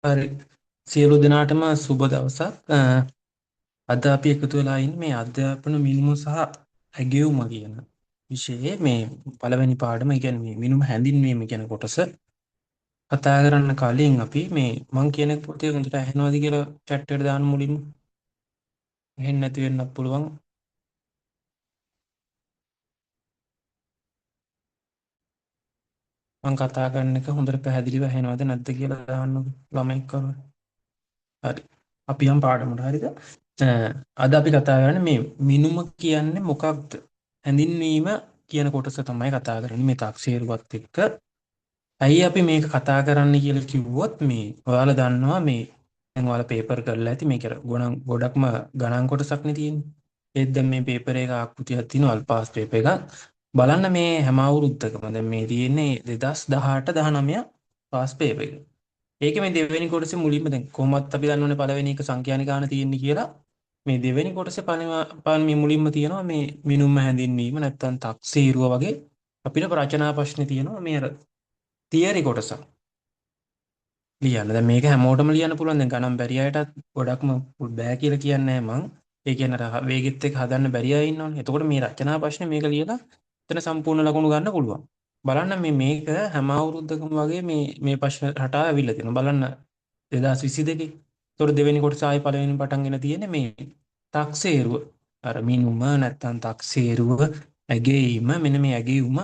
හරි. සියලු දෙනාටම සුබ දවසක්. අද අපි එකතු වෙලා ඉන්නේ මේ අධ්‍යාපන මිනුම සහ ඇගයුම කියන විෂයේ මේ පළවෙනි පාඩම, ඒ කියන්නේ මේ මිනුම හැඳින්වීම කියන කොටස කතා කරන්න කලින් අපි මේ මං කියන පොතේ හොඳට ඇහෙනවද කියලා chat එකට දාන්න මුලින්ම. එහෙම නැති වෙන්නත් පුළුවන්. මං කතා කරන එක හොඳට පැහැදිලිව ඇහෙනවද නැද්ද කියලා දාන්න ළමයි කරලා. හරි. අපි යම් පාඩමට. හරිද? අද අපි කතා කරන්නේ මේ මිනුම කියන්නේ මොකක්ද? හැඳින්වීම කියන කොටස තමයි කතා කරන්නේ මේ තාක්ෂේරුවත් එක්ක. ඇයි අපි මේක කතා කරන්න කියලා කිව්වොත් මේ ඔයාලා දන්නවා මේ දැන් ඔයාලා පේපර් කරලා ඇති මේක ගොඩක්ම ගණන් කොටසක් නේ තියෙන්නේ. ඒත් දැන් මේ පේපර් එක ආකෘතියක් තියෙනවා අල්පාස් පේපර් එකක්. බලන්න මේ හැම අවුරුද්දකම දැන් මේ තියෙන්නේ 2018 19 පාස් පේපර් එක. ඒක මේ දෙවෙනි කොටසේ මුලින්ම දැන් කොහොමත් අපි දන්නවනේ පළවෙනි එක සංඛ්‍යානික ගාන තියෙන්නේ කියලා. මේ දෙවෙනි කොටසේ මේ මුලින්ම තියෙනවා මේ මිනුම්ම හැඳින්වීම නැත්තම් තක්සේරුව වගේ අපිට රචනා ප්‍රශ්නේ තියෙනවා මේ අර තියරි කොටසක් ලියන්න. දැන් මේක හැමෝටම ලියන්න පුළුවන්. දැන් ගණන් බැරි අයටත් ගොඩක්ම බෑ කියලා කියන්නේ මං. ඒ කියන්නේ අර වේගෙත් එක්ක හදන්න බැරි අය ඉන්නවනේ. එතකොට මේ රචනා ප්‍රශ්නේ මේක ලියලා එතන සම්පූර්ණ ලකුණු ගන්න පුළුවන්. බලන්න මේක හැම අවුරුද්දකම වගේ මේ ප්‍රශ්න රටාව ඇවිල්ලා තියෙනවා. බලන්න 2022. එතකොට දෙවෙනි කොටස ආයේ පළවෙනි පටන්ගෙන තියෙන්නේ මේ තක්සේරුව. අර මිනුම නැත්තම් තක්සේරුව ඇගීම මෙන්න මේ ඇගීම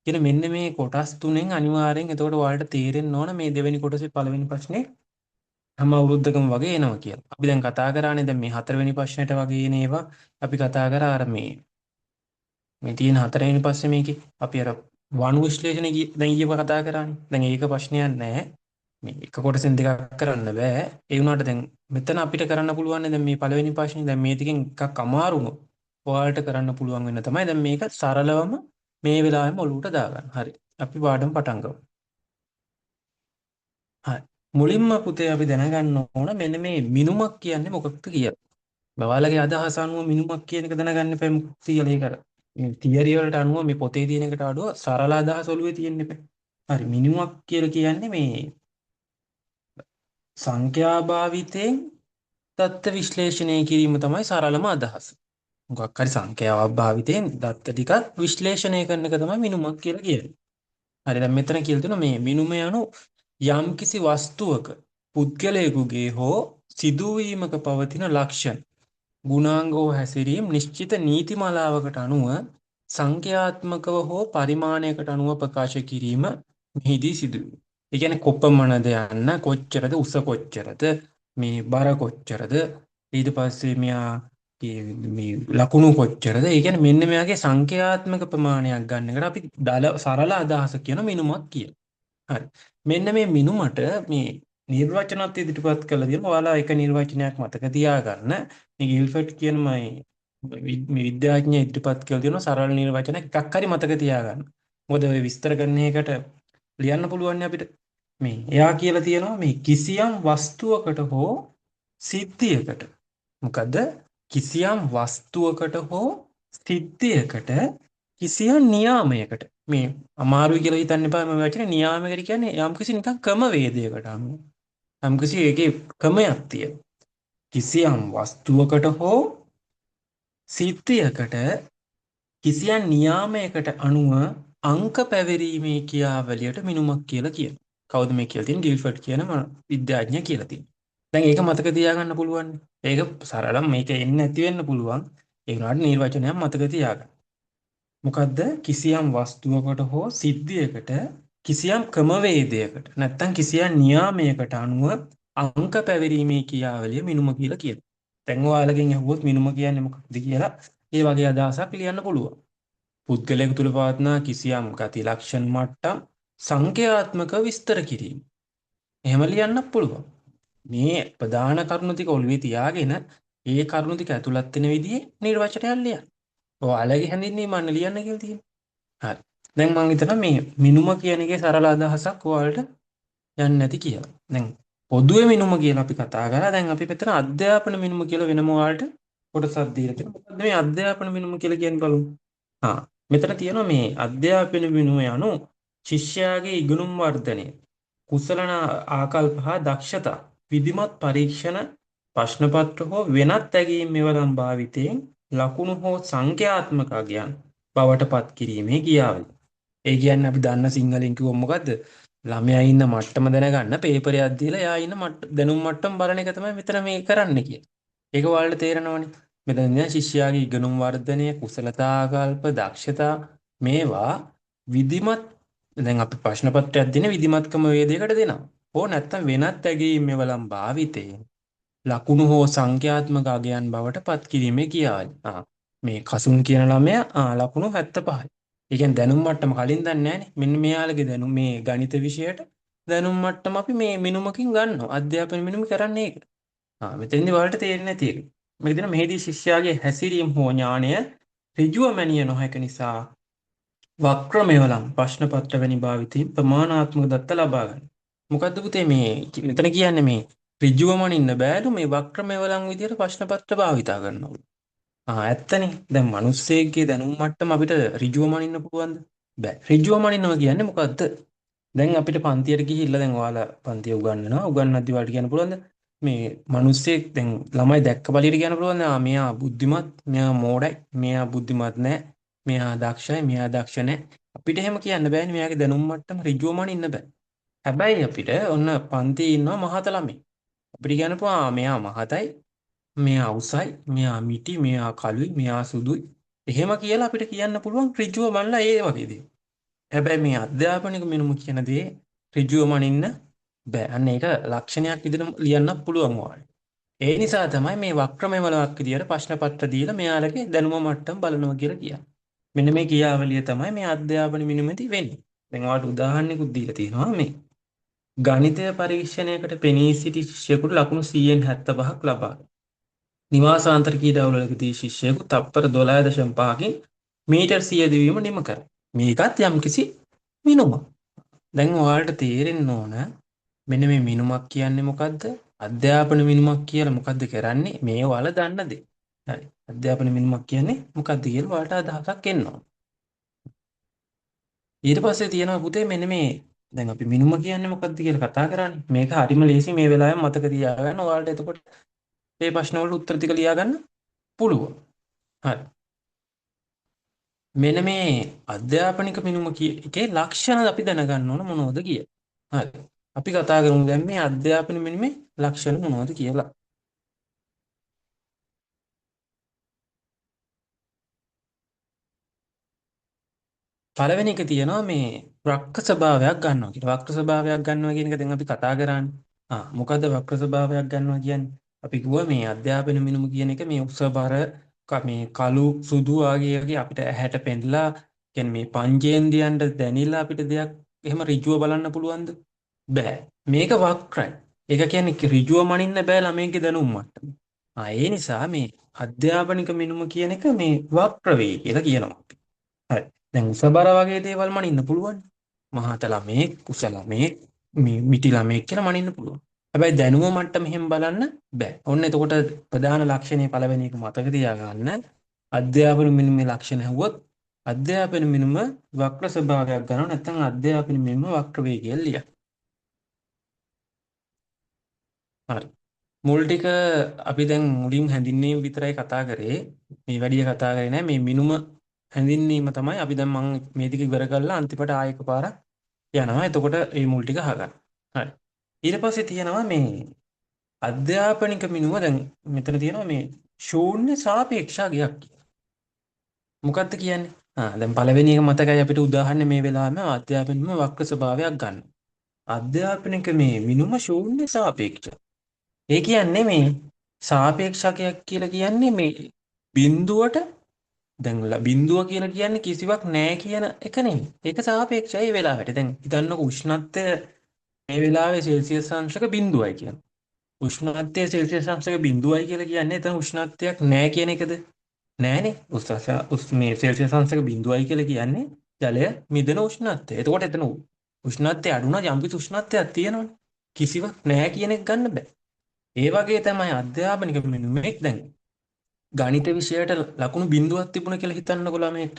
කියන මෙන්න මේ කොටස් තුනෙන් අනිවාර්යෙන් එතකොට ඔයාලට තේරෙන්න ඕන මේ දෙවෙනි කොටසේ පළවෙනි ප්‍රශ්නේ හැම අවුරුද්දකම වගේ එනවා කියලා. අපි දැන් කතා කරානේ දැන් මේ හතරවෙනි ප්‍රශ්නෙට වගේ එන ඒවා අපි කතා කරා අර මේ තියෙන හතරවෙනි පස්සේ මේකේ අපි අර වණු විශ්ලේෂණය දැන් ඊයේව කතා කරානේ. දැන් ඒක ප්‍රශ්නයක් නැහැ. මේ එක කොටසෙන් දෙකක් කරන්න බෑ. ඒ වුණාට දැන් මෙතන අපිට කරන්න පුළුවන් දැන් මේ පළවෙනි ප්‍රශ්නේ දැන් මේ ටිකෙන් එකක් අමාරුම ඔයාලට කරන්න පුළුවන් වෙන තමයි දැන් මේක සරලවම මේ වෙලාවෙම ඔලුවට දාගන්න. හරි. අපි පාඩම පටන් ගමු. හරි. මුලින්ම පුතේ අපි දැනගන්න ඕන මෙන්න මේ මිනුමක් කියන්නේ මොකක්ද කියලා. බවාලගේ අදහස අනුව මිනුමක් කියන එක දැනගන්න එපා මොකක්ද කියලා ඒක. මේ තියරි වලට අනුව මේ පොතේ තියෙන එකට අඩුව සරල අදහස ඔළුවේ තියෙන්න එපා. හරි. මිනුමක් කියලා කියන්නේ මේ සංඛ්‍යා භාවිතයෙන් දත්ත විශ්ලේෂණය කිරීම තමයි සරලම අදහස. මොකක් හරි සංඛ්‍යාවක් භාවිතයෙන් දත්ත ටිකක් විශ්ලේෂණය කරන එක තමයි මිනුමක් කියලා කියන්නේ. හරි දැන් මෙතන කියලා තියෙනවා මේ මිනුම යනු යම්කිසි වස්තුවක පුද්ගලයෙකුගේ හෝ සිදුවීමක පවතින ලක්ෂණ ගුණාංග හෝ හැසිරීම් නිශ්චිත නීතිමාලාවකට අනුව සංඛ්‍යාත්මකව හෝ පරිමාණයකට අනුව ප්‍රකාශ කිරීම මෙහිදී සිදුවේ. ඒ කියන්නේ කොපමණද යන්න කොච්චරද උස කොච්චරද මේ බර කොච්චරද ඊට පස්සේ මේ ලකුණු කොච්චරද ඒ කියන්නේ මෙන්න මෙයාගේ සංඛ්‍යාත්මක ප්‍රමාණයක් ගන්න එකට අපි සරල අදහස කියන මිනුමක් කියන. හරි. මෙන්න මේ මිනුමට මේ නිර්වචනත් ඉදිරිපත් කළා තියෙනවා. ඔයාලා එක නිර්වචනයක් මතක තියාගන්න. මේ ගිල්ෆර්ඩ් කියන මේ විද්‍යාඥයා ඉදිරිපත් කළ තියෙනවා සරල නිර්වචන එකක් හරි මතක තියාගන්න. මොකද ඔය විස්තර කරන එකට ලියන්න පුළුවන් නේ අපිට. මේ එයා කියලා තියෙනවා මේ කිසියම් වස්තුවකට හෝ සිද්ධියකට මොකද කිසියම් වස්තුවකට හෝ සිද්ධියකට කිසියම් නියාමයකට මේ අමාරුයි කියලා හිතන්න එපා මේ වචනේ නියාමයකට කියන්නේ යම්කිසි නිකන් ක්‍රමවේදයකට අනුව යම්කිසි ඒකේ ක්‍රමයක් තියෙන කිසියම් වස්තුවකට හෝ සිද්ධියකට කිසියම් නියාමයකට අනුව අංක පැවරීමේ ක්‍රියාවලියට මිනුමක් කියලා කියනවා. කවුද මේ කියලා තියෙන්නේ? ගිල්ෆර්ඩ් කියන විද්‍යාඥයා කියලා තියෙනවා. දැන් ඒක මතක තියාගන්න පුළුවන්. ඒක සරලව මේක එන්නේ නැති වෙන්න පුළුවන්. ඒ වුණාට නිර්වචනයක් මතක තියාගන්න. මොකද්ද? කිසියම් වස්තුවකට හෝ සිද්ධියකට කිසියම් ක්‍රමවේදයකට නැත්නම් කිසියම් නියාමයකට අනුව අංක පැවරීමේ ක්‍රියාවලිය මිනුම කියලා කියනවා. දැන් ඔයාලගෙන් අහුවොත් මිනුම කියන්නේ මොකක්ද කියලා ඒ වගේ අදහසක් ලියන්න පුළුවන්. පුද්ගලයෙකු තුළ පවත්නා කිසියම් ගති ලක්ෂණ මට්ටම් සංඛ්‍යාත්මක විස්තර කිරීම. එහෙම ලියන්නත් පුළුවන්. මේ ප්‍රධාන කරුණු ටික ඔළුවේ තියාගෙන ඒ කරුණු ටික ඇතුළත් වෙන විදිහේ නිර්වචනයක් ලියන්න. ඔයාලගේ හැඳින්වීම අන්න ලියන්න කියලා තියෙනවා. හරි. දැන් මම හිතනවා මේ මිනුම කියන එකේ සරල අදහසක් ඔයාලට යන්නේ නැති කියලා. දැන් පොදුවේ මිනුම කියලා අපි කතා කරා. දැන් අපි මෙතන අධ්‍යාපන මිනුම කියලා වෙනම ඔයාලට කොටසක් දීලා තියෙනවා. මොකද්ද මේ අධ්‍යාපන මිනුම කියලා කියන්නේ බලමු. හා මෙතන තියෙනවා මේ අධ්‍යාපන විනුම යනු ශිෂ්‍යයාගේ ඉගෙනුම් වර්ධනය කුසලන ආකල්ප හා දක්ෂතා විධිමත් පරීක්ෂණ ප්‍රශ්නපත්‍ර හෝ වෙනත් ඇගීම් මෙවලම් භාවිතයෙන් ලකුණු හෝ සංඛ්‍යාත්මක අගයන් බවට පත් කිරීමේ කියාවයි. ඒ කියන්නේ අපි දන්න සිංහලෙන් කිව්වොත් මොකද්ද? ළමයා ඉන්න මට්ටම දැනගන්න පේපරයක් දීලා එයා ඉන්න දැනුම් මට්ටම බලන එක තමයි මෙතන මේ කරන්න කියන්නේ. ඒක ඔයාලට තේරෙනවනේ. මෙතන ඉන්න ශිෂ්‍යයාගේ ඉගෙනුම් වර්ධනය, කුසලතා ආකල්ප, දක්ෂතා මේවා විධිමත් දැන් අපි ප්‍රශ්න පත්‍රයක් දෙන විධිමත්කම වේදයකට දෙනවා. ඕ නැත්තම් වෙනත් ඇගීම් මෙවලම් භාවිතයෙන් ලකුණු හෝ සංඛ්‍යාත්මක අගයන් බවට පත් කිරීමේ කියාවයි. මේ කසුන් කියන ළමයා ලකුණු 75යි. ඒ කියන්නේ දැනුම් මට්ටම කලින් දන්නේ නැහනේ. මෙන්න මෙයාලගේ දැනුම මේ ගණිත විෂයට දැනුම් මට්ටම අපි මේ මිනුමකින් ගන්නවා. අධ්‍යාපන මිනුම කරන්නේ ඒක. මෙතෙන්දි වලට තේරෙන්නේ නැති එක. මේක දින මෙහිදී ශිෂ්‍යයාගේ හැසිරීම හෝ ඥාණය ඍජුව මැනිය නොහැක නිසා වක්‍ර මෙවලම් ප්‍රශ්න පත්‍ර වැනි භාවිතයෙන් ප්‍රමාණාත්මක දත්ත ලබා ගන්න. මොකද්ද පුතේ මේ මෙතන කියන්නේ මේ ඍජුවම ඉන්න බෑලු මේ වක්‍ර මෙවලම් විදියට ප්‍රශ්න පත්‍ර භාවිතා කරනවා. ඇත්තනේ. දැන් මිනිස්සෙක්ගේ දැනුම් මට්ටම අපිට ඍජුවම ඉන්න පුළුවන්ද? බෑ. ඍජුවම ඉන්නවා කියන්නේ මොකද්ද? දැන් අපිට පන්තියට ගිහිල්ලා දැන් ඔයාලා පන්තිය උගන්වනවා. උගන්වද්දි ඔයාලට කියන්න පුළුවන්ද? මේ මිනිස්සෙක් දැන් ළමයි දැක්ක බලියට කියන්න පුළුවන්ද? මෙයා බුද්ධිමත්, මෙයා මෝඩයි, මෙයා බුද්ධිමත් නැහැ, මෙයා දක්ෂයි, මෙයා දක්ෂ නැහැ. අපිට එහෙම කියන්න බෑනේ. මෙයාගේ දැනුම් මට්ටම ඍජුවම ඉන්න බෑ. හැබැයි අපිට ඔන්න පන්තියේ ඉන්නවා මහත ළමයි. අපිට කියන්න පුළුවන් මෙයා මහතයි, මෙයා උසයි, මෙයා මිටි, මෙයා කළුයි, මෙයා සුදුයි. එහෙම කියලා අපිට කියන්න පුළුවන් ඍජුව බලලා ඒ වගේ දේ. හැබැයි මේ අධ්‍යාපනික මිනුම කියන දේ ඍජුව මනින්න බෑ. අන්න ඒක ලක්ෂණයක් විදිහට ලියන්න පුළුවන් ඔයාලට. ඒ නිසා තමයි මේ වක්‍රමවලක් විදියට ප්‍රශ්න පත්‍ර දීලා මෙයාලගේ දැනුම මට්ටම බලනවා කියලා කියන්නේ. මෙන්න මේ ක්‍රියාවලිය තමයි මේ අධ්‍යාපන මිනුමේදී වෙන්නේ. දැන් ඔයාලට උදාහරණයකුත් දීලා තියෙනවා මේ. ගණිතය පරීක්ෂණයකට පෙනී සිටි ශිෂ්‍යයෙකුට ලකුණු 175ක් ලබා නිවාසාන්තර කීඩාවලකදී ශිෂ්‍යයෙකු තප්පර 12.5කින් මීටර් 100 දිවීම නිම කරයි. මේකත් යම්කිසි මිනුමක්. දැන් ඔයාලට තේරෙන්න ඕන මෙන්න මේ මිනුමක් කියන්නේ මොකද්ද? අධ්‍යාපන මිනුමක් කියලා මොකද්ද කරන්නේ? මේ ඔයාලා දන්න දේ. හරි. අධ්‍යාපන මිනුමක් කියන්නේ මොකද්ද කියලා ඔයාලට අදහසක් එන්න ඕන. ඊට පස්සේ තියෙනවා පුතේ මෙන්න මේ දැන් අපි මිනුම කියන්නේ මොකද්ද කියලා කතා කරන්නේ. මේක හරිම ලේසි මේ වෙලාවෙම මතක තියාගන්න. ඔයාලට එතකොට මේ ප්‍රශ්න වලට උත්තර ටික ලියා ගන්න පුළුවන්. හරි. මෙන්න මේ අධ්‍යාපනික මිනුම එකේ ලක්ෂණ අපි දැනගන්න ඕන මොනවද කියලා. හරි. අපි කතා කරමු දැන් මේ අධ්‍යාපන මිනුමේ ලක්ෂණ මොනවද කියලා. පළවෙනි එක තියෙනවා මේ වක්‍ර ස්වභාවයක් ගන්නවා කියලා. වක්‍ර ස්වභාවයක් ගන්නවා කියන එක දැන් අපි කතා කරන්නේ. මොකද්ද වක්‍ර ස්වභාවයක් ගන්නවා කියන්නේ? අපි කිව්වා මේ අධ්‍යාපන මිනුම කියන එක මේ උසබර මේ කළු සුදු ආගේ අපිට ඇහැට පෙන්නලා කියන්නේ මේ පංචේන්ද්‍රයන්ට දැනිලා අපිට දෙයක් එහෙම ඍජුව බලන්න පුළුවන්ද? බෑ. මේක වක්‍රයි. ඒක කියන්නේ ඍජුව මනින්න බෑ ළමයින්ගේ දැනුම් මට්ටම. ඒ නිසා මේ අධ්‍යාපනික මිනුම කියන එක මේ වක්‍ර වේ කියලා කියනවා. හරි. දැන් උසබර වගේ දේවල් මනින්න පුළුවන්. මහත ළමයෙක්, කුස ළමයෙක්, මේ මිටි ළමයෙක් කියලා මනින්න පුළුවන්. හැබැයි දැනුම මට්ටම මෙහෙම බලන්න බෑ. ඔන්න එතකොට ප්‍රධාන ලක්ෂණය පළවෙනි එක මතක තියාගන්න. අධ්‍යාපන මිනුමේ ලක්ෂණ ඇහුවොත් අධ්‍යාපන මිනුම වක්‍ර ස්වභාවයක් ගන්නවා නැත්නම් අධ්‍යාපන මිනුම වක්‍ර වේ කියලා ලියන්න. හරි. මුල් ටික අපි දැන් මුලින් හැඳින්වීම විතරයි කතා කරේ. මේ වැඩිය කතා කරේ නෑ. මේ මිනුම හැඳින්වීම තමයි අපි දැන් මම මේ ටික ඉවර කරලා අන්තිමට ආයෙක පාරක් යනවා. එතකොට මේ මුල් ටික අහගන්න. හරි. ඊට පස්සේ තියෙනවා මේ අධ්‍යාපනික මිනුම දැන් මෙතන තියෙනවා මේ ශූන්‍ය සාපේක්ෂාගයක් කියලා. මොකක්ද කියන්නේ? දැන් පළවෙනි එක මතකයි අපිට උදාහරණ මේ වෙලාවෙම අධ්‍යාපනික වක්‍ර ස්වභාවයක් ගන්න. අධ්‍යාපනික මේ මිනුම ශූන්‍ය සාපේක්ෂ. ඒ කියන්නේ මේ සාපේක්ෂකයක් කියලා කියන්නේ මේ බිඳුවට දැන් බිඳුව කියලා කියන්නේ කිසිවක් නැහැ කියන එක නෙමෙයි. ඒක සාපේක්ෂයි ඒ වෙලාවට. දැන් හිතන්නකො උෂ්ණත්වය මේ වෙලාවේ සෙල්සියස් අංශක බිඳුවයි කියන්නේ. උෂ්ණත්වය සෙල්සියස් අංශක බිඳුවයි කියලා කියන්නේ එතන උෂ්ණත්වයක් නැහැ කියන එකද? නෑනේ. මේ සෙල්සියස් අංශක බිඳුවයි කියලා කියන්නේ ජලය මිදෙන උෂ්ණත්වය. එතකොට එතන උෂ්ණත්වය අඩු වුණා යම්කිසි උෂ්ණත්වයක් තියෙනවනේ. කිසිවක් නැහැ කියන එක ගන්න බෑ. ඒ වගේ තමයි අධ්‍යාපනික මිනුමෙක් දැන් ගණිත විෂයට ලකුණු බිඳුවක් තිබුණ කියලා හිතන්නකො ළමයට.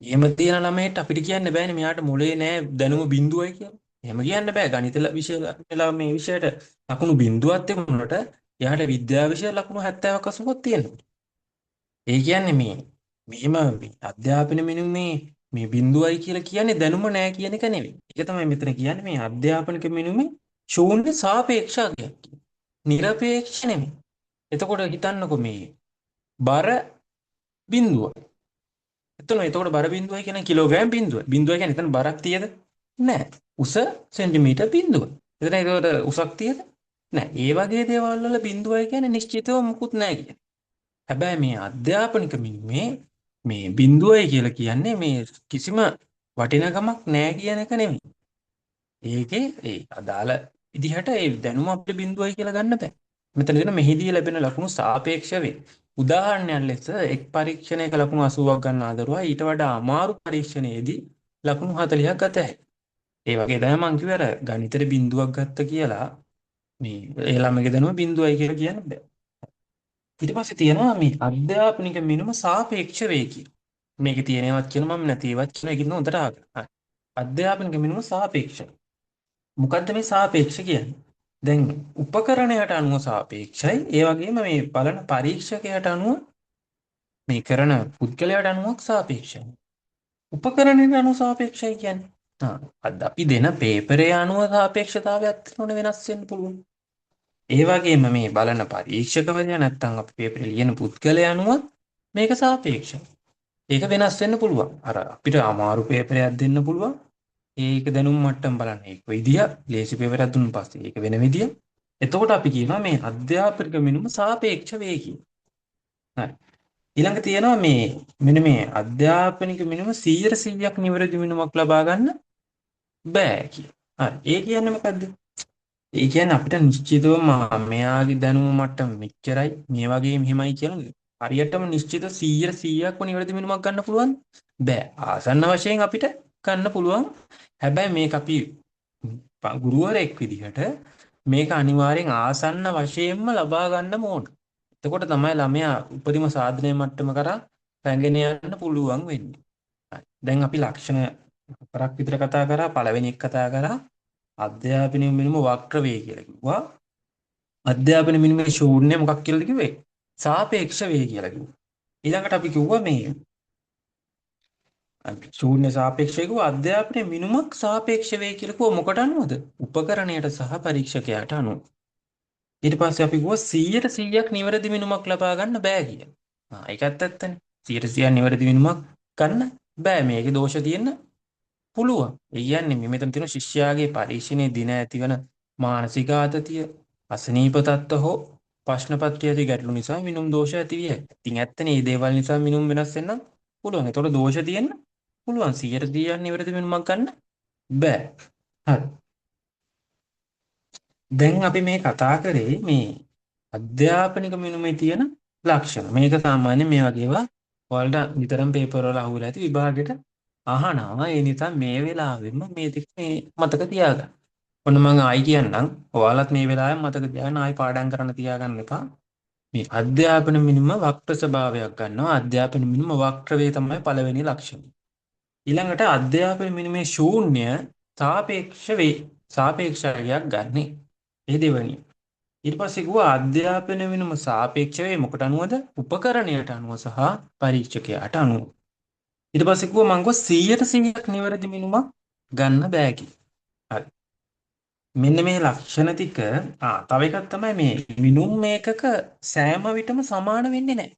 එහෙම තියෙන ළමයට අපිට කියන්න බෑනේ මෙයාට මොලේ නෑ දැනුම බිඳුවයි කියලා. එහෙම කියන්න බෑ. ගණිත විෂය වෙලා මේ විෂයට ලකුණු බිඳුවක් තිබුණාට එයාට විද්‍යාව විෂය ලකුණු 70ක් 80ක් තියෙනවා. ඒ කියන්නේ මෙහෙම මේ අධ්‍යාපන මිනුමේ මේ බිඳුවයි කියලා කියන්නේ දැනුම නෑ කියන එක නෙවෙයි. ඒක තමයි මෙතන කියන්නේ මේ අධ්‍යාපනික මිනුමේ ශූන්‍ය සාපේක්ෂකයක්. නිරපේක්ෂ නෙමෙයි. එතකොට හිතන්නකෝ මේ බර බිඳුව. එතකොට බර බිඳුවයි කියන්නේ කිලෝග්‍රෑම් බිඳුව. බිඳුව කියන්නේ එතන බරක් තියද? නෑ. උස සෙන්ටිමීටර් බිඳුව. එතන ඒකට උසක් තියද? නෑ. ඒ වගේ දේවල් වල බිඳුවයි කියන්නේ නිශ්චිතව මුකුත් නෑ කියන්නේ. හැබැයි මේ අධ්‍යාපනික මේ බිඳුවයි කියලා කියන්නේ මේ කිසිම වටිනකමක් නෑ කියන එක නෙමෙයි. ඒකේ ඒ අදාළ විදිහට ඒ දැනුම අපිට බිඳුවයි කියලා ගන්න බෑ. මෙතන දෙන මෙහිදී ලැබෙන ලකුණු සාපේක්ෂ වේ. උදාහරණයක් ලෙස එක් පරීක්ෂණයක ලකුණු 80ක් ගන්න ආදරුවා ඊට වඩා අමාරු පරීක්ෂණයේදී ලකුණු 40ක් ගත හැකියි. ඒ වගේ තමයි මං කිව්වේ අර ගණිතේ බිඳුවක් ගත්ත කියලා මේ ඒ ළමගේ දැනුම බිඳුවයි කියලා කියන්න බෑ. ඊට පස්සේ තියෙනවා මේ අධ්‍යාපනික මිනුම සාපේක්ෂ වේ කියලා. මේකේ තියෙනවත් කියන මම නැති ඒවත් කියන එක හොඳට අහගන්න. හරි. අධ්‍යාපනික මිනුම සාපේක්ෂයි. මොකද්ද මේ සාපේක්ෂ කියන්නේ? දැන් උපකරණයට අනුව සාපේක්ෂයි. ඒ වගේම මේ බලන පරීක්ෂකයට අනුව මේ කරන පුද්ගලයාට අනුව සාපේක්ෂයි. උපකරණයට අනුව සාපේක්ෂයි කියන්නේ. අද අපි දෙන පේපරේ අනුව සාපේක්ෂතාවයක් තියෙනවනේ වෙනස් වෙන්න පුළුවන්. ඒ වගේම මේ බලන පරීක්ෂකවරයා නැත්තම් අපි පේපරේ ලියන පුද්ගලයා අනුව මේක සාපේක්ෂයි. ඒක වෙනස් වෙන්න පුළුවන්. අර අපිට අමාරු පේපරයක් දෙන්න පුළුවන්. ඒක දැනුම් මට්ටම් බලන්න ඒක විදිය ලේසි පේපරයක් දුන්න පස්සේ ඒක වෙන විදිය. එතකොට අපි කියනවා මේ අධ්‍යාපනික මිනුම සාපේක්ෂ වේ කියලා. හරි. ඊළඟ තියෙනවා මේ මෙන්න මේ අධ්‍යාපනික මිනුම 100%ක් නිවැරදි මිනුමක් ලබා ගන්න බෑ කියලා. හරි. ඒ කියන්නේ මොකද්ද? ඒ කියන්නේ අපිට නිශ්චිතව මෙයාගේ දැනුම මට්ටම මෙච්චරයි මේ වගේ මෙහෙමයි කියලා හරියටම නිශ්චිත 100%ක්ම නිවැරදි මිනුමක් ගන්න පුළුවන් බෑ. ආසන්න වශයෙන් අපිට ගන්න පුළුවන්. හැබැයි මේක අපි ගුරුවරයෙක් විදිහට මේක අනිවාර්යෙන් ආසන්න වශයෙන්ම ලබා ගන්න ඕන. එතකොට තමයි ළමයා උපරිම සාධනය මට්ටම කරා පැගෙන යන්න පුළුවන් වෙන්නේ. හරි. දැන් අපි ලක්ෂණ හතරක් විතර කතා කරා. පළවෙනි එක කතා කරා අධ්‍යාපන මිනුම වක්‍ර වේ කියලා කිව්වා. අධ්‍යාපන මිනුමේ ශූන්‍ය මොකක් කියලාද කිව්වේ? සාපේක්ෂ වේ කියලා කිව්වා. ඊළඟට අපි කිව්වා මේ ශූන්‍ය සාපේක්ෂය කිව්වා අධ්‍යාපනයේ මිනුමක් සාපේක්ෂ වේ කියලා කිව්වා මොකට අනුවද? උපකරණයට සහ පරීක්ෂකයාට අනුව. ඊට පස්සේ අපි කිව්වා 100%ක් නිවැරදි මිනුමක් ලබා ගන්න බෑ කියලා. ඒකත් ඇත්තනේ. 100%ක් නිවැරදි මිනුමක් ගන්න බෑ. මේකේ දෝෂ තියෙන්න පුළුවන්. ඒ කියන්නේ මේ මෙතන තියෙන ශිෂ්‍යයාගේ පරීක්ෂණයේ දින ඇතිවන මානසික ආතතිය, අසනීප තත්ත්ව හෝ ප්‍රශ්න පත්‍රයේදී ගැටලු නිසා මිනුම් දෝෂ ඇති විය හැකියි. ඉතින් ඇත්තනේ මේ දේවල් නිසා මිනුම් වෙනස් වෙන්න පුළුවන්. ඒතකොට දෝෂ තියෙන්න පුළුවන්. 100% නිවැරදි මිනුමක් ගන්න බෑ. හරි. දැන් අපි මේ කතා කරේ මේ අධ්‍යාපනික මිනුමේ තියෙන ලක්ෂණ. මේක සාමාන්‍ය මේ වගේ ඒවා ඔයාලට නිතරම පේපර් වල අහුවෙලා ඇති විභාගෙට අහනවා. ඒ නිසා මේ වෙලාවෙම මේ ටික මේ මතක තියාගන්න. ඔන්න මම ආයි කියන්නම්. ඔයාලත් මේ වෙලාවෙම මතක තියාගන්න ආයි පාඩම් කරන්න තියාගන්න එපා. මේ අධ්‍යාපන මිනුම වක්‍ර ස්වභාවයක් ගන්නවා. අධ්‍යාපන මිනුම වක්‍ර වේ තමයි පළවෙනි ලක්ෂණය. ඊළඟට අධ්‍යාපන මිනුමේ ශූන්‍ය සාපේක්ෂ වේ. සාපේක්ෂයක් ගන්නෙ. ඒ දෙවෙනි. ඊට පස්සේ කිව්වා අධ්‍යාපන මිනුම සාපේක්ෂ වේ මොකට අනුවද? උපකරණයට අනුව සහ පරීක්ෂකයාට අනුව. ඊට පස්සේ කිව්වා මම 100%ක් නිවැරදි මිනුමක් ගන්න බෑ කියලා. හරි. මෙන්න මේ ලක්ෂණ ටික තව එකක් තමයි මේ මිනුම් මේකක සෑම විටම සමාන වෙන්නේ නැහැ.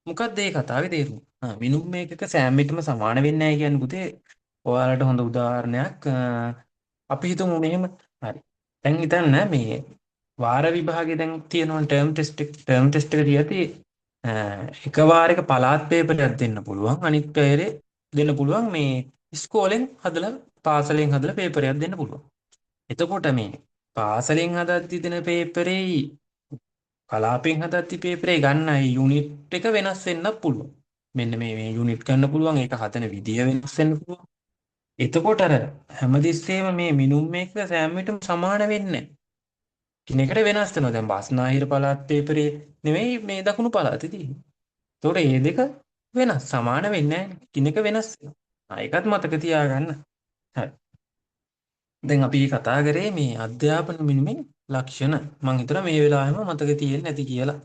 මොකක්ද ඒ කතාවේ තේරුම? මිනුම් මේකක සෑම විටම සමාන වෙන්නේ නැහැ කියන්නේ පුතේ ඔයාලට හොඳ උදාහරණයක් අපි හිතමු මෙහෙම. හරි. දැන් හිතන්න මේ වාර විභාගේ දැන් තියෙනවා ටර්ම් ටෙස්ට් එක තියදී එක වාරයක පළාත් පේපරයක් දෙන්න පුළුවන්. අනිත් පේරේ දෙන්න පුළුවන් මේ ඉස්කෝලෙන් හදලා පාසලෙන් හදලා පේපරයක් දෙන්න පුළුවන්. එතකොට මේ පාසලෙන් හදද්දි දෙන පේපරේ කලාපෙන් හදද්දි පේපරේ ගන්න යුනිට් එක වෙනස් වෙන්න පුළුවන්. මෙන්න මේ යුනිට් ගන්න පුළුවන්. ඒක හදන විදිය වෙනස් වෙන්න පුළුවන්. එතකොට අර හැමතිස්සෙම මේ මිනුම් මේක සෑම විටම සමාන වෙන්නේ නැහැ. කිනෙකට වෙනස් වෙනවා. දැන් බස්නාහිර පළාත් පේපරේ නෙවෙයි මේ දකුණු පළාතේ තියෙන්නේ. ඒතකොට මේ දෙක වෙනස් සමාන වෙන්නේ නැහැ. කිනෙක වෙනස් වෙනවා. ඒකත් මතක තියාගන්න. හරි. දැන් අපි කතා කරේ මේ අධ්‍යාපන මිනිමේ ලක්ෂණ. මම හිතනවා මේ වෙලාවෙම මතක තියෙන්නේ නැති කියලා.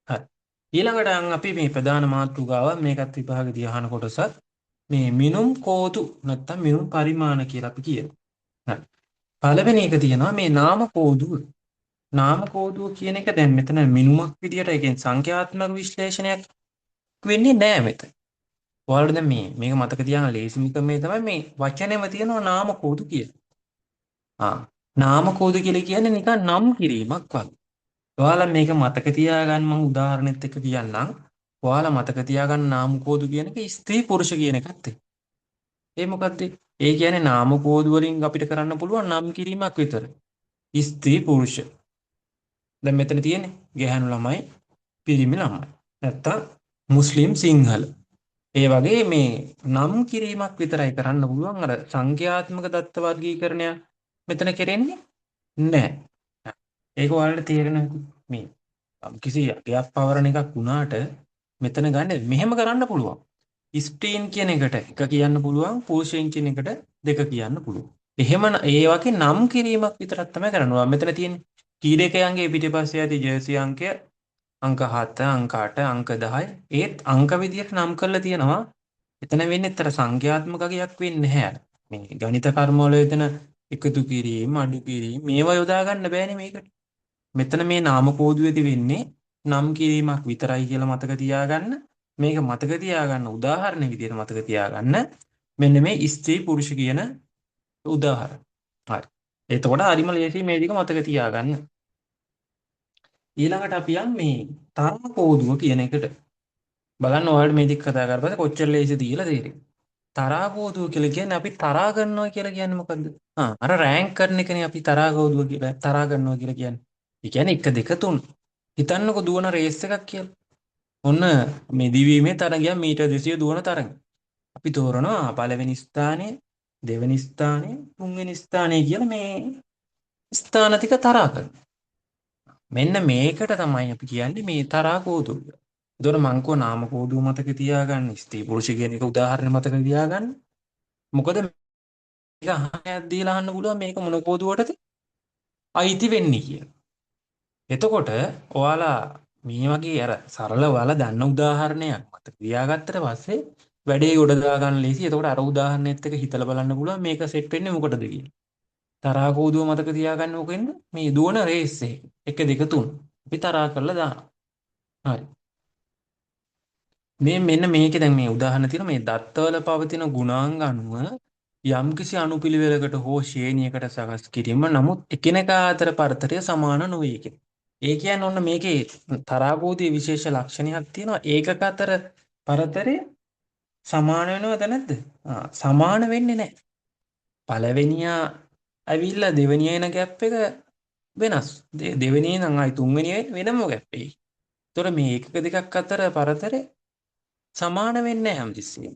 හරි. ඊළඟට අපි මේ ප්‍රධාන මාතෘකාව මේකත් විභාගදී අහන කොටසත් මේ මිනුම් කෝතු නැත්තම් මිනුම් පරිමාණ කියලා අපි කියනවා. හරි. පළවෙනි එක තියෙනවා මේ නාම කෝදුව. නාම කෝදුව කියන එක දැන් මෙතන මිනුමක් විදියට ඒ කියන්නේ සංඛ්‍යාත්මක විශ්ලේෂණයක් වෙන්නේ නැහැ මෙතන. ඔයාලට දැන් මේක මතක තියාගන්න ලේසිම ක්‍රමය තමයි මේ වචනේම තියෙනවා නාම කෝදු කියලා. නාම කෝදු කියලා කියන්නේ නිකන් නම් කිරීමක් වගේ. ඔයාලා මේක මතක තියාගන්න මම උදාහරණෙත් එක්ක කියන්නම්. ඔයාලා මතක තියාගන්න නාම කෝදු කියන එක ස්ත්‍රී පුරුෂ කියන එකත් එක්ක. ඒ මොකද්ද? ඒ කියන්නේ නාම කෝදු වලින් අපිට කරන්න පුළුවන් නම් කිරීමක් විතර. ස්ත්‍රී පුරුෂ. දැන් මෙතන තියෙන්නේ ගැහැණු ළමයි, පිරිමි ළමයි. නැත්තම් මුස්ලිම් සිංහල. ඒ වගේ මේ නම් කිරීමක් විතරයි කරන්න පුළුවන් අර සංඛ්‍යාත්මක දත්ත වර්ගීකරණය මෙතන කෙරෙන්නේ නැහැ. ඒක ඔයාලට තේරෙන මේ කිසි අගයක් පවරන එකක් වුණාට මෙතන ගන්න මෙහෙම කරන්න පුළුවන්. ස්ත්‍රීන් කියන එකට එක කියන්න පුළුවන්, පුරුෂයන් කියන එකට දෙක කියන්න පුළුවන්. එහෙම ඒ වගේ නම් කිරීමක් විතරක් තමයි කරනවා. මෙතන තියෙන්නේ කීඩකයන්ගේ පිටිපස්සේ ඇති ජර්සි අංකය අංක 7, අංක 8, අංක 10 ඒත් අංක විදියට නම් කරලා තියෙනවා. එතන වෙන්නේ අතර සංඛ්‍යාත්මක අගයක් වෙන්නේ නැහැ. මේ ගණිත කර්ම වල එතන එකතු කිරීම, අඩු කිරීම මේවා යොදා ගන්න බෑනේ මේකට. මෙතන මේ නාම කෝදුවේදී වෙන්නේ නම් කිරීමක් විතරයි කියලා මතක තියාගන්න. මේක මතක තියාගන්න උදාහරණ විදියට මතක තියාගන්න. මෙන්න මේ ස්ත්‍රී පුරුෂ කියන උදාහරණ. හරි. එතකොට හරිම ලේසියි මේ ටික මතක තියාගන්න. ඊළඟට අපි යන් මේ තරහ කෝදුව කියන එකට. බලන්න ඔයාලට මේ ටික කතා කරපස්සේ කොච්චර ලේසිද කියලා තේරෙයි. තරහ කෝදුව කියලා කියන්නේ අපි තරහ කරනවා කියලා කියන්නේ මොකද්ද? අර රෑන්ක් කරන එකනේ අපි තරහ කෝදුව කියලා තරහ කරනවා කියලා කියන්නේ. ඒ කියන්නේ 1 2 3. හිතන්නකො දුවන රේස් එකක් කියලා. ඔන්න මේ දිවීමේ තරගයක් මීටර් 200 දුවන තරග. අපි තෝරනවා පළවෙනි ස්ථානය, දෙවෙනි ස්ථානය, තුන්වෙනි ස්ථානය කියලා මේ ස්ථාන ටික තරහ කරනවා. මෙන්න මේකට තමයි අපි කියන්නේ මේ තරහ කෝදුව. එතකොට මං කෝ නාම කෝදුව මතක තියාගන්න, ස්ත්‍රී පුරුෂ කියන එක උදාහරණ මතක තියාගන්න. මොකද මේක අහයක් දීලා අහන්න පුළුවන් මේක මොන කෝදුවටද අයිති වෙන්නේ කියලා. එතකොට ඔයාලා මේ වගේ අර සරල ඔයාලා දන්න උදාහරණයක් මතක තියාගත්තට පස්සේ වැඩේ ගොඩ දා ගන්න ලේසි. එතකොට අර උදාහරණෙත් එක්ක හිතලා බලන්න පුළුවන් මේක සෙට් වෙන්නේ මොකටද කියලා. තරහා කෝදුව මතක තියාගන්න මොකෙන්ද? මේ දුවන රේස් එක 1 2 3 අපි තරහා කරලා දානවා. හරි. මෙන්න මේකේ දැන් මේ උදාහරණ තියෙන මේ දත්තවල පවතින ගුණාංග අනුව යම්කිසි අනුපිළිවෙලකට හෝ ශ්‍රේණියකට සකස් කිරීම නමුත් එකිනෙකා අතර පරතරය සමාන නොවේ කියන. ඒ කියන්නේ ඔන්න මේකේ තරාකෝදී විශේෂ ලක්ෂණයක් තියෙනවා ඒකක අතර පරතරය සමාන වෙනවද නැද්ද? සමාන වෙන්නේ නැහැ. පළවෙනියා ඇවිල්ලා දෙවෙනියා එන ગેප් එක වෙනස්. දෙවෙනියේ නම් ආයි තුන්වෙනියේ වෙනම ગેප් එකයි. ඒතොර මේ ඒකක දෙකක් අතර පරතරය සමාන වෙන්නේ නැහැ හැමතිස්සෙම.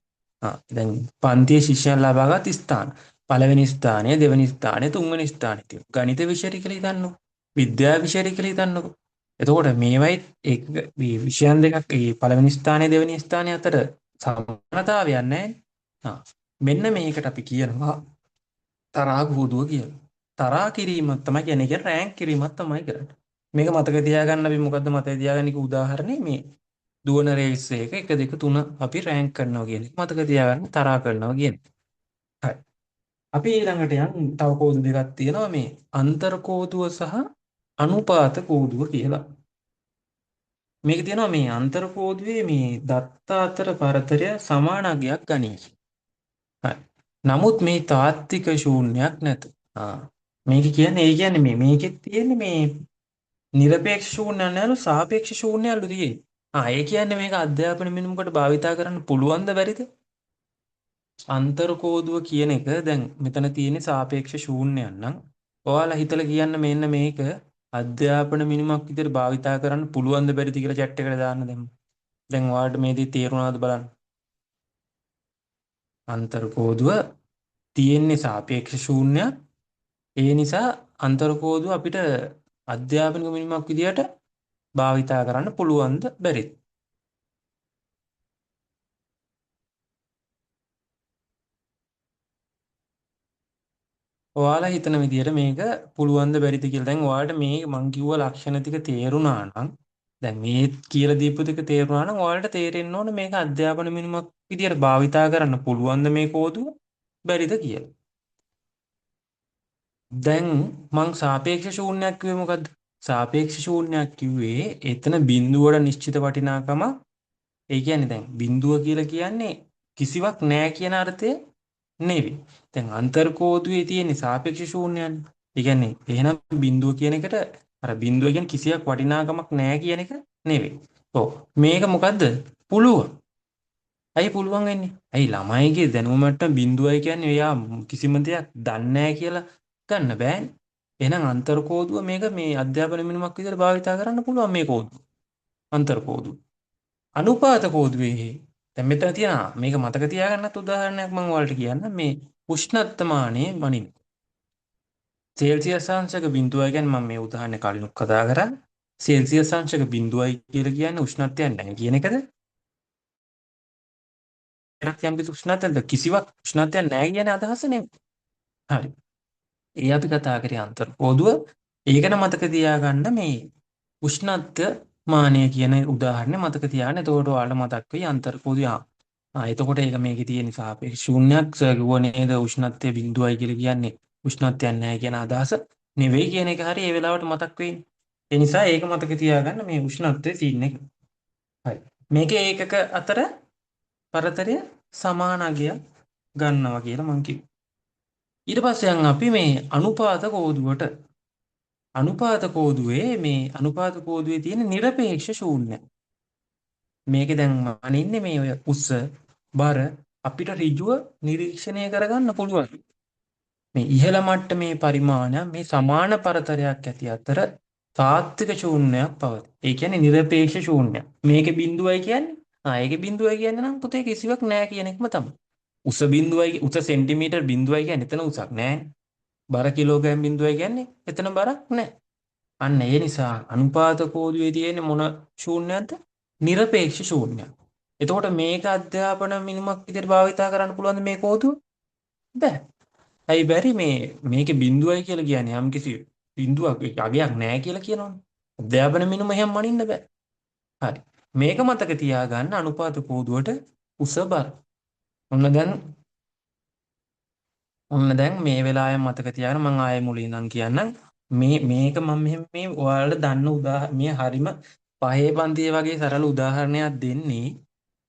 දැන් පන්තියේ ශිෂ්‍යයන් ලබාගත් ස්ථාන. පළවෙනි ස්ථානය, දෙවෙනි ස්ථානය, තුන්වෙනි ස්ථානය තියෙනවා. ගණිත විෂයට කියලා හිතන්නකො. විද්‍යා විෂයට කියලා හිතන්නකො. එතකොට මේවයි ඒක මේ විෂයන් දෙකක් මේ පළවෙනි ස්ථානය, දෙවෙනි ස්ථානය අතර සමානතාවයක් නැහැ. මෙන්න මේකට අපි කියනවා තරහා කෝදුව කියලා. තරහා කිරීමක් තමයි කියන්නේ. ඒක රෑන්ක් කිරීමක් තමයි කරන්නේ. මේක මතක තියාගන්න අපි මොකද්ද මතක තියාගන්න එක උදාහරණේ මේ දුවන රේස් එක 1 2 3 අපි රෑන්ක් කරනවා කියන එක මතක තියාගන්න තරහා කරනවා කියන්නේ. හරි. අපි ඊළඟට යන් තව කෝදු දෙකක් තියෙනවා මේ අන්තර් කෝදුව සහ අනුපාත කෝදුව කියලා. මේක තියෙනවා මේ අන්තර් කෝදුවේ මේ දත්ත අතර පරතරය සමානගයක් ගනී. හරි. නමුත් මේ තාත්වික ශූන්‍යයක් නැත. මේක කියන්නේ ඒ කියන්නේ මේකෙත් තියෙන්නේ මේ නිරපේක්ෂ ශූන්‍ය නැලු සාපේක්ෂ ශූන්‍යලු තියෙන්නේ. ඒ කියන්නේ මේක අධ්‍යාපන මිනිමකට භාවිතා කරන්න පුළුවන්ද බැරිද? අන්තර් කෝදුව කියන එක දැන් මෙතන තියෙන්නේ සාපේක්ෂ ශූන්‍යයක් නම් ඔයාලා හිතලා කියන්න මෙන්න මේක අධ්‍යාපන මිනිමක් විදිහට භාවිතා කරන්න පුළුවන්ද බැරිද කියලා chat එකට දාන්න දැන්. දැන් ඔයාලට මේ දේ තේරුණාද බලන්න. අන්තර් කෝදුව තියෙන්නේ සාපේක්ෂ ශූන්‍යයක්. ඒ නිසා අන්තර් කෝදුව අපිට අධ්‍යාපනික මිනිමක් විදිහට භාවිතා කරන්න පුළුවන්ද බැරිද? ඔයාලා හිතන විදිහට මේක පුළුවන් ද බැරිද කියලා. දැන් ඔයාලට මේ මං කිව්ව ලක්ෂණ ටික තේරුණා නම් දැන් මේ කියලා දීපු ටික තේරුණා නම් ඔයාලට තේරෙන්න ඕන මේක අධ්‍යාපන මිනිමක් විදිහට භාවිතා කරන්න පුළුවන් ද මේ කෝදුව බැරිද කියලා. දැන් මං සාපේක්ෂ ශූන්‍යයක් කිව්වේ මොකද්ද? සාපේක්ෂ ශූන්‍යයක් කිව්වේ එතන බිඳුවට නිශ්චිත වටිනාකම. ඒ කියන්නේ දැන් බිඳුව කියලා කියන්නේ කිසිවක් නැහැ කියන අර්ථය නෙවෙයි. දැන් අන්තර්කෝදුවේ තියෙන සාපේක්ෂ ශූන්‍යයන්. ඒ කියන්නේ එහෙනම් බිඳුව කියන එකට අර බිඳුව කියන්නේ කිසියක් වටිනාකමක් නැහැ කියන එක නෙවෙයි. ඔව්. මේක මොකද්ද? පුළුවන්. ඇයි පුළුවන් වෙන්නේ? ඇයි ළමයිගේ දැනුම මට්ටම බිඳුවයි කියන්නේ එයා කිසිම දෙයක් දන්නේ නැහැ කියලා ගන්න බෑනේ. එහෙනම් අන්තර්කෝදුව මේක මේ අධ්‍යාපන මිනුමක් විදිහට භාවිතා කරන්න පුළුවන් මේ කෝදුව. අන්තර්කෝදුව. අනුපාත කෝදුවේ දැන් මෙතන තියෙනවා මේක මතක තියාගන්නත් උදාහරණයක් මම ඔයාලට කියන්නම් මේ උෂ්ණත්මානයේ මනින් සෙල්සියස් අංශක බිඳුවයි කියන්නේ මම මේ උදාහරණය කලිනුත් කතා කරා සෙල්සියස් අංශක බිඳුවයි කියලා කියන්නේ උෂ්ණත්වයක් නැහැ කියන එකද එනක් යම් කිසි උෂ්ණත්වයක්ද කිසිවක් උෂ්ණත්වයක් නැහැ කියන අදහස නෙමෙයි හරි ඒ අපි කතා කරේ අන්තර්කෝදුව ඒකන මතක තියාගන්න මේ උෂ්ණත්ව මානය කියන උදාහරණය මතක තියාගන්න එතකොට ඔයාලට මතක් වෙයි අන්තර්කෝදුව එතකොට ඒක මේකේ තියෙන සාපේක්ෂ ශූන්‍යයක් කිව්ව නේද උෂ්ණත්වය බිඳුවයි කියලා කියන්නේ උෂ්ණත්වයක් නැහැ කියන අදහස නෙවෙයි කියන එක හරි ඒ වෙලාවට මතක් වෙන්නේ. ඒ නිසා ඒක මතක තියාගන්න මේ උෂ්ණත්වයේ තියෙන එක. හරි. මේකේ ඒකක අතර පරතරය සමාන අගයක් ගන්නවා කියලා මම කිව්වා. ඊට පස්සේ යන් අපි මේ අනුපාත කෝදුවට අනුපාත කෝදුවේ මේ අනුපාත කෝදුවේ තියෙන නිරපේක්ෂ ශූන්‍ය. මේකේ දැන් මනින්නේ මේ ඔය උස බර අපිට ඍජුව නිරීක්ෂණය කරගන්න පුළුවන්. මේ ඉහළ මට්ටමේ පරිමාණයක් මේ සමාන පරතරයක් ඇති අතර තාත්වික ශූන්‍යයක් පවතී. ඒ කියන්නේ නිරපේක්ෂ ශූන්‍යයක්. මේකේ බිඳුවයි කියන්නේ ඒකේ බිඳුවයි කියන්නේ නම් පුතේ කිසිවක් නැහැ කියන එකම තමයි. උස බිඳුවයි උස සෙන්ටිමීටර් බිඳුවයි කියන්නේ එතන උසක් නැහැ. බර කිලෝග්‍රෑම් බිඳුවයි කියන්නේ එතන බරක් නැහැ. අන්න ඒ නිසා අනුපාත කෝදුවේ තියෙන මොන ශූන්‍යයක්ද? නිරපේක්ෂ ශූන්‍යයක්. එතකොට මේක අධ්‍යාපන මිනිමක් විදිහට භාවිතා කරන්න පුළුවන්ද මේ කෝදුව? බෑ. ඇයි බැරි මේකේ බිඳුවයි කියලා කියන්නේ යම්කිසි බිඳුවක් අගයක් නැහැ කියලා කියනවනේ. අධ්‍යාපන මිනුම එහෙම මනින්න බෑ. හරි. මේක මතක තියාගන්න අනුපාත කෝදුවට උස බර. ඔන්න දැන් මේ වෙලාවෙන් මතක තියාගන්න මම ආයෙ මුලින් ඉඳන් කියන්නම්. මේක මම මෙහෙම මේ ඔයාලට දන්න මේ හරිම පහේ පන්තියේ වගේ සරල උදාහරණයක් දෙන්නේ.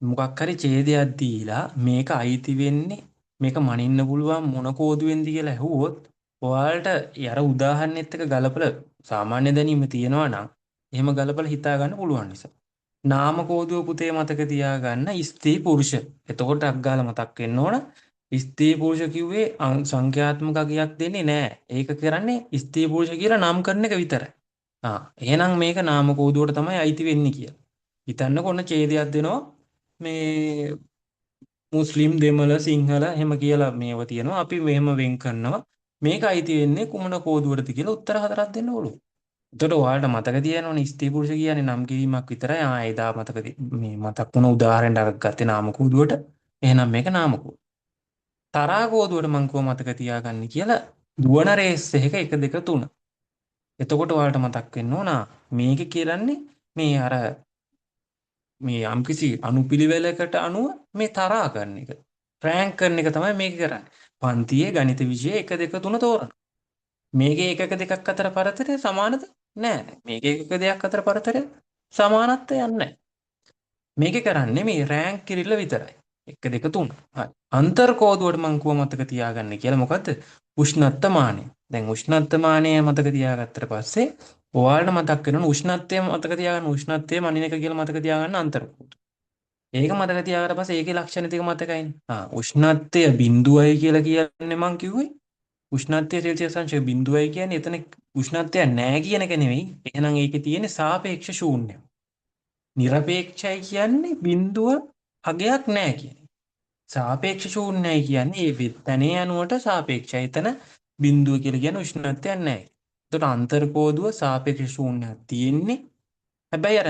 මොකක් හරි ඡේදයක් දීලා මේක අයිති වෙන්නේ මේක මනින්න පුළුවන් මොන කෝදුවෙන්ද කියලා ඇහුවොත් ඔයාලට අර උදාහරණෙත් එක්ක ගලපලා සාමාන්‍ය දැනීම තියෙනවා නම් එහෙම ගලපලා හිතා ගන්න පුළුවන් නිසා. නාම කෝදුව පුතේ මතක තියාගන්න ස්ත්‍රී පුරුෂ. එතකොට අග්ගාලා මතක් වෙන්න ඕන. ස්ත්‍රී පුරුෂ කිව්වේ සංඛ්‍යාත්මක අගයක් දෙන්නේ නැහැ. ඒක කරන්නේ ස්ත්‍රී පුරුෂ කියලා නම් කරන එක විතරයි. එහෙනම් මේක නාම කෝදුවට තමයි අයිති වෙන්නේ කියලා. හිතන්නකො ඔන්න ඡේදයක් දෙනවා. මේ මුස්ලිම් දෙමළ සිංහල එහෙම කියලා මේව තියෙනවා. අපි මෙහෙම වෙන් කරනවා. මේක අයිති වෙන්නේ කුමන කෝදුවටද කියලා උත්තර හතරක් දෙන්න ඕලු. එතකොට ඔයාලට මතක තියෙනවනේ ස්ත්‍රී පුරුෂ කියන්නේ නම් කිරීමක් විතරයි. එදා මේ මතක් වුණ උදාහරණයක් අරන් ගත්තේ නාම කෝදුවට. එහෙනම් මේක නාම කෝදුව. තරා කෝදුවට මං කොහොම මතක තියාගන්නේ කියලා දුවන රේස් එක 1 2 3. එතකොට ඔයාලට මතක් වෙන්න ඕන මේක කියන්නේ මේ අර මේ යම්කිසි අනුපිළිවෙලකට අනුව මේ තරහා කරන එක. රෑන්ක් කරන එක තමයි මේක කරන්නේ. පන්තියේ ගණිත විෂය 1 2 3 තෝරන. මේකේ එකක දෙකක් අතර පරතරය සමානද? නෑ. මේකේ එකක දෙකක් අතර පරතරය සමානත්වයක් නැහැ. මේකේ කරන්නේ මේ රෑන්ක් කිරිල්ල විතරයි. 1 2 3. හරි. අන්තර්කෝදුවට මම කොහොම මතක තියාගන්නේ කියලා මොකද්ද? උෂ්ණත්මානය. දැන් උෂ්ණත්මානය මතක තියාගත්තට පස්සේ ඔයාලට මතක් වෙනවා උෂ්ණත්වය මතක තියාගන්න උෂ්ණත්වය මනින එක කියලා මතක තියාගන්න අන්තර්කෝද. ඒක මතක තියාගන්න පස්සේ ඒකේ ලක්ෂණ ටික මතකයිනේ. උෂ්ණත්වය බිඳුවයි කියලා කියන්නේ මං කිව්වේ. උෂ්ණත්වය සෙල්සියස් අංශක බිඳුවයි කියන්නේ එතන උෂ්ණත්වය නැහැ කියන එක නෙවෙයි. එහෙනම් ඒකේ තියෙන සාපේක්ෂ ශූන්‍ය. නිරපේක්ෂයි කියන්නේ බිඳුව අගයක් නැහැ කියන එක. සාපේක්ෂ ශූන්‍යයි කියන්නේ ඒ තැනේ අණුවට සාපේක්ෂයි. එතන බිඳුව කියලා කියන උෂ්ණත්වයක් නැහැ. එතකොට අන්තර්කෝදුව සාපේක්ෂ ශූන්‍යයක් තියෙන්නේ. හැබැයි අර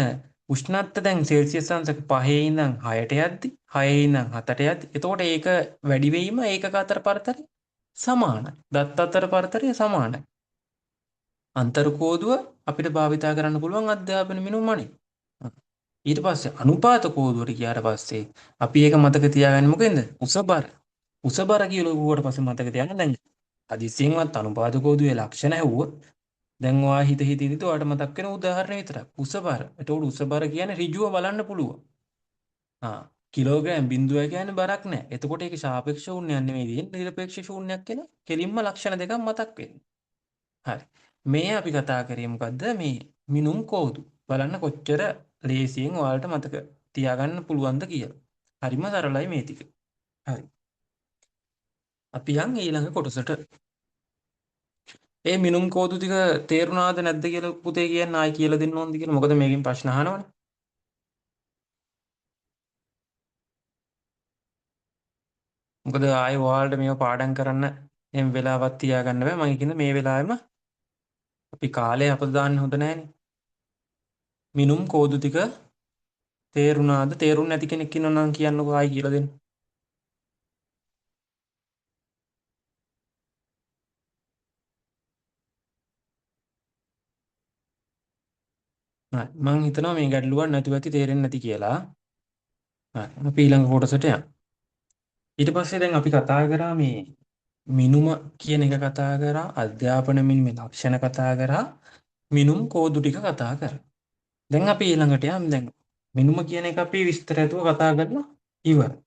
උෂ්ණත්ව දැන් සෙල්සියස් අංශක 5 ඉඳන් 6ට යද්දි 6 ඉඳන් 7ට යද්දි එතකොට ඒක වැඩි වෙීම ඒකක අතර පරතරය සමානයි. දත්ත අතර පරතරය සමානයි. අන්තර් කෝදුව අපිට භාවිතා කරන්න පුළුවන් අධ්‍යාපන මිනුම් අනේ. ඊට පස්සේ අනුපාත කෝදුවට ගියාට පස්සේ අපි ඒක මතක තියාගන්නේ මොකෙන්ද? උස බර. උස බර කියලා කිව්වට පස්සේ මතක තියාගන්න දැන් හදිස්සියෙන්වත් අනුපාත කෝදුවේ ලක්ෂණ ඇහුවොත් දැන් ඔයා හිත හිත ඉඳිද්දි ඔයාට මතක් වෙන උදාහරණ විතරක්. උස බර. ඒතකොට උස බර කියන්නේ ඍජුව බලන්න පුළුවන්. කිලෝග්‍රෑම් බිඳුව කියන්නේ බරක් නෑ. එතකොට ඒක සාපේක්ෂ ශූන්‍යයක් නෙමෙයි තියෙන්නේ නිරපේක්ෂ ශූන්‍යයක් කියලා කෙලින්ම ලක්ෂණ දෙකක් මතක් වෙන්නේ. හරි. මේ අපි කතා කරේ මොකද්ද? මේ මිනුම් කෝදු. බලන්න කොච්චර ලේසියෙන් ඔයාලට මතක තියාගන්න පුළුවන්ද කියලා. හරිම සරලයි මේ ටික. හරි. අපි යන් ඊළඟ කොටසට. ඒ මිනුම් කෝදු ටික තේරුණාද නැද්ද කියලා පුතේ කියන්න ආයි කියලා දෙන්න ඕනද කියලා. මොකද මේකෙන් ප්‍රශ්න අහනවනේ. මොකද ආයෙ ඔයාලට මේව පාඩම් කරන්න එම් වෙලාවක් තියාගන්න බෑ. මම කියන්නේ මේ වෙලාවෙම අපි කාලය අපද දාන්න හොඳ නෑනේ. මිනුම් කෝදු ටික තේරුණාද? තේරුම් නැති කෙනෙක් ඉන්නවා නම් කියන්නකෝ ආයි කියලා දෙන්න. හරි. මම හිතනවා මේ ගැටලුවක් නැතුව ඇති තේරෙන්නේ නැති කියලා. හරි. අපි ඊළඟ කොටසට යමු. ඊට පස්සේ දැන් අපි කතා කරා මේ මිනුම කියන එක කතා කරා, අධ්‍යාපන මිනුමේ ලක්ෂණ කතා කරා, මිනුම් කෝදු ටික කතා කරා. දැන් අපි ඊළඟට යමු. දැන් මිනුම කියන එක අපි විස්තරයතුව කතා කරලා ඉවරයි.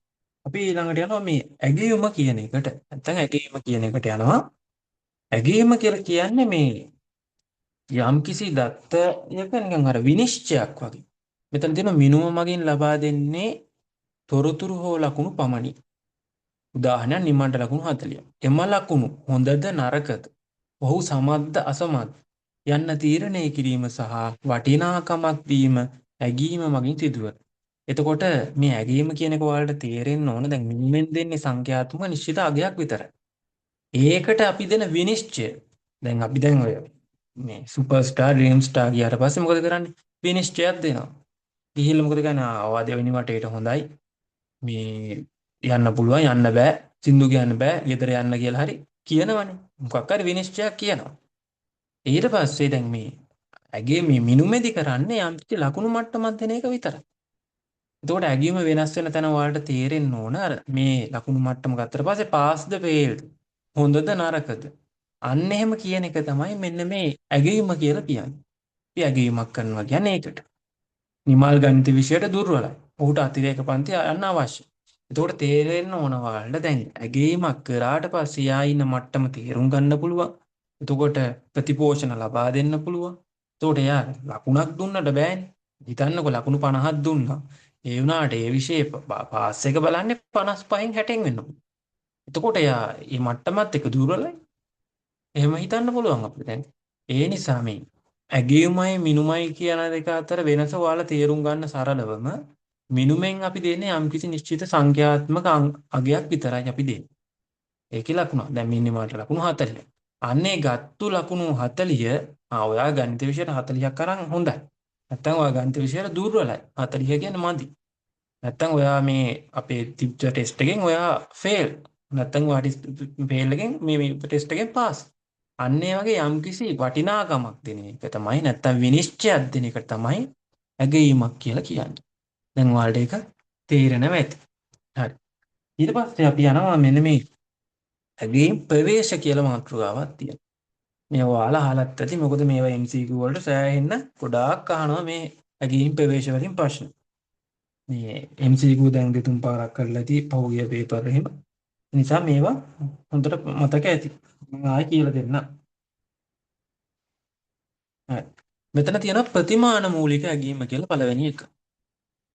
අපි ඊළඟට යනවා මේ ඇගයුම කියන එකට. නැත්නම් ඇගයුම කියන එකට යනවා. ඇගයුම කියලා කියන්නේ මේ යම්කිසි දත්තයක නිකන් අර විනිශ්චයක් වගේ. මෙතන තියෙන මිනුම මගින් ලබා දෙන්නේ තොරතුරු හෝ ලකුණු පමණි. උදාහරණයක් නිමණ්ඩ ලකුණු 40. එම ලකුණු හොඳද නරකද? ඔහු සමත්ද අසමත් යන්න තීරණය කිරීම සහ වටිනාකමක් දීම ඇගීම මගින් සිදුවන. එතකොට මේ ඇගීම කියන එක ඔයාලට තේරෙන්න ඕන. දැන් මිනුමෙන් දෙන්නේ සංඛ්‍යාත්මක නිශ්චිත අගයක් විතරයි. ඒකට අපි දෙන විනිශ්චය දැන් අපි දැන් ඔය මේ සුපර් ස්ටාර් ඩ්‍රීම් ස්ටාර් ගියාට පස්සේ මොකද කරන්නේ? විනිශ්චයක් දෙනවා. ගිහිල්ලා මොකද කරන්නේ? ආවා දෙවෙනි වටේට හොඳයි. මේ යන්න පුළුවන් යන්න බෑ. සින්දු කියන්න බෑ. ගෙදර යන්න කියලා හරි කියනවනේ. මොකක් හරි විනිශ්චයක් කියනවා. ඊට පස්සේ දැන් මේ ඇගේ මේ මිනුමේදී කරන්නේ යම් කිසි ලකුණු මට්ටමක් දෙන එක විතරයි. එතකොට ඇගීම වෙනස් වෙන තැන ඔයාලට තේරෙන්න ඕන අර මේ ලකුණු මට්ටම ගත්තට පස්සේ පාස්ද ෆේල්ද හොඳද නරකද අන්න එහෙම කියන එක තමයි මෙන්න මේ ඇගීම කියලා කියන්නේ. අපි ඇගීමක් කරනවා කියන්නේ ඒකට. නිමල් ගණිත විෂයට දුර්වලයි. ඔහුට අතිරේක පන්ති යන්න අවශ්‍යයි. එතකොට තේරෙන්න ඕන ඔයාලට දැන් ඇගීමක් කරාට පස්සේ යා ඉන්න මට්ටම තේරුම් ගන්න පුළුවන්. එතකොට ප්‍රතිපෝෂණ ලබා දෙන්න පුළුවන්. එතකොට එයා ලකුණක් දුන්නට බෑනේ. හිතන්නකො ලකුණු 50ක් දුන්නා. ඒ වුණාට ඒ විෂයේ පාස් එක බලන්නේ 55න් 60න් වෙන්න ඕනේ. එතකොට එයා මේ මට්ටමත් එක දුර්වලයි. එහෙම හිතන්න පුළුවන් අපිට දැන්. ඒ නිසා මේ ඇගීමයි මිනුමයි කියන දෙක අතර වෙනස ඔයාලා තේරුම් ගන්න සරලවම මිනුමෙන් අපි දෙන්නේ යම්කිසි නිශ්චිත සංඛ්‍යාත්මක අගයක් විතරයි අපි දෙන්නේ. ඒකේ ලකුණ. දැන් මිනිමාට ලකුණු 40. අන්නේ ගත්තු ලකුණු 40 ඔයා ගණිත විෂයට 40ක් අරන් හොඳයි. නැත්තම් ඔයා ගණිත විෂයට දුර්වලයි. 40 කියන්නේ මදි. නැත්තම් ඔයා මේ අපේ තිබ්ච ටෙස්ට් එකෙන් ඔයා ෆේල්. නැත්තම් ඔයා ෆේල් එකෙන් මේ ටෙස්ට් එකෙන් පාස්. අන්න ඒ වගේ යම්කිසි වටිනාකමක් දෙන එක තමයි නැත්තම් විනිශ්චයක් දෙන එක තමයි ඇගීමක් කියලා කියන්නේ. දැන් ඔයාලට ඒක තේරෙනවා ඇති. හරි. ඊට පස්සේ අපි යනවා මෙන්න මේ ඇගීම් ප්‍රවේශ කියලා මාතෘකාවක් තියෙනවා. මේ ඔයාලා අහලත් ඇති. මොකද මේවා MCQ වලට සෑහෙන්න ගොඩාක් අහනවා මේ ඇගීම් ප්‍රවේශ වලින් ප්‍රශ්න. මේ MCQ දැන් දෙතුන් පාරක් කරලා ඇති පහුගිය පේපර් එහෙම. නිසා මේවා හොඳට මතක ඇති. මම ආයෙ කියලා දෙන්නම්. හරි. මෙතන තියෙනවා ප්‍රතිමාන මූලික ඇගීම කියලා පළවෙනි එක.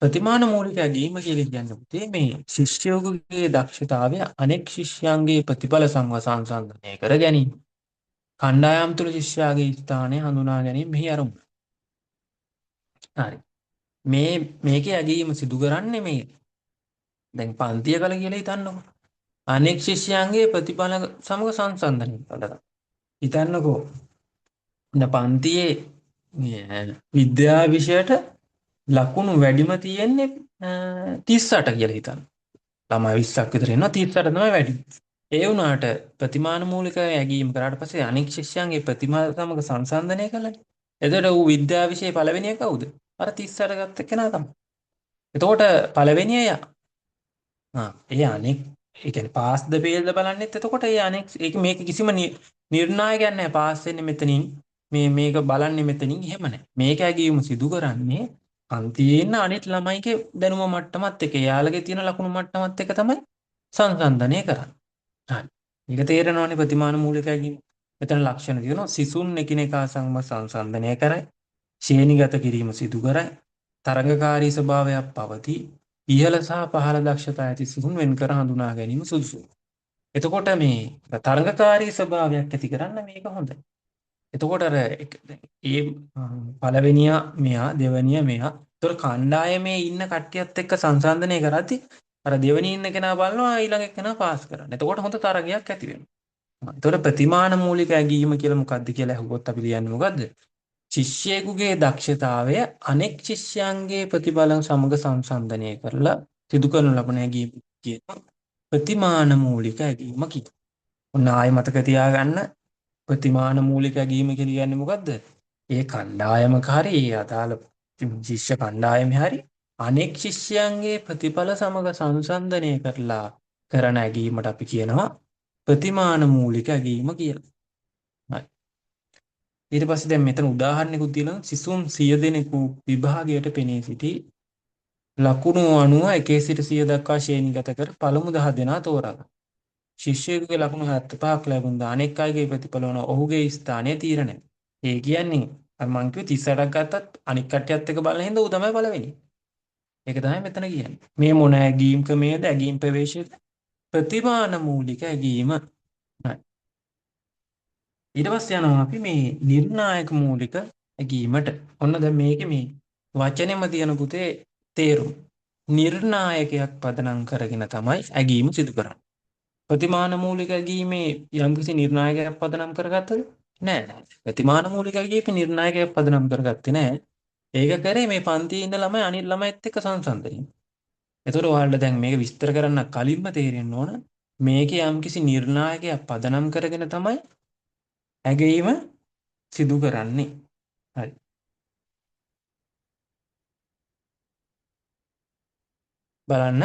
ප්‍රතිමාන මූලික ඇගීම කියලා කියන්නේ පුතේ මේ ශිෂ්‍යයෙකුගේ දක්ෂතාවය අනෙක් ශිෂ්‍යයන්ගේ ප්‍රතිඵල සංසන්දනය කර ගැනීම. කණ්ඩායම් තුළ ශිෂ්‍යයාගේ ස්ථානය හඳුනා ගැනීම මෙහි අරමුණ. හරි. මේකේ ඇගීම සිදු කරන්නේ මේ දැන් පන්තිය කල කියලා හිතන්නකෝ. අනෙක් ශිෂ්‍යයන්ගේ ප්‍රතිඵල සමග සංසන්දනය කළා. හිතන්නකෝ. පන්තියේ විද්‍යා විෂයට ලකුණු වැඩිම තියෙන්නේ 38 කියලා හිතන්න. ළමයි 20ක් විතර ඉන්නවා 38 තමයි වැඩි. ඒ වුණාට ප්‍රතිමාන මූලික ඇගීම කරාට පස්සේ අනෙක් ශිෂ්‍යයන්ගේ ප්‍රතිමා සමග සංසන්දනය කළානේ. එතකොට ඌ විද්‍යා විෂයේ පළවෙනිය කවුද? අර 30ට ගත්ත කෙනා තමයි. එතකොට පළවෙනිය එයා. ඒ අනෙක් ඒ කියන්නේ පාස්ද ෆේල්ද බලන්නෙත් එතකොට ඒ අනෙක් ඒක මේක කිසිම නිර්ණායකයක් නැහැ. පාස් වෙන්නේ මෙතනින් මේක බලන්නේ මෙතනින් එහෙම නැහැ. මේක ඇගීම සිදු කරන්නේ පන්තියේ ඉන්න අනිත් ළමයිගේ දැනුම මට්ටමත් එක්ක එයාලගේ තියෙන ලකුණු මට්ටමත් එක්ක තමයි සංසන්දනය කරන්නේ. හරි. මේක තේරෙනවනේ ප්‍රතිමාන මූලික ඇගීම. මෙතන ලක්ෂණ තියෙනවා සිසුන් එකිනෙකා සමග සංසන්දනය කරයි. ශ්‍රේණිගත කිරීම සිදු කරයි. තරඟකාරී ස්වභාවයක් පවතී. ඉහළ සහ පහළ දක්ෂතා ඇති සිසුන් වෙන් කර හඳුනා ගැනීම සුදුසුයි. එතකොට මේ තරඟකාරී ස්වභාවයක් ඇති කරන්න මේක හොඳයි. එතකොට අර ඒ පළවෙනියා මෙයා දෙවෙනියා මෙයා. ඒතර කණ්ඩායමේ ඉන්න කට්ටියත් එක්ක සංසන්දනය කරද්දී අර දෙවෙනි ඉන්න කෙනා බලනවා ඊළඟ කෙනා පාස් කරන්න. එතකොට හොඳ තරගයක් ඇති වෙනවා. එතකොට ප්‍රතිමාන මූලික ඇගීම කියලා මොකක්ද කියලා අහුවොත් අපි ලියන්නේ මොකද්ද? ශිෂ්‍යයෙකුගේ දක්ෂතාවය අනෙක් ශිෂ්‍යයන්ගේ ප්‍රතිඵලන් සමග සංසන්දනය කරලා සිදු කරන ලබන ඇගීම කියන ප්‍රතිමාන මූලික ඇගීම කියලා. ඔන්න ආයෙ මතක තියාගන්න ප්‍රතිමාන මූලික ඇගීම කියලා කියන්නේ මොකද්ද? ඒ කණ්ඩායමක හරි ඒ අදාළ ශිෂ්‍ය කණ්ඩායමේ හරි අනෙක් ශිෂ්‍යයන්ගේ ප්‍රතිඵල සමග සංසන්දනය කරලා කරන ඇගීමට අපි කියනවා ප්‍රතිමාන මූලික ඇගීම කියලා. හරි. ඊට පස්සේ දැන් මෙතන උදාහරණයකුත් දීලා සිසුන් 100 දෙනෙකු විභාගයට පෙනී සිටි ලකුණු අනුව 1 සිට 100 දක්වා ශ්‍රේණිගත කර පළමු 10 දෙනා තෝරා. ශිෂ්‍යයෙකුගේ ලකුණු 75ක් ලැබුණා. අනෙක් අයගේ ප්‍රතිඵල වන ඔහුගේ ස්ථානය තීරණය. ඒ කියන්නේ අර මං කිව්වේ 38ක් ගත්තත් අනික් කට්ටියත් එක බලන හින්දා ඌ තමයි පළවෙනි. ඒක තමයි මෙතන කියන්නේ. මේ මොන ඇගීම් ක්‍රමයේද ඇගීම් ප්‍රවේශයේද? ප්‍රතිමාන මූලික ඇගීම. හරි. ඊට පස්සේ යනවා අපි මේ නිර්ණායක මූලික ඇගීමට. ඔන්න දැන් මේකේ මේ වචනේම තියෙන පුතේ තේරුම. නිර්ණායකයක් පදනම් කරගෙන තමයි ඇගීම සිදු කරන්නේ. ප්‍රතිමාන මූලික ඇගීමේ යම්කිසි නිර්ණායකයක් පදනම් කරගත්තද? නෑ නෑ. ප්‍රතිමාන මූලික ඇගීමේ නිර්ණායකයක් පදනම් කරගත්තේ නෑ. ඒක කරේ මේ පන්තියේ ඉන්න ළමයි අනිත් ළමයිත් එක්ක සංසන්දනය. ඒතකොට ඔයාලට දැන් මේක විස්තර කරන්න කලින්ම තේරෙන්න ඕන මේකේ යම්කිසි නිර්ණායකයක් පදනම් කරගෙන තමයි ඇගීම සිදු කරන්නේ. හරි. බලන්න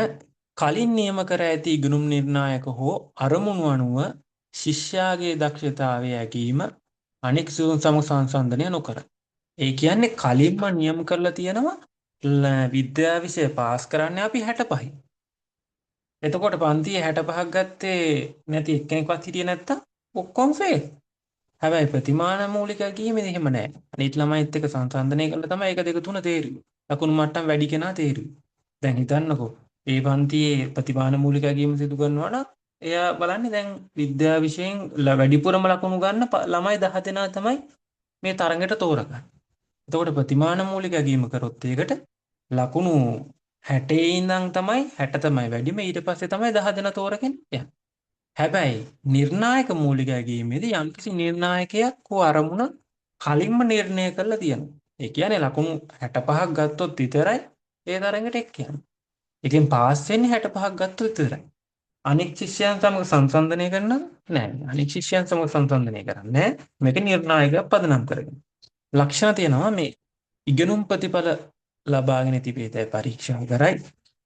කලින් නියම කර ඇති ඉගෙනුම් නිර්ණායක හෝ අරමුණු අනුව ශිෂ්‍යයාගේ දක්ෂතාවය ඇගීම අනෙක් සිසුන් සමග සංසන්දනය නොකර. ඒ කියන්නේ කලින්ම නියම කරලා තියෙනවා විද්‍යා විෂය පාස් කරන්න අපි 65යි. එතකොට පන්තියේ 65ක් ගත්තේ නැති එක්කෙනෙක්වත් හිටියේ නැත්තම් ඔක්කොම ෆේල්. හැබැයි ප්‍රතිමාන මූලික ඇගීමේදී එහෙම නැහැ. අනිත් ළමයිත් එක්ක සංසන්දනය කළා තමයි 1 2 3 තේරුවේ. ලකුණු මට්ටම් වැඩි කෙනා තේරුවේ. දැන් හිතන්නකෝ ඒ පන්තියේ ප්‍රතිමාන මූලික ඇගීම සිදු කරනවා නම් එයා බලන්නේ දැන් විද්‍යා විෂයෙන් වැඩිපුරම ලකුණු ගන්න ළමයි 10 දෙනා තමයි මේ තරඟයට තෝරගන්නේ. එතකොට ප්‍රතිමාන මූලික ඇගීම කරොත් ඒකට ලකුණු 60 ඉඳන් තමයි 60 තමයි වැඩිම ඊට පස්සේ තමයි 10 දෙනා තෝරගෙන යන්නේ. හැබැයි නිර්ණායක මූලික ඇගීමේදී යම්කිසි නිර්ණායකයක් හෝ අරමුණ කලින්ම නිර්ණය කරලා තියෙනවා. ඒ කියන්නේ ලකුණු 65ක් ගත්තොත් විතරයි ඒ තරඟට එක් යන්නේ. එකෙන් පාස් වෙන්නේ 65ක් ගත්තොත් විතරයි. අනෙක් ශිෂ්‍යයන් සමග සංසන්දනය කරනවද? නැහැ. අනෙක් ශිෂ්‍යයන් සමග සංසන්දනය කරන්නේ නැහැ. මේක නිර්ණායකයක් පදනම් කරගෙන. ලක්ෂණ තියෙනවා මේ ඉගෙනුම් ප්‍රතිඵල ලබාගෙන තිබේදයි පරීක්ෂා කරයි.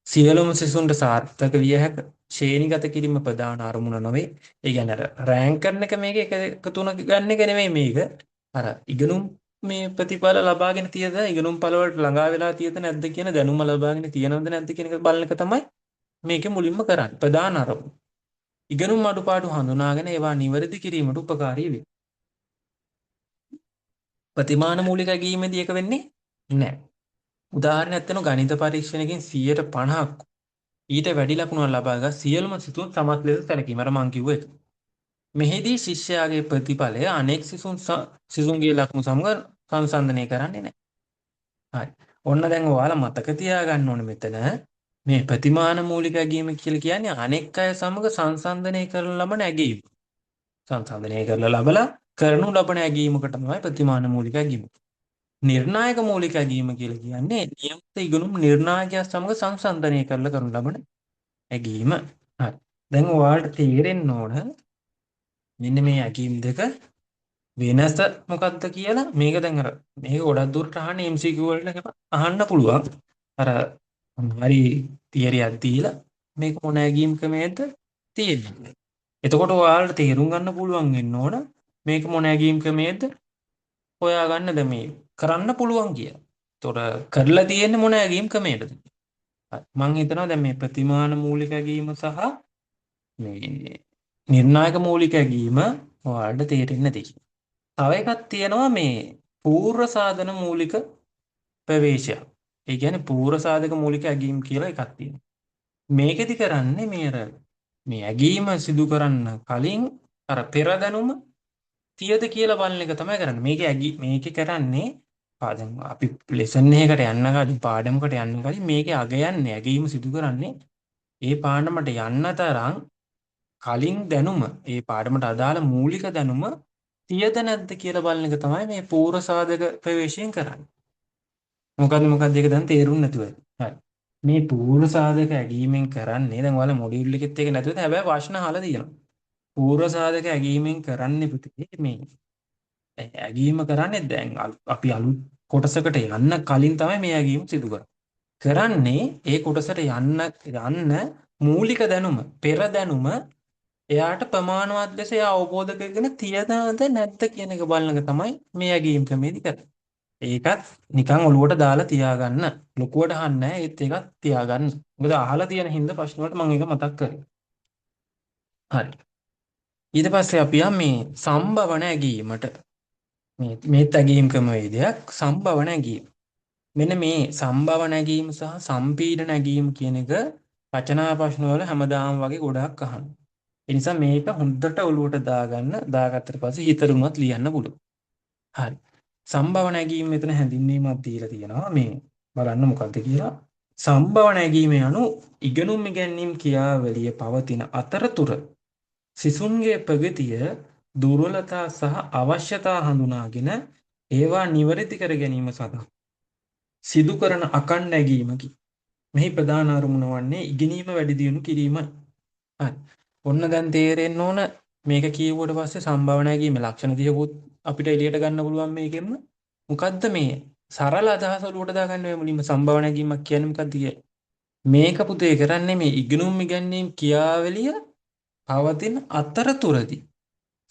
සියලුම සිසුන්ට සාර්ථක විය හැක ශ්‍රේණිගත කිරීම ප්‍රධාන අරමුණ නොවේ. ඒ කියන්නේ අර රෑන්ක් කරන එක මේක එක තුනක ගන්න එක නෙමෙයි මේක. අර ඉගෙනුම් මේ ප්‍රතිඵල ලබාගෙන තියද ඉගෙනුම් පළ වලට ළඟා වෙලා තියද නැද්ද කියන දැනුම ලබාගෙන තියනවද නැද්ද කියන එක බලන එක තමයි මේකේ මුලින්ම කරන්නේ. ප්‍රධාන අරමුණ. ඉගෙනුම් අඩුපාඩු හඳුනාගෙන ඒවා නිවැරදි කිරීමට උපකාරී වේ. ප්‍රතිමාන මූලික ඇගීමේදී ඒක වෙන්නේ නැහැ. උදාහරණයක් දෙනවා ගණිත පරීක්ෂණයකින් 50% ඊට වැඩි ලකුණු ලබාගත් සියලුම සිසුන් සමත් ලෙස සැලකීම. අර මං කිව්ව එක. මෙහිදී ශිෂ්‍යයාගේ ප්‍රතිඵලය අනෙක් සිසුන්ගේ ලකුණු සමග සංසන්දනය කරන්නේ නැහැ. හරි. ඔන්න දැන් ඔයාලා මතක තියාගන්න ඕනේ මෙතන මේ ප්‍රතිමාන මූලික ඇගීම කියලා කියන්නේ අනෙක් අය සමග සංසන්දනය කරන ලබන ඇගීම. සංසන්දනය කරලා ලබලා කරනු ලබන ඇගීමකට තමයි ප්‍රතිමාන මූලික ඇගීම. නිර්ණායක මූලික ඇගීම කියලා කියන්නේ නියමිත ඉගෙනුම් නිර්ණායකයා සමග සංසන්දනය කරලා කරනු ලබන ඇගීම. හරි. දැන් ඔයාලට තේරෙන්න ඕන මෙන්න මේ ඇගීම් දෙක වෙනස මොකක්ද කියලා. මේක දැන් අර මේක ගොඩක් දුරට අහන්න MCQ වලට අහන්න පුළුවන්. අර හරි තියරියක් දීලා මේක මොන ඇගීම් ක්‍රමයකද තියෙන්නේ. එතකොට ඔයාලට තේරුම් ගන්න පුළුවන් වෙන්න ඕන මේක මොන ඇගීම් ක්‍රමයකද හොයාගන්න මේ කරන්න පුළුවන් කියලා. එතකොට කරලා තියෙන්නේ මොන ඇගීම් ක්‍රමයකද? මම හිතනවා දැන් මේ ප්‍රතිමාන මූලික ඇගීම සහ මේ නිර්ණායක මූලික ඇගීම ඔයාලට තේරෙන්නේ නැති. තව එකක් තියෙනවා මේ පූර්ව සාධන මූලික ප්‍රවේශයක්. ඒ කියන්නේ පූර්ව සාධක මූලික ඇගීම් කියලා එකක් තියෙනවා. මේකෙදි කරන්නේ මේ ඇගීම සිදු කරන්න කලින් අර පෙර දැනුම තියද කියලා බලන එක තමයි කරන්නේ. මේකේ කරන්නේ දැන් අපි ලෙසන් එකකට යන්න කලින් පාඩමකට යන්න කලින් මේකේ අග යන්නේ ඇගීම සිදු කරන්නේ ඒ පාඩමට යන්න තරම් කලින් දැනුම ඒ පාඩමට අදාළ මූලික දැනුම තියද නැද්ද කියලා බලන එක තමයි මේ පූර්ව සාධක ප්‍රවේශයෙන් කරන්නේ. මොකද්ද ඒක දැන් තේරුම් නැතුව. හරි. මේ පූර්ව සාධක ඇගීමෙන් කරන්නේ දැන් ඔයාලා මොඩියුල් එකෙත් එක නැතුවද හැබැයි ප්‍රශ්න අහලා තියෙනවා. පූර්ව සාධක ඇගීමෙන් කරන්නේ පුතේ මේ ඇගීම කරන්නේ දැන් අපි අලුත් කොටසකට යන්න කලින් තමයි මේ ඇගීම සිදු කරන්නේ. ඒ කොටසට යන්න මූලික දැනුම පෙර දැනුම එයාට ප්‍රමාණවත් ලෙස එයා අවබෝධ කරගෙන තියනවද නැද්ද කියන එක බලන එක තමයි මේ ඇගීම් ක්‍රමේදී කරන්නේ. ඒකත් නිකන් ඔලුවට දාලා තියාගන්න. ලොකුවට අහන්න නැහැ. ඒත් ඒකත් තියාගන්න. මොකද අහලා තියෙන හින්දා ප්‍රශ්න වලට මම ඒක මතක් කරේ. හරි. ඊට පස්සේ අපි මේ සම්භවන ඇගීමට මේ ඇගීම් ක්‍රම වේදයක් සම්භවන ඇගීම. මෙන්න මේ සම්භවන ඇගීම සහ සම්පීඩන ඇගීම කියන එක රචනා ප්‍රශ්න වල හැමදාම වගේ ගොඩක් අහනවා. ඒ නිසා මේක හොඳට ඔලුවට දාගත්තට පස්සේ හිතරුණත් ලියන්න පුළුවන්. හරි. සම්භවන ඇගීම මෙතන හැඳින්වීමක් දීලා තියෙනවා. මේ බලන්න මොකක්ද කියලා. සම්භවන ඇගීම යනු ඉගෙනුම් ඉගැන්වීම් ක්‍රියාවලිය පවතින අතරතුර සිසුන්ගේ ප්‍රගතිය දුර්වලතා සහ අවශ්‍යතා හඳුනාගෙන ඒවා නිවැරදි කර ගැනීම සඳහා සිදු කරන අකණ්ඩ ඇගීමකි. මෙහි ප්‍රධාන අරමුණ වන්නේ ඉගෙනීම වැඩි දියුණු කිරීමයි. හරි. ඔන්න දැන් තේරෙන්න ඕන මේක කියුවට පස්සේ සම්භාවන ඇගීමේ ලක්ෂණ තියකුත් අපිට එළියට ගන්න පුළුවන් මේකෙන්ම. මොකද්ද මේ සරල අදහස ඔලුවට දාගන්න ඔය මුලින්ම සම්භාවන ඇගීමක් කියන්නේ මොකද්ද කියන්නේ? මේක පුතේ කරන්නේ මේ ඉගෙනුම් ඉගැන්වීම් ක්‍රියාවලිය පවතින අතරතුරදී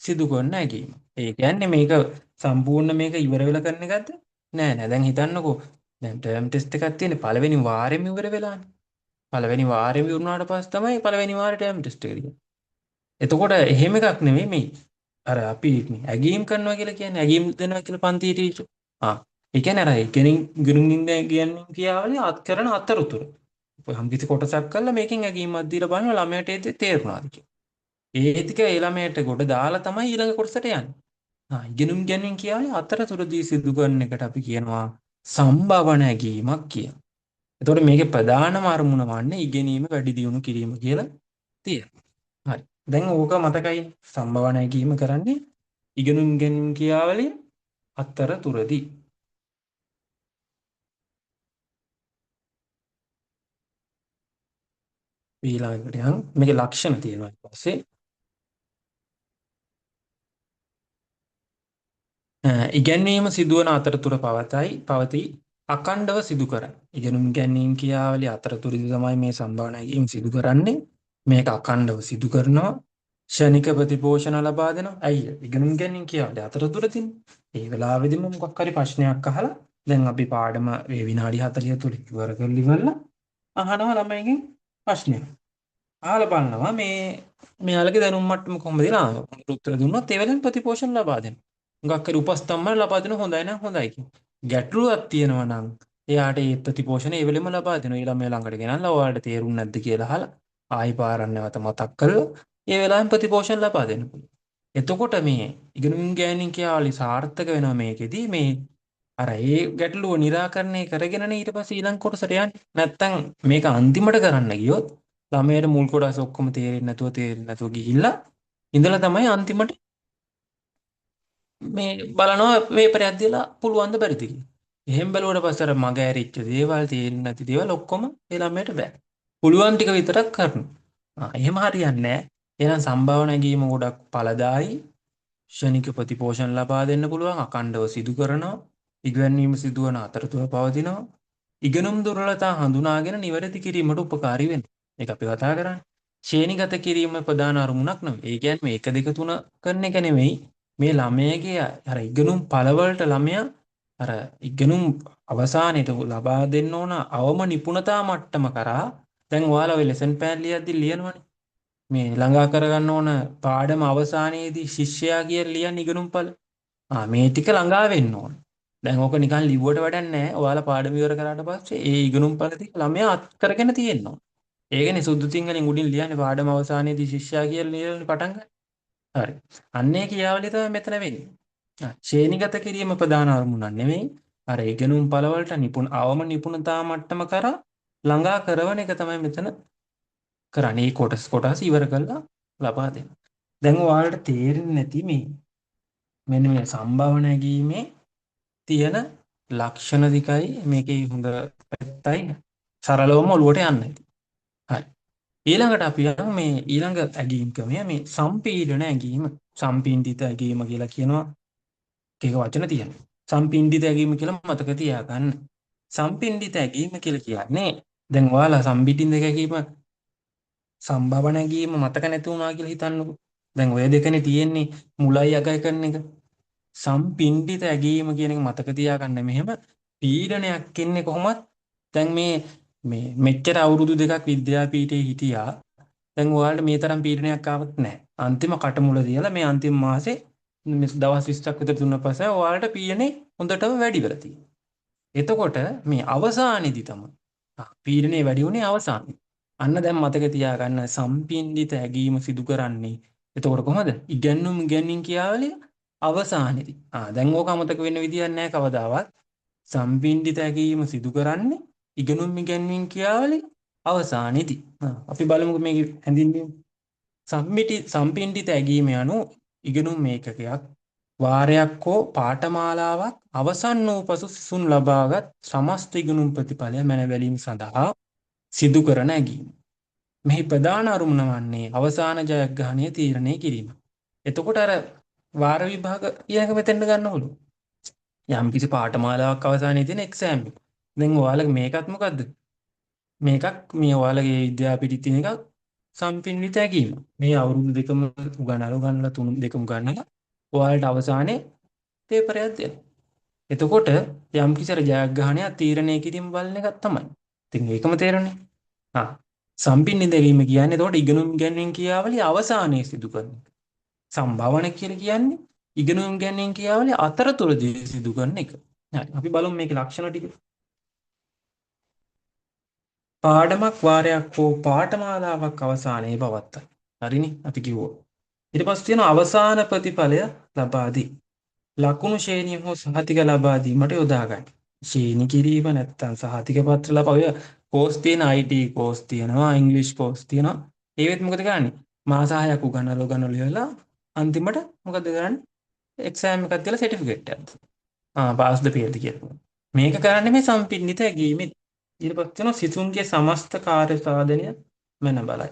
සිදු කරන ඇගීම. ඒ කියන්නේ මේක සම්පූර්ණ මේක ඉවර වෙලා කරන එකද? නෑ. දැන් හිතන්නකෝ. දැන් ටර්ම් ටෙස්ට් එකක් තියෙන්නේ පළවෙනි වාරෙම ඉවර වෙලානේ. පළවෙනි වාරෙම ඉවරුනාට පස්සේ තමයි පළවෙනි වාරේ ටර්ම් ටෙස්ට් එක දෙන්නේ. එතකොට එහෙම එකක් නෙමෙයි මේ අර අපි මේ ඇගීම් කරනවා කියලා කියන්නේ ඇගීම් දෙනවා කියලා පන්තියේ ටීචර්. ඒ කියන්නේ අර ගිනුම් කියන්නේ කියාවලිය කරන අතරතුර. හම්කිසි කොටසක් කරලා මේකෙන් ඇගීමක් දීලා බලනවා ළමයට ඒක තේරුණාද කියලා. ඒ ටික ඒ ළමයට ගොඩ දාලා තමයි ඊළඟ කොටසට යන්නේ. ඉගෙනුම් ගැනීම කියන්නේ අතරතුරදී සිදු කරන එකට අපි කියනවා සම්භවන ඇගීමක් කියලා. එතකොට මේකේ ප්‍රධානම අරමුණ වන්නේ ඉගෙනීම වැඩි දියුණු කිරීම කියලා තියෙනවා. හරි. දැන් ඕක මතකයි සම්භවන ඇගීම කරන්නේ ඉගෙනුම් ගැනීම ක්‍රියාවලිය අතරතුරදී. ඊළඟට යන් මේකේ ලක්ෂණ තියෙනවා ඊට පස්සේ ඉගැන්වීම සිදුවන අතරතුර පවතී අකණ්ඩව සිදු කරයි. ඉගෙනුම් ගැනීම ක්‍රියාවලිය අතරතුරදී තමයි මේ සම්භාවන ඇගීම සිදු කරන්නේ. මේක අකණ්ඩව සිදු කරනවා. ක්ෂණික ප්‍රතිපෝෂණ ලබා දෙනවා. ඇයි ඉගෙනුම් ගැනීම ක්‍රියාවලිය අතරතුරදී ඒ වෙලාවෙදිම මොකක් හරි ප්‍රශ්නයක් අහලා දැන් අපි පාඩම මේ විනාඩි 40 තුල ඉවර කරලා ඉවරලා අහනවා ළමයිගෙන් ප්‍රශ්නයක්. අහලා බලනවා මෙයාලගේ දැනුම් මට්ටම කොහොමද කියලා උත්තර දුන්නොත් ඒ වෙලෙන් ප්‍රතිපෝෂණ ලබා දෙනවා. හුඟක් හරි උපස්තම්භන ලබා දෙන හොඳයි නම් හොඳයි කියන. ගැටලුවක් තියෙනවා නම් එයාට ඒ ප්‍රතිපෝෂණ ඒ වෙලෙම ලබා දෙනවා. ඊළඟ මේ ළඟට ගෙනල්ලා ඔයාලට තේරුම් නැද්ද කියලා අහලා ආයි පාරක් නැවත මතක් කරලා ඒ වෙලාවෙන් ප්‍රතිපෝෂණ ලබා දෙන්න පුළුවන්. එතකොට මේ ඉගෙනුම් ගෑනින් කියාලි සාර්ථක වෙනවා මේකෙදි මේ අර ඒ ගැටලුව निराකරණය කරගෙනනේ ඊට පස්සේ ඊළඟ කොටසට යන්නේ. නැත්තම් මේක අන්තිමට කරන්න ගියොත් ළමයට මුල් කොටස ඔක්කොම තේරෙන්නේ නැතුව ගිහිල්ලා ඉඳලා තමයි අන්තිමට මේ බලනවා පේපරයක් දීලා පුළුවන් ද බැරිද කියලා. එහෙම බැලුවට පස්සේ අර මග ඇරිච්ච දේවල් තේරෙන්නේ නැති දේවල් ඔක්කොම ඒ ළමයට බෑ. පුළුවන් ටික විතරක් කරනවා. එහෙම හරියන්නේ නැහැ. එහෙනම් සම්භාවනා නැගීම ගොඩක් ඵලදායි, ක්ෂණික ප්‍රතිපෝෂණ ලබා දෙන්න පුළුවන්, අඛණ්ඩව සිදු කරනවා, ඉගැන්වීම සිදුවන අතරතුර පවතිනවා. ඉගෙනුම් දුර්වලතා හඳුනාගෙන නිවැරදි කිරීමට උපකාරී වෙනවා. ඒක අපි කතා කරන්නේ. ශ්‍රේණිගත කිරීම ප්‍රධාන අරමුණක් නෙවෙයි. ඒ කියන්නේ මේ 1 2 3 කරන එක නෙවෙයි. මේ ළමයාගේ අර ඉගෙනුම් පළවලට ළමයා අර ඉගෙනුම් අවසානයේට ලබා දෙන්න ඕන අවම නිපුණතා මට්ටම කරා දැන් ඔයාලා ඔය ලෙසන් ප්ලෑන් ලියද්දි ලියනවනේ. මේ ළඟා කරගන්න ඕන පාඩම අවසානයේදී ශිෂ්‍යයා කියලා ලියන ඉගෙනුම්පල. මේ ටික ළඟා වෙන්න ඕන. දැන් ඕක නිකන් ලිව්වට වැඩක් නැහැ. ඔයාලා පාඩම ඉවර කරාට පස්සේ ඒ ඉගෙනුම්පල ටික ළමයා අත් කරගෙන තියෙන්න ඕන. ඒකනේ සුදු සිංහලෙන් උඩින් ලියන්නේ පාඩම අවසානයේදී ශිෂ්‍යයා කියලා ලියන්න පටන් ගන්න. හරි. අන්නේ කියාවලිය තමයි මෙතන වෙන්නේ. ශ්‍රේණිගත කිරීම ප්‍රධාන අරමුණක් නෙමෙයි. අර ඉගෙනුම් පළවලට අවම නිපුණතා මට්ටම කරා ළඟා කරවන එක තමයි මෙතන කරන්නේ. මේ කොටස් ඉවර කරලා ලබා දෙන්න. දැන් ඔයාලට තේරෙන්නේ නැති මෙන්න මේ සම්භාවනා නැගීමේ තියෙන ලක්ෂණ දිකයි මේකේ හොඳ පැත්තයි සරලවම ඔලුවට යන්න ඇති. හරි. ඊළඟට අපි යමු මේ ඊළඟ ඇගීම් ක්‍රමය මේ සම්පීඩන ඇගීම. සම්පීඩිත ඇගීම කියලා කියනවා. ඒක වචන තියෙනවා. සම්පීඩිත ඇගීම කියලා මතක තියාගන්න. සම්පීඩිත ඇගීම කියලා කියන්නේ දැන් ඔයාලා සම්පීඩිත ඇගීම සම්භාවනා නැගීම මතක නැති වුණා කියලා හිතන්නකෝ. දැන් ඔය දෙකනේ තියෙන්නේ මුලයි අගයි කරන එක. සම්පින්ඩිත ඇගීම කියන එක මතක තියාගන්න. මෙහෙම පීඩනයක් එන්නේ කොහොමද? දැන් මේ මෙච්චර අවුරුදු දෙකක් විද්‍යාපීඨයේ හිටියා. දැන් ඔයාලට මේ තරම් පීඩනයක් ආවත් නැහැ. අන්තිම කටමුල තියලා මේ අන්තිම මාසේ මේ දවස් 20ක් විතර දුන්න පස්සේ ඔයාලට පීඩනේ හොඳටම වැඩි වෙලා තියෙනවා. එතකොට මේ අවසානයේදී තමයි පීඩනේ වැඩි වුණේ අවසානයේ. අන්න දැන් මතක තියාගන්න සම්පින්ඩිත ඇගීම සිදු කරන්නේ. එතකොට කොහොමද? ඉගැන්වීම් කියාවලිය අවසානයේදී. දැන් ඕක අමතක වෙන්න විදියක් නැහැ කවදාවත්. සම්පින්ඩිත ඇගීම සිදු කරන්නේ ඉගෙනුම් කියාවලිය අවසානයේදී. අපි බලමුකෝ මේක හැඳින්වීම. සම්පින්ඩිත ඇගීම යනු ඉගෙනුම් ඒකකයක් වාරයක් හෝ පාඨමාලාවක් අවසන් වූ පසු සිසුන් ලබාගත් සමස්ත ඉගෙනුම් ප්‍රතිඵලය මැනවැලීම සඳහා සිදු කරන ඇගීම. මෙහි ප්‍රධාන අරමුණ වන්නේ අවසාන ජයග්‍රහණය තීරණය කිරීම. එතකොට අර වාර විභාග ඊළඟ මෙතෙන්ට ගන්නවලු. යම් කිසි පාඨමාලාවක් අවසානයේ තියෙන එක්සෑම් එක. දැන් ඔයාලගේ මේකත් මොකද්ද? මේකක් මේ ඔයාලගේ විද්‍යාපීඨයේ තියෙන එකක් සම්පින්විත ඇගීම. මේ අවුරුදු දෙකම උගන්වලා තුන දෙකම උගන්වලා ඔයාලට අවසානයේ පේපරයක් දෙනවා. එතකොට යම් කිසි ජයග්‍රහණයක් තීරණය කිරීම බලන එකක් තමයි. ඉතින් ඒකම තේරෙන්නේ. සම්පින්නිත ඇගීම කියන්නේ එතකොට ඉගෙනුම් කියාවලිය අවසානයේ සිදු කරන එක. සම්භාවනා කියලා කියන්නේ ඉගෙනුම් කියාවලිය අතරතුරදී සිදු කරන එක. හරි. අපි බලමු මේකේ ලක්ෂණ ටික. පාඩමක් වාරයක් හෝ පාඨමාලාවක් අවසානයේ පවත්තයි. හරිනේ අපි කිව්වා. ඊට පස්සේ තියෙන අවසාන ප්‍රතිඵලය ලබා දී. ලකුණු ශ්‍රේණිය හෝ සහතික ලබා දීමට යොදා ගන්න. ශ්‍රේණි කිරීම නැත්තම් සහතික පත්‍ර ලබා ඔය කෝස් තියෙන IT කෝස් තියෙනවා ඉංග්‍රීසි කෝස් තියෙනවා. ඒවෙත් මොකද කරන්නේ? මාස 6ක් උගන්වලා ඉවරලා අන්තිමට මොකද කරන්නේ? එක්සෑම් එකක් දීලා සර්ටිෆිකේට් එකක්. පාස්ද පේද කියලා. මේක කරන්නේ මේ සම්පින්නිත ඇගීමෙන්. ඊට පස්සේ තියෙනවා සිසුන්ගේ සමස්ත කාර්ය සාධනය මන බලයි.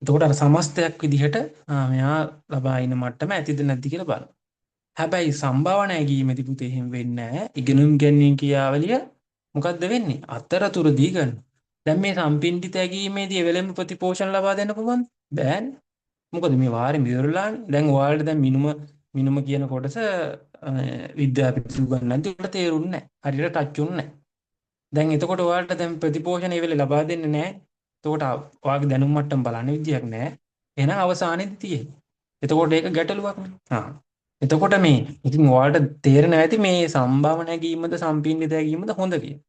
එතකොට අර සමස්තයක් විදිහට මෙයා ලබා ඉන්න මට්ටම ඇතිද නැද්ද කියලා බලන්න. හැබැයි සම්භාවනා ඇගීමේදී පුතේ එහෙම වෙන්නේ නැහැ. ඉගෙනුම් කියාවලිය මොකද්ද වෙන්නේ? අතරතුරදී ගන්න. දැන් මේ සම්පින්ඩිත ඇගීමේදී එවෙලෙම ප්‍රතිපෝෂණ ලබා දෙන්න පුළුවන්ද? බෑනේ. මොකද මේ වාරේ ඉවරලානේ. දැන් ඔයාලට දැන් මිනුම කියන කොටස විද්‍යාපීඨ උගන්වන්නත් උඩට තේරුන්නේ නැහැ. හරියට ටච් උන්නේ නැහැ. දැන් එතකොට ඔයාලට දැන් ප්‍රතිපෝෂණ ඒ වෙලේ ලබා දෙන්නේ නැහැ. එතකොට ඔයාගේ දැනුම් මට්ටම බලන්න විදියක් නැහැ. එහෙනම් අවසානයේදී තියෙන්නේ. එතකොට ඒක ගැටලුවක් නේ. එතකොට මේ ඉතින් ඔයාලට තේරෙනවා ඇති මේ සම්භාවනා නැගීමද සම්පින්නිත නැගීමද හොඳ කියලා.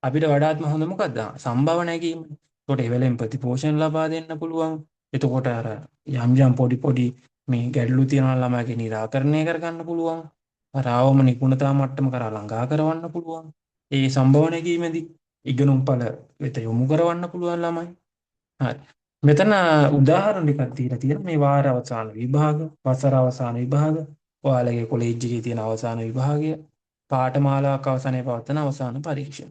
අපිට වඩාත්ම හොඳ මොකද්ද? සම්භාවනා නැගීම. එතකොට ඒ වෙලෙන් ප්‍රතිපෝෂණ ලබා දෙන්න පුළුවන්. එතකොට අර යම් පොඩි මේ ගැටලු තියෙනවා ළමයාගේ निराකරණය කරගන්න පුළුවන්. අර ආවම නිපුණතා මට්ටම කරා ළඟා කරවන්න පුළුවන්. ඒ සම්භාවනා නැගීමේදී ඉගෙනුම් ඵල වෙත යොමු කරවන්න පුළුවන් ළමයි. හරි. මෙතන උදාහරණ ටිකක් දීලා තියෙනවා මේ වාර අවසාන විභාග, වසර අවසාන විභාග, ඔයාලගේ කොලෙජ් එකේ තියෙන අවසාන විභාගය, පාඨමාලාවක් අවසානයේ පවත්වන අවසාන පරීක්ෂණ.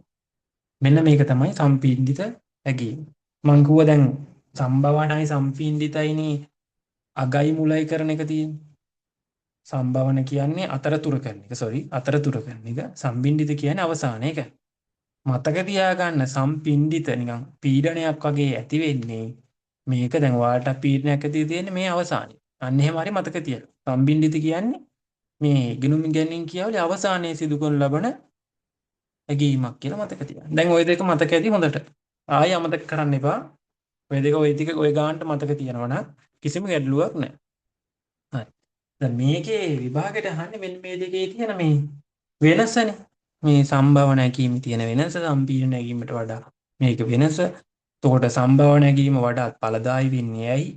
මෙන්න මේක තමයි සම්පීඩිත ඇගීම. මම කිව්වා දැන් සම්භවනයි සම්පීඩිතයිනේ අගයි මුලයි කරන එක තියෙන්නේ. සම්භවන කියන්නේ අතරතුර කරන එක. සෝරි අතරතුර කරන එක. සම්පීඩිත කියන්නේ අවසාන එක. මතක තියාගන්න සම්පින්ඩිත නිකන් පීඩනයක් වගේ ඇති වෙන්නේ මේක දැන් ඔයාලට පීඩනයක් ඇති තියෙන්නේ මේ අවසානයේ. අන්න එහෙම හරි මතක තියාගන්න. සම්පින්ඩිත කියන්නේ මේ ගිනුම් ගැනීම කියවලේ අවසානයේ සිදු කරන ලබන ඇගීමක් කියලා මතක තියාගන්න. දැන් ওই දෙක මතක ඇති හොඳට. ආයෙ අමතක කරන්න එපා. ওই දෙක ওই ටික ওই ගානට මතක තියෙනවා නම් කිසිම ගැටලුවක් නැහැ. හරි. දැන් මේකේ විභාගයට අහන්නේ මෙන්න මේ දෙකේ තියෙන මේ වෙනසනේ. මේ සම්භව නැගීමේ තියෙන වෙනස සම්පීඩන නැගීමට වඩා මේක වෙනස. එතකොට සම්භව නැගීම වඩා ඵලදායී වෙන්නේ ඇයි?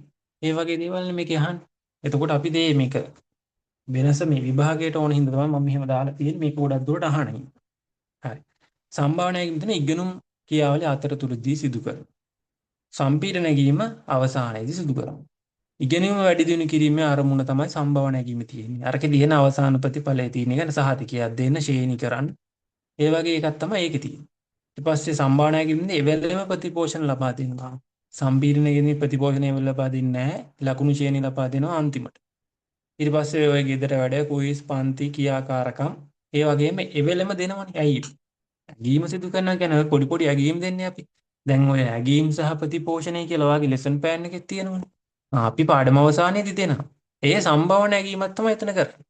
ඒ වගේ දේවල් මේක අහන්නේ. එතකොට අපි මේක වෙනස මේ විභාගයට ඕන හින්දා තමයි මම මෙහෙම දාලා තියෙන්නේ මේක ගොඩක් දුරට අහන්නේ. හරි. සම්භව නැගීම තියෙන ඉගෙනුම් ක්‍රියාවලිය අතරතුරදී සිදු කරනවා. සම්පීඩන නැගීම අවසානයේදී සිදු කරනවා. ඉගෙනීම වැඩි දියුණු කිරීමේ අරමුණ තමයි සම්භව නැගීම තියෙන්නේ. අරකේ තියෙන අවසාන ප්‍රතිඵලය තියෙන එක සහතිකයක් දෙන්න ශ්‍රේණි කරන්න. ඒ වගේ එකක් තමයි ඒකේ තියෙන්නේ. ඊට පස්සේ සම්භව නැගීමෙන් එවැළේම ප්‍රතිපෝෂණ ලබා දෙනවා. සම්පීඩනයේදී ප්‍රතිපෝෂණය ලබා දෙන්නේ නැහැ. ලකුණු ශ්‍රේණි ලබා දෙනවා අන්තිමට. ඊට පස්සේ ඔය ගෙදර වැඩ කුයිස් පන්ති ක්‍රියාකාරකම් ඒ වගේම එවැළෙම දෙනවනේ. ඇයි? ඇගීම සිදු කරනවා කියන්නේ පොඩි පොඩි ඇගීම් දෙන්නේ අපි. දැන් ඔය ඇගීම් සහ ප්‍රතිපෝෂණය කියලා වගේ ලෙසන් ප්ලෑන් එකේ තියෙනවනේ. අපි පාඩම අවසානයේදී දෙනවා. ඒ සම්භව නැගීමක් තමයි එතන කරන්නේ.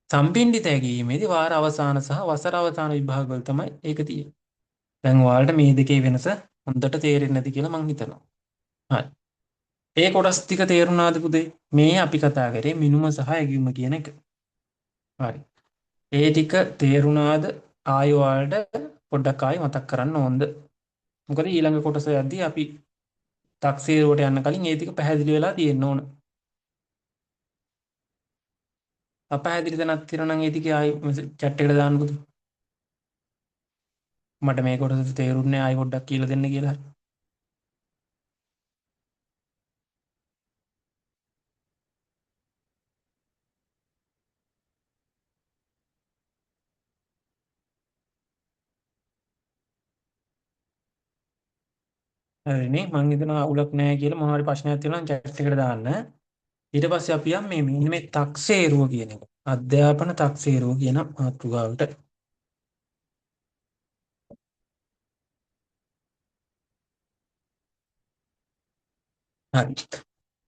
සම්පින්ඩිත ඇගීමේදී වාර අවසාන සහ වසර අවසාන විභාගවල තමයි ඒක තියෙන්නේ. දැන් ඔයාලට මේ දෙකේ වෙනස හොඳට තේරෙන්නේ නැති කියලා මං හිතනවා. හරි. ඒ කොටස් ටික තේරුණාද පුතේ? මේ අපි කතා කරේ මිනුම සහ ඇගීම කියන එක. හරි. ඒ ටික තේරුණාද? ආයෙ ඔයාලට පොඩ්ඩක් ආයෙ මතක් කරන්න ඕනද? මොකද ඊළඟ කොටස යද්දී අපි තක්සේරුවට යන්න කලින් ඒ ටික පැහැදිලි වෙලා තියෙන්න ඕන. අපහැදිලි තැනක් තියෙනවා නම් ඒ ටික ආයෙ chat එකට දාන්නකො. මට මේ කොටස තේරුන්නේ ආයෙ පොඩ්ඩක් කියලා දෙන්න කියලා. හරිනේ මං හිතනවා අවුලක් නැහැ කියලා මොනවා හරි ප්‍රශ්නයක් තියෙනවා නම් chat එකට දාන්න. ඊට පස්සේ අපි යම් මේ මෙන්න මේ තක්සේරුව කියන එක. අධ්‍යාපන තක්සේරුව කියන මාතෘකාවට. හරි.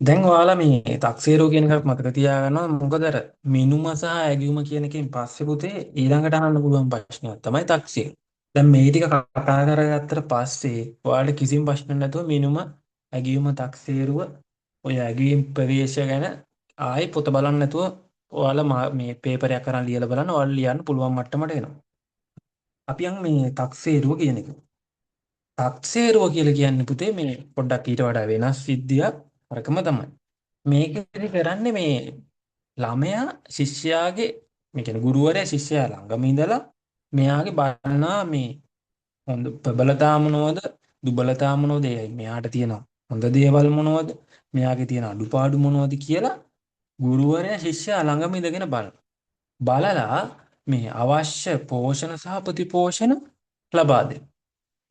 දැන් ඔයාලා මේ තක්සේරුව කියන එකක් මතක තියාගන්නවා. මොකද අර මිනුම සහ ඇගයුම කියන එකෙන් පස්සේ පුතේ ඊළඟට අහන්න පුළුවන් ප්‍රශ්නයක් තමයි තක්සේරුව. දැන් මේ ටික කතා කරගත්තට පස්සේ ඔයාලට කිසිම ප්‍රශ්න නැතුව මිනුම ඇගයුම තක්සේරුව ඔය ඇගයීම් ප්‍රවේශය ගැන ආයෙ පොත බලන්න නැතුව ඔයාලා මේ පේපරයක් අරන් ලියලා බලන්න ඔයාලා ලියන්න පුළුවන් මට්ටමට එනවා. අපි යන් මේ තක්සේරුව කියන එක. තක්සේරුව කියලා කියන්නේ පුතේ මේ පොඩ්ඩක් ඊට වඩා වෙනස් විද්‍යාවක් අරකම තමයි. මේකෙදි කරන්නේ මේ ළමයා ශිෂ්‍යයාගේ මේ කියන්නේ ගුරුවරයා ශිෂ්‍යයා ළඟම ඉඳලා මෙයාගේ බලනවා මේ හොඳ ප්‍රබලතා මොනවද දුබලතා මොනවද මෙයාට තියෙන හොඳ දේවල් මොනවද මෙයාගේ තියෙන අඩුපාඩු මොනවද කියලා ගුරුවරයා ශිෂ්‍යයා ළඟම ඉඳගෙන බලලා මේ අවශ්‍ය පෝෂණ සහ ප්‍රතිපෝෂණ ලබා දෙනවා.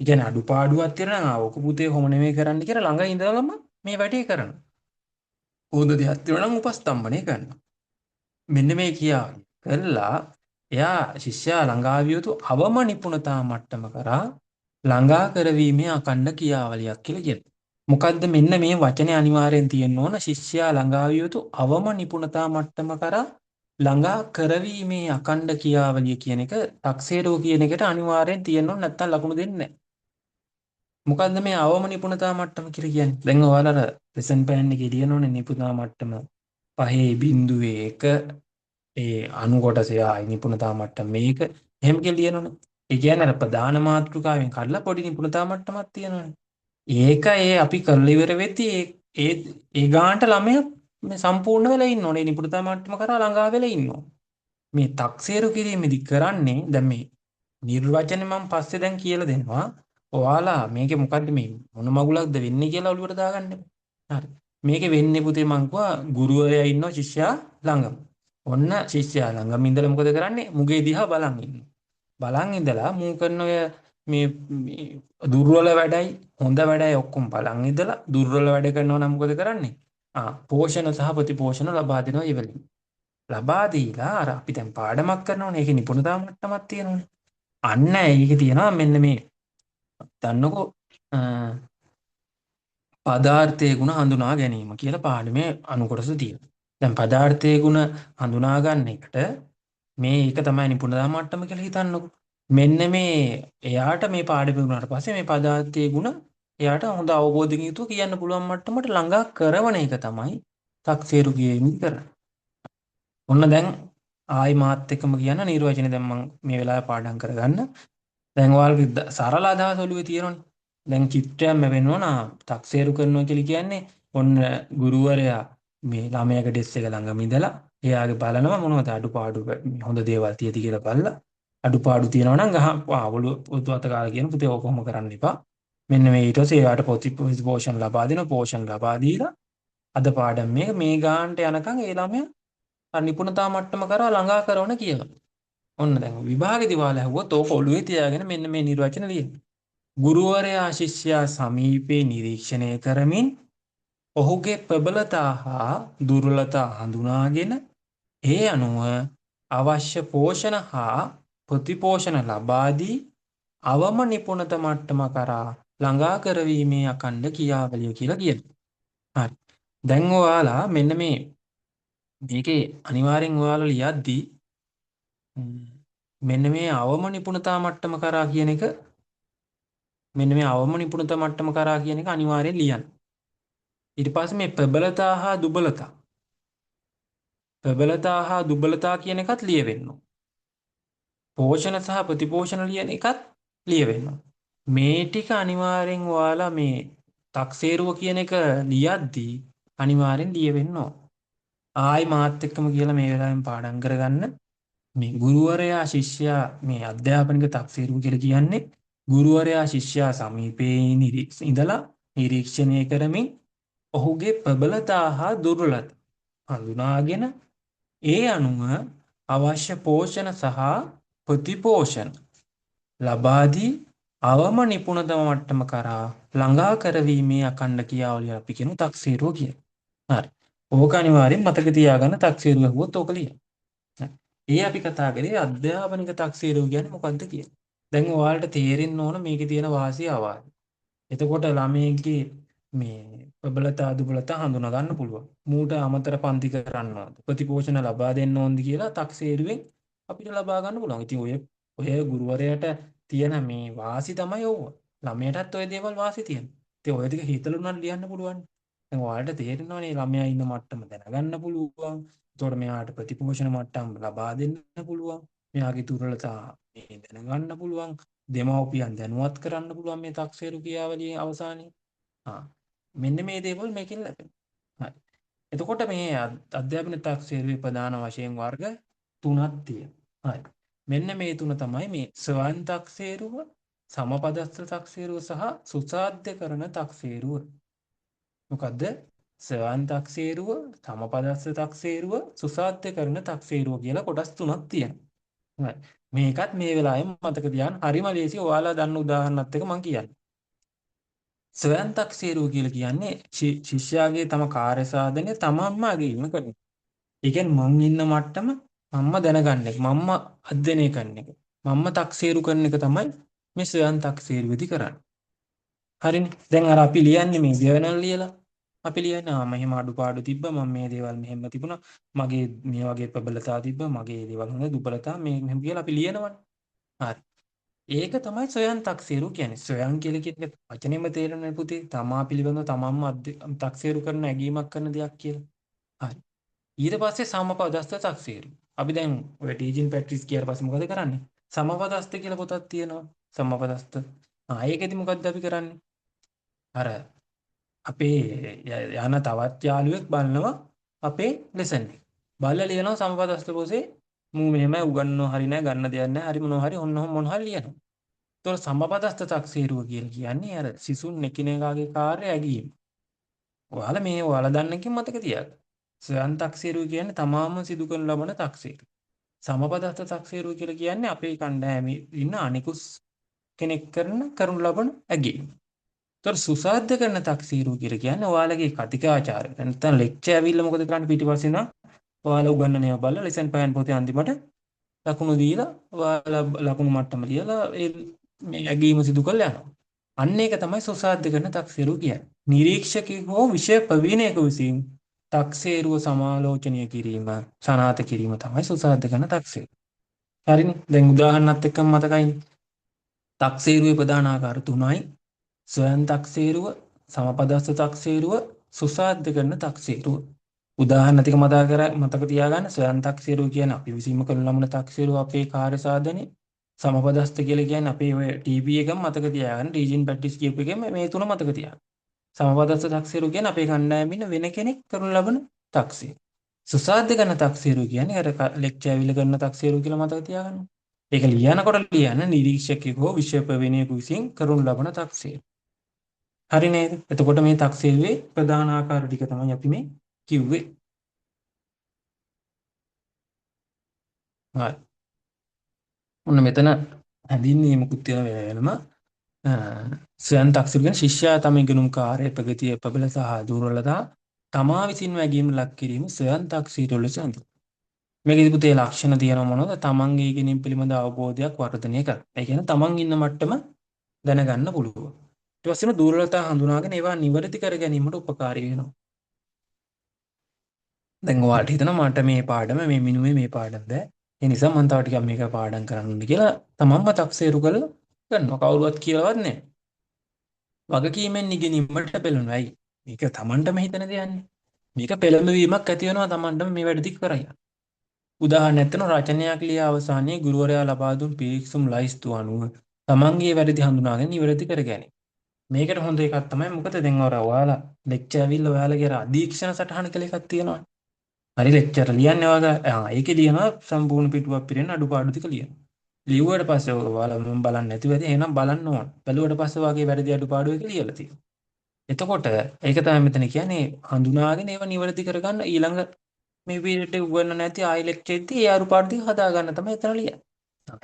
ඒ කියන්නේ අඩුපාඩුවක් තියෙනවා නම් ඕක පුතේ කොහොම නෙමෙයි කරන්න කියලා ළඟ ඉඳලම මේ වැඩේ කරනවා. හොඳ දෙයක් තියෙනවා නම් උපස්තම්භනය කරනවා. මෙන්න මේ කළා එයා ශිෂ්‍යයා ළඟා විය යුතු අවම නිපුණතා මට්ටම කරා ළඟා කරවීමේ අකණ්ඩ ක්‍රියාවලියක් කියලා කියනවා. මොකද්ද මෙන්න මේ වචනේ අනිවාර්යෙන් තියෙන්න ඕන ශිෂ්‍යයා ළඟා විය යුතු අවම නිපුණතා මට්ටම කරා ළඟා කරවීමේ අකණ්ඩ ක්‍රියාවලිය කියන එක තක්සේරුව කියන එකට අනිවාර්යෙන් තියෙන්න ඕන නැත්නම් ලකුණු දෙන්නේ නැහැ. මොකද්ද මේ අවම නිපුණතා මට්ටම කියලා කියන්නේ? දැන් ඔයාලා ලෙසන් ප්ලෑන් එකේ තියෙනෝනේ නිපුණතා මට්ටම 5.1 ඒ අණු කොටසේ ආයි නිපුණතා මට්ටම මේක එහෙම කියලා ලියනවනේ. ඒ කියන්නේ අර ප්‍රධාන මාතෘකාවෙන් කඩලා පොඩි නිපුණතා මට්ටමක් තියෙනවනේ. ඒක අපි කරලා ඉවර වෙද්දී ඒ ඒ ගානට ළමයා මේ සම්පූර්ණ වෙලා ඉන්න ඕනේ. නිපුණතා මට්ටම කරා ළඟා වෙලා ඉන්න ඕනේ. මේ තක්සේරු කිරීමේදී කරන්නේ දැන් මේ නිර්වචනේ මම පස්සේ දැන් කියලා දෙනවා. ඔයාලා මේකේ මොකද්ද මේ මොන මගුලක්ද වෙන්නේ කියලා ඔළුවට දාගන්න. හරි. මේකේ වෙන්නේ පුතේ මං කිව්වා ගුරුවරයා ඉන්නවා ශිෂ්‍යයා ළඟම. ඔන්න ශිෂ්‍යයා ළඟම ඉඳලා මොකද කරන්නේ? මුගේ දිහා බලන් ඉන්නවා. බලන් ඉඳලා මූ කරන ඔය මේ දුර්වල වැඩයි හොඳ වැඩයි ඔක්කොම බලන් ඉඳලා දුර්වල වැඩ කරනවා නම් මොකද කරන්නේ? පෝෂණ සහ ප්‍රතිපෝෂණ ලබා දෙනවා ඉවලින්. ලබා දීලා අර අපි දැන් පාඩමක් කරනවනේ. ඒකේ නිපුණතා මට්ටමක් තියෙනවනේ. අන්න ඒකේ තියෙනවා මෙන්න මේ දන්නකො පදාර්ථයේ ගුණ හඳුනා ගැනීම කියලා පාඩමේ අනුකොටස තියෙනවා. දැන් පදාර්ථයේ ගුණ හඳුනා ගන්න එකට මේ ඒක තමයි නිපුණතා මට්ටම කියලා හිතන්නකො. මෙන්න මේ එයාට මේ පාඩම වුණාට පස්සේ මේ පදාර්ථයේ ගුණ එයාට හොඳ අවබෝධයකින් යුතුව කියන්න පුළුවන් මට්ටමට ළඟා කරවන එක තමයි තක්සේරු කියෙමින් කරන්නේ. ඔන්න දැන් ආයි මාත් එක්කම කියන්න නිර්වචනය දැන් මම මේ වෙලාවේ පාඩම් කරගන්න. දැන් ඔයාලගේ සරල අදහස ඔළුවේ තියෙනවනේ. දැන් චිත්‍රයක් මැවෙන්න තක්සේරු කරනවා කියලා කියන්නේ ඔන්න ගුරුවරයා මේ ළමයාගේ ඩෙස්ක් එක ළඟම ඉඳලා එයාගේ බලනවා මොනවද අඩුපාඩු හොඳ දේවල් තියෙදි කියලා බලලා අඩුපාඩු තියෙනවා නම් ඔළුව අත කාලා කියන පුතේ ඕක කොහොම කරන්න එපා. මෙන්න මේ ඊට පස්සේ එයාට පෝෂණ ලබා දෙනවා. පෝෂණ ලබා දීලා අද පාඩම් මේ ගානට යනකම් ඒ ළමයා අර නිපුණතා මට්ටම කරා ළඟා කරන කියලා. ඔන්න දැන් විභාගෙදි වාලා ඇහුවොත් ඕක ඔළුවේ තියාගෙන මෙන්න මේ නිර්වචන ලියන්න. ගුරුවරයා ශිෂ්‍යයා සමීපේ නිරීක්ෂණය කරමින් ඔහුගේ ප්‍රබලතා හා දුර්වලතා හඳුනාගෙන ඒ අනුව අවශ්‍ය පෝෂණ හා ප්‍රතිපෝෂණ ලබා දී අවම නිපුණත මට්ටම කරා ළඟා කරවීමේ අඛණ්ඩ ක්‍රියාවලිය කියලා කියනවා. හරි. දැන් ඔයාලා මෙන්න මේකේ අනිවාර්යෙන් ඔයාලා ලියද්දී මෙන්න මේ අවම නිපුණතා මට්ටම කරා කියන එක මෙන්න මේ අවම නිපුණතා මට්ටම කරා කියන එක අනිවාර්යෙන් ලියන්න. ඊට පස්සේ මේ ප්‍රබලතා හා දුබලතා කියන එකත් ලියවෙන්න. පෝෂණ සහ ප්‍රතිපෝෂණ ලියන එකත් ලියවෙන්න. මේ ටික අනිවාර්යෙන් ඔයාලා මේ තක්සේරුව කියන එක ලියද්දී අනිවාර්යෙන් ලියවෙන්න ඕන. ආයි මාත් එක්කම කියලා මේ වෙලාවෙන් පාඩම් කරගන්න. මේ ගුරුවරයා ශිෂ්‍යයා මේ අධ්‍යාපනික තක්සේරුව කියලා කියන්නේ ගුරුවරයා ශිෂ්‍යයා සමීපයේ ඉඳලා නිරීක්ෂණය කරමින් ඔහුගේ ප්‍රබලතා හා දුර්වලතා හඳුනාගෙන ඒ අනුව අවශ්‍ය පෝෂණ සහ ප්‍රතිපෝෂණ ලබා දී අවම නිපුණතම මට්ටම කරා ළඟා කරවීමේ අඛණ්ඩ ක්‍රියාවලිය අපි කියමු තක්සේරුව කියලා. හරි. ඕක අනිවාර්යෙන් මතක තියාගන්න තක්සේරුව ගහුවොත් ඕක ලියන්න. ඒ අපි කතා කරේ අධ්‍යාපනික තක්සේරුව කියන්නේ මොකක්ද කියලා. දැන් ඔයාලට තේරෙන්න ඕන මේකේ තියෙන වාසිය අවාසිය. එතකොට ළමයෙක්ගේ මේ ප්‍රබලතා දුබලතා හඳුනා ගන්න පුළුවන්. මූට අමතර පන්ති කරන්නවද ප්‍රතිපෝෂණ ලබා දෙන්න ඕනද කියලා තක්සේරුවෙන් අපිට ලබා ගන්න පුළුවන්. ඉතින් ඔය ගුරුවරයාට තියෙන මේ වාසි තමයි ඕව. ළමයටත් ඔය දේවල් වාසි තියෙනවා. ඉතින් ඔය ටික හිතලා උනන් ලියන්න පුළුවන්. දැන් ඔයාලට තේරෙනවනේ ළමයා ඉන්න මට්ටම දැනගන්න පුළුවන්. එතකොට මෙයාට ප්‍රතිපෝෂණ මට්ටම් ලබා දෙන්න පුළුවන්. මෙයාගේ දුර්වලතා මේ දැනගන්න පුළුවන්. දෙමව්පියන් දැනුවත් කරන්න පුළුවන් මේ තක්සේරු ක්‍රියාවලියේ අවසානයේ. මෙන්න මේ දේවල් මේකෙන් ලැබෙනවා. හරි. එතකොට මේ අධ්‍යාපන තක්සේරුවේ ප්‍රධාන වශයෙන් වර්ග තුනක් තියෙනවා. හරි. මෙන්න මේ තුන තමයි මේ ස්වයං තක්සේරුව, සමපදස්ථ තක්සේරුව සහ සුසාධ්‍ය කරන තක්සේරුව. මොකද්ද? ස්වයං තක්සේරුව, සමපදස්ථ තක්සේරුව, සුසාධ්‍ය කරන තක්සේරුව කියලා කොටස් තුනක් තියෙනවා. හරි. මේකත් මේ වෙලාවෙම මතක තියාගන්න. හරිම ලේසි. ඔයාලා දන්න උදාහරණත් එක මම කියන්නේ. ස්වයං තක්සේරුව කියලා කියන්නේ ශිෂ්‍යයාගේ තම කාර්ය සාධනය තමන්ම අගයීම කරන එක. ඒ කියන්නේ මං ඉන්න මට්ටම මම්ම දැනගන්න එක, මම්ම අධ්‍යයනය කරන එක, මම්ම තක්සේරු කරන එක තමයි මේ ස්වයං තක්සේරුවේදී කරන්නේ. හරිනේ. දැන් අර අපි ලියන්නේ මේ ජර්නල් ලියලා අපි ලියන්නේ මෙහෙම අඩුපාඩු තිබ්බා මම මේ දේවල් මෙහෙම තිබුණා මගේ මේ වගේ ප්‍රබලතා තිබ්බා මගේ දේවල් හොඳ දුබලතා මේ මෙහෙම කියලා අපි ලියනවනේ. හරි. ඒක තමයි ස්වයං තක්සේරු කියන්නේ. ස්වයං කියලා කියන්නේ වචනේම තේරෙන්නේ පුතේ. තමා පිළිබඳව තමන්ම තක්සේරු කරන ඇගීමක් කරන දෙයක් කියලා. හරි. ඊට පස්සේ සමපදස්ථ තක්සේරු. අපි දැන් ඔය ටීචින් ප්‍රැක්ටිස් කියාට පස්සේ මොකද කරන්නේ? සමපදස්ථ කියලා පොතක් තියෙනවා. සමපදස්ථ. ඒකෙදි මොකද්ද අපි කරන්නේ? අර අපේ යන තවත් යාළුවෙක් බලනවා අපේ ලෙසන් එක. බලලා ලියනවා සමපදස්ථ පොතේ මූ මෙහෙමයි උගන්වනවා හරි නෑ ගන්න දෙයක් නෑ හරි මොනවා හරි ඔන්න මොන හරි ලියනවා. ඒතකොට සමපදස්ථ තක්සේරුව කියලා කියන්නේ අර සිසුන් එකිනෙකාගේ කාර්ය ඇගීම. ඔයාලා දන්න එකකින් මතක තියාගන්න. ස්වයං තක්සේරුව කියන්නේ තමාම සිදු කරන ලබන තක්සේරුව. සමපදස්ථ තක්සේරුව කියලා කියන්නේ අපේ කණ්ඩායමේ ඉන්න අනිකුත් කෙනෙක් කරනු ලබන ඇගීම. ඒතර සුසාධ්‍ය කරන තක්සේරුව කියලා කියන්නේ ඔයාලගේ කතිකාචාරය. නැත්නම් ලෙක්චර් ඇවිල්ලා මොකද කරන්නේ පිටිපස්සේ ඉඳන් ඔයාලා උගන්වන ඒවා බලලා ලෙසන් ප්ලෑන් පොතේ අන්තිමට ලකුණු දීලා ඔයාලා ලකුණු මට්ටම ලියලා ඒ මේ ඇගීම සිදු කරලා යනවා. අන්න ඒක තමයි සුසාධ්‍ය කරන තක්සේරුව කියන්නේ. නිරීක්ෂකයෙකු හෝ විෂය ප්‍රවීණයෙකු විසින් තක්සේරුව සමාලෝචනය කිරීම, සනාථ කිරීම තමයි සුසාධ්‍ය කරන තක්සේරුව. හරිනේ. දැන් උදාහරණත් එක්කම මතකයිනේ. තක්සේරුවේ ප්‍රධාන ආකාර තුනයි. ස්වයං තක්සේරුව, සමපදස්ස තක්සේරුව, සුසාධ්‍ය කරන තක්සේරුව. උදාහරණ ටික මතක තියාගන්න. ස්වයං තක්සේරුව කියන්නේ අපි විසින්ම කරන ලබන තක්සේරුව අපේ කාර්ය සාධනේ. සමපදස්ස කියලා කියන්නේ අපේ ඔය ටීපී එකම මතක තියාගන්න. රීජන් ප්‍රැක්ටිස් කියපු එකම මේ තුන මතක තියාගන්න. සමපදස්ස තක්සේරුව කියන්නේ අපේ කණ්ඩායමේ ඉන්න වෙන කෙනෙක් කරන ලබන තක්සේරුව. සුසාධ්‍ය කරන තක්සේරුව කියන්නේ අර ලෙක්චර් ඇවිල්ලා කරන තක්සේරුව කියලා මතක තියාගන්න. ඒක ලියනකොට ලියන්න නිරීක්ෂකයෙකු හෝ විෂය ප්‍රවීණයෙකු විසින් කරනු ලබන තක්සේරුව. හරි නේද? එතකොට මේ තක්සේරුවේ ප්‍රධාන ආකාර ටික තමයි අපි මේ කිව්වේ. හරි. ඔන්න මෙතන හැඳින්වීමකුත් තියෙන වෙනම ස්වයං තක්සේරු කියන ශිෂ්‍යයා තම ඉගෙනුම් කාර්ය ප්‍රගතිය ප්‍රබල සහ දුර්වලතා තමා විසින්ම ඇගීම ලක් කිරීම ස්වයං තක්සේරු ලෙස හඳුන්වනවා. මේකෙදි පුතේ ලක්ෂණ තියෙනවා මොනවද? තමන්ගේ ඉගෙනීම පිළිබඳ අවබෝධයක් වර්ධනය කරන. ඒ කියන්නේ තමන් ඉන්න මට්ටම දැනගන්න පුළුවන්. ඊට පස්සේ දුර්වලතා හඳුනාගෙන ඒවා නිවැරදි කර ගැනීමට උපකාරී වෙනවා. දැන් ඔයාලට හිතනවා මට මේ පාඩම මේ මිනුවේ මේ පාඩම බෑ. ඒ නිසා මම තව ටිකක් මේක පාඩම් කරන්න ඕනේ කියලා තමන්ම තක්සේරු කරලා කරනවා. කවුරුවත් කියලාවත් නැහැ. වගකීමෙන් ඉගෙනීමට පෙළෙනවා. ඇයි? මේක තමන්ටම හිතන දෙයක්නේ. මේක පෙළඹවීමක් ඇති වෙනවා තමන්ටම මේ වැඩ ටික කරයි. උදාහරණයක් දෙන රචනයක් ලියා අවසානයේ ගුරුවරයා ලබා දුන් පිරික්සුම් ලයිස්තුව අනුව තමන්ගේ වැරදි හඳුනාගෙන නිවැරදි කර ගැනීම. මේකට හොඳ එකක් තමයි මොකද දැන් ඔයාලා ලෙක්චර් ඇවිල්ලා ඔයාලගේ අර අධීක්ෂණ සටහන කියලා එකක් තියෙනවා. හරි ලෙක්චර් ලියන්නේ ඔයාලා ඒකේ ලියනවා සම්පූර්ණ පිටුවක් පිරෙන අඩුපාඩු ටික ලියනවා. ලියුවට පස්සේ ඔයාලා මම බලන්නේ නැතුව ඇති එහෙනම් බලන්න ඕන. බැලුවට පස්සේ ඔයාගේ වැරදි අඩුපාඩු එක ලියලා තියෙනවා. එතකොට ඒක තමයි මෙතන කියන්නේ හඳුනාගෙන ඒව නිවැරදි කරගන්න ඊළඟ මේ පීරියඩ් එක උගන්න නැති ආයි ලෙක්චර් එකදී ඒ අඩුපාඩු ටික හදා ගන්න තමයි එතන ලියන්නේ.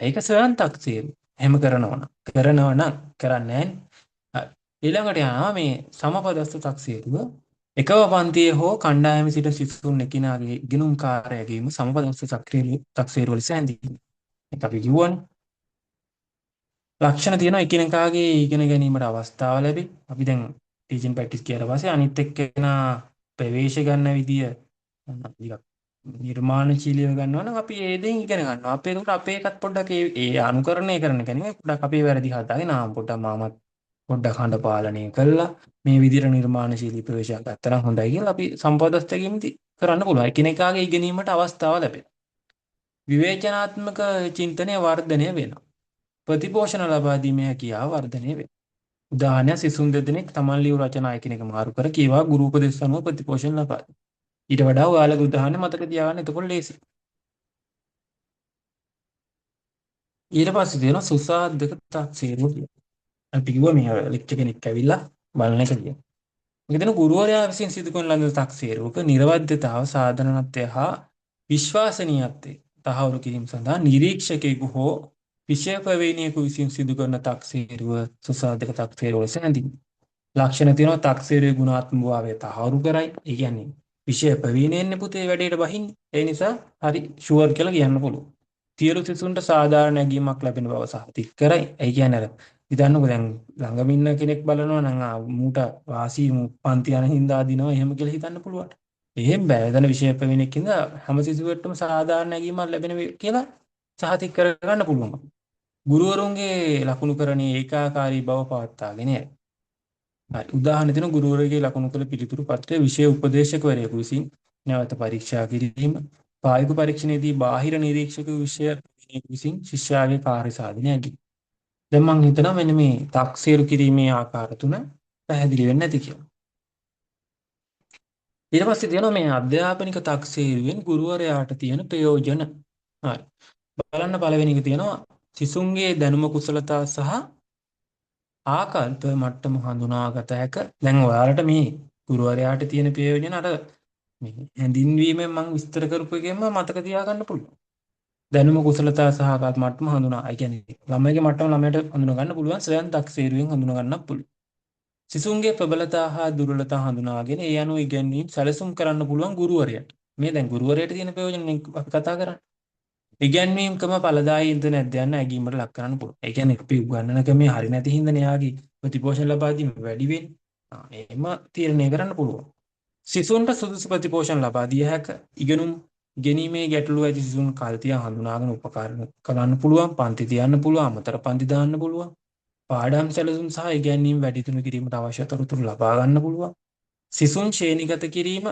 ඒක ස්වයං තක්සේරු. එහෙම කරනවා නම් කරන්නේ නැහැ. ඊළඟට යනවා මේ සමපදස්ස තක්සේරුව. එකම පන්තියේ හෝ කණ්ඩායමේ සිට සිසුන් එකිනෙකාගේ ඉගෙනුම් කාර්යයේම සමපදස්ස තක්සේරුව ලෙස හැඳින්වෙනවා. ඒක අපි කියවනේ. ලක්ෂණ තියෙනවා එකිනෙකාගේ ඉගෙන ගැනීමට අවස්ථාව ලැබේ. අපි දැන් ටීචින් ප්‍රැක්ටිස් කියලා පස්සේ අනිත් එක්කෙනා ප්‍රවේශ ගන්න විදිය ටිකක් නිර්මාණශීලීව ගන්නවා නම් අපි ඒ දෙයින් ඉගෙන ගන්නවා. අපේ ඒකට අපේ එකත් පොඩ්ඩක් ඒ අනුකරණය කරන කෙනෙක් පොඩ්ඩක් අපේ වැරදි හදාගෙන පොඩ්ඩක් මාමත් පොඩ්ඩක් හඬ පාලනය කළා මේ විදිහට නිර්මාණශීලී ප්‍රවේශයක් ගත්තා නම් හොඳයි කියලා අපි සම්පදස්තකෙමිති කරන්න පුළුවන්. එකිනෙකාගේ ඉගෙනීමට අවස්ථාව ලැබෙනවා. විවේචනාත්මක චින්තනය වර්ධනය වෙනවා. ප්‍රතිපෝෂණ ලබා දීමේ හැකියාව වර්ධනය වෙනවා. උදාහරණයක් සිසුන් දෙදෙනෙක් තමන් ලියු රචනා එකිනෙක මාරු කර කීවා ගුරු උපදෙස් අනුව ප්‍රතිපෝෂණ ලබා දෙනවා. ඊට වඩා ඔයාලගේ උදාහරණ මතක තියාගන්න එතකොට ලේසි. ඊට පස්සේ තියෙනවා සුසාධක තක්සේරුව කියලා. අපි කිව්වා මේ ලෙක්චර් කෙනෙක් ඇවිල්ලා බලන එක කියලා. මේක දෙන ගුරුවරයා විසින් සිදු කරන ලද තක්සේරුවක නිර්වද්‍යතාව සාධනත්වය හා විශ්වාසනීයත්වය තහවුරු කිරීම සඳහා නිරීක්ෂකයෙකු හෝ විෂය ප්‍රවීණයෙකු විසින් සිදු කරන තක්සේරුව සුසාධක තක්සේරුව ලෙස හැඳින්වෙනවා. ලක්ෂණ තියෙනවා තක්සේරුවේ ගුණාත්මක භාවය තහවුරු කරයි. ඒ කියන්නේ විෂය ප්‍රවීණයෙන්නේ පුතේ වැඩේට බහින්නේ. ඒ නිසා හරි ෂුවර් කියලා කියන්න පුළුවන්. සියලු සිසුන්ට සාධාරණ නැගීමක් ලැබෙන බව සහතික කරයි. ඒ කියන්නේ අර හිතන්නකෝ දැන් ළඟම ඉන්න කෙනෙක් බලනවා නම් මූට වාසි පන්ති යන හින්දා දිනවා එහෙම කියලා හිතන්න පුළුවන්. එහෙම බෑ. එතන විෂය ප්‍රවීණෙක් ඉඳලා හැම සිසුවෙක්ටම සාධාරණ නැගීමක් ලැබෙන කියලා සහතික කරගන්න පුළුවන්. ගුරුවරුන්ගේ ලකුණුකරණයේ ඒකාකාරී බව පවත්වාගෙන යයි. හරි. උදාහරණ දෙන ගුරුවරගේ ලකුණු කළ පිළිතුරු පත්‍රය විෂය උපදේශකවරයෙකු විසින් නැවත පරීක්ෂා කිරීම, ප්‍රායෝගික පරීක්ෂණයේදී බාහිර නිරීක්ෂක විෂය විසින් ශිෂ්‍යයාගේ කාර්ය සාධනය ඇගි. දැන් මම හිතනවා මෙන්න මේ තක්සේරු කිරීමේ ආකාර තුන පැහැදිලි වෙන්නේ නැති කියලා. ඊට පස්සේ තියෙනවා මේ අධ්‍යාපනික තක්සේරුවෙන් ගුරුවරයාට තියෙන ප්‍රයෝජන. හරි. බලන්න පළවෙනි එක තියෙනවා සිසුන්ගේ දැනුම කුසලතා සහ ආකල්ප මට්ටම හඳුනාගත හැක. දැන් ඔයාලට මේ ගුරුවරයාට තියෙන ප්‍රයෝජන අර මේ හැඳින්වීමෙන් මම විස්තර කරපු එකෙන්ම මතක තියාගන්න පුළුවන්. දැනුම කුසලතා සහ ආකාත් මට්ටම හඳුනා. ඒ කියන්නේ ළමයිගේ මට්ටම ළමයට හඳුනා ගන්න පුළුවන්. ස්වයං දක්ෂේරුවෙන් හඳුනා ගන්නත් පුළුවන්. සිසුන්ගේ ප්‍රබලතා හා දුර්වලතා හඳුනාගෙන ඒ අනුව ඉගැන්වීම් සැලසුම් කරන්න පුළුවන් ගුරුවරයාට. මේ දැන් ගුරුවරයාට තියෙන ප්‍රයෝජන අපි කතා කරන්නේ. ඉගැන්වීම් ක්‍රම ඵලදායීද නැද්ද යන්න ඇගීමට ලක් කරන්න පුළුවන්. ඒ කියන්නේ අපි උගන්වන ක්‍රමේ හරි නැති හින්දානේ යාගේ ප්‍රතිපෝෂණ ලබා දීම වැඩි වෙන්නේ. එහෙම තීරණය කරන්න පුළුවන්. සිසුන්ට සුදුසු ප්‍රතිපෝෂණ ලබා දිය හැක. ඉගෙනුම් ගැනීමේ ගැටලු ඇති සිසුන් කල්තිය හඳුනාගෙන උපකාර කරන්න පුළුවන්. පන්ති තියන්න පුළුවන්. අමතර පන්ති දාන්න පුළුවන්. පාඩම් සැලසුම් සහ ඉගැන්වීම් වැඩි දියුණු කිරීමට අවශ්‍ය තොරතුරු ලබා ගන්න පුළුවන්. සිසුන් ශ්‍රේණිගත කිරීම,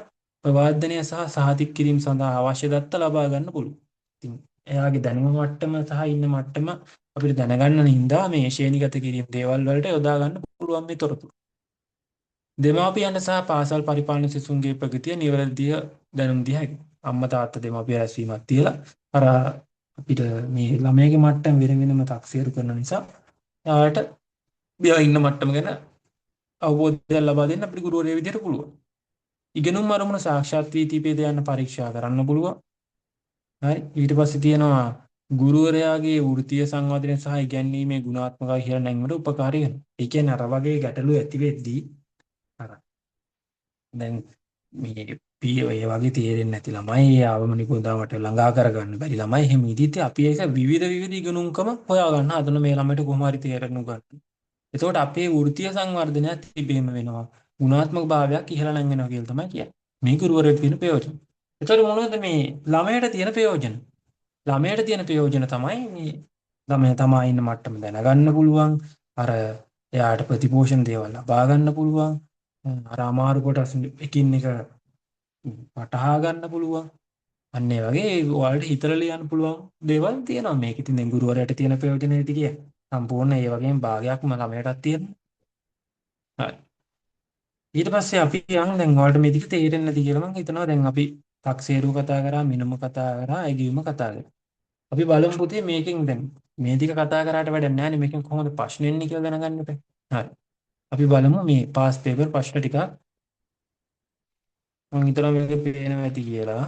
ප්‍රවාදනය සහ සහතික කිරීම සඳහා අවශ්‍ය දත්ත ලබා ගන්න පුළුවන්. ඉතින් එයාගේ දැනුම මට්ටම සහ ඉන්න මට්ටම අපිට දැනගන්න හින්දා මේ ශ්‍රේණිගත කිරීම දේවල් වලට යොදා ගන්න පුළුවන් මේ තොරතුරු. දෙමාපියන් සහ පාසල් පරිපාලන සිසුන්ගේ ප්‍රගතිය නිවැරදිව දැනුම් දිය හැකියි. අම්මා තාත්තා දෙමාපිය රැස්වීමක් තියලා අර අපිට මේ ළමයාගේ මට්ටම වෙන වෙනම තක්සේරු කරන නිසා එයාට මෙයා ඉන්න මට්ටම ගැන අවබෝධයක් ලබා දෙන්න අපිට ගුරුවරයා විදිහට පුළුවන්. ඉගෙනුම් අරමුණ සාක්ෂාත් වී තිබේද යන්න පරීක්ෂා කරන්න පුළුවන්. හරි. ඊට පස්සේ තියෙනවා ගුරුවරයාගේ වෘත්තීය සංවර්ධනය සහ ඉගැන්වීමේ ගුණාත්මකයි කියලා නැංවීමට උපකාරී වෙනවා. ඒ කියන්නේ අර වගේ ගැටලු ඇති වෙද්දී අර දැන් මේ ඔය වගේ තේරෙන්නේ නැති ළමයි ආවම නිකුදාවට ළඟා කරගන්න බැරි ළමයි එහෙම ඉදිරියට අපි ඒක විවිධ ඉගෙනුම්කම හොයා ගන්න හදන මේ ළමයට කොහොම හරි තේරෙන්න ගන්න. එතකොට අපේ වෘත්තීය සංවර්ධනයත් තිබෙම වෙනවා. ගුණාත්මක භාවයක් ඉහළ නැංගෙනවා කියලා තමයි කියන්නේ. මේ ගුරුවරයෙක් තියෙන ප්‍රයෝජන. එතකොට මොනවද මේ ළමයට තියෙන ප්‍රයෝජන? ළමයට තියෙන ප්‍රයෝජන තමයි මේ ළමයා තමා ඉන්න මට්ටම දැනගන්න පුළුවන්. අර එයාට ප්‍රතිපෝෂණ දේවල් ලබා ගන්න පුළුවන්. අර අමාරු කොටස් එකින් එක වටහා ගන්න පුළුවන්. අන්න ඒ වගේ ඔයාලට හිතලා ලියන්න පුළුවන් දේවල් තියෙනවා. මේක ඉතින් දැන් ගුරුවරයාට තියෙන ප්‍රයෝජනෙ ටික සම්පූර්ණ ඒ වගේම භාගයක්ම ළමයටත් තියෙනවා. හරි. ඊට පස්සේ අපි යන් දැන් ඔයාලට මේ ටික තේරෙන්නේ නැති කියලා මම හිතනවා. දැන් අපි තක්සේරුව කතා කරා, මිනුම කතා කරා, ඇගීම කතා කරා. අපි බලමු පුතේ මේකෙන් දැන් මේ ටික කතා කරාට වැඩක් නැහැ නේ. මේකෙන් කොහොමද ප්‍රශ්න එන්නේ කියලා දැනගන්න බෑ. හරි. අපි බලමු මේ පාස් පේපර් ප්‍රශ්න ටික. මම හිතනවා මේක පේනවා ඇති කියලා.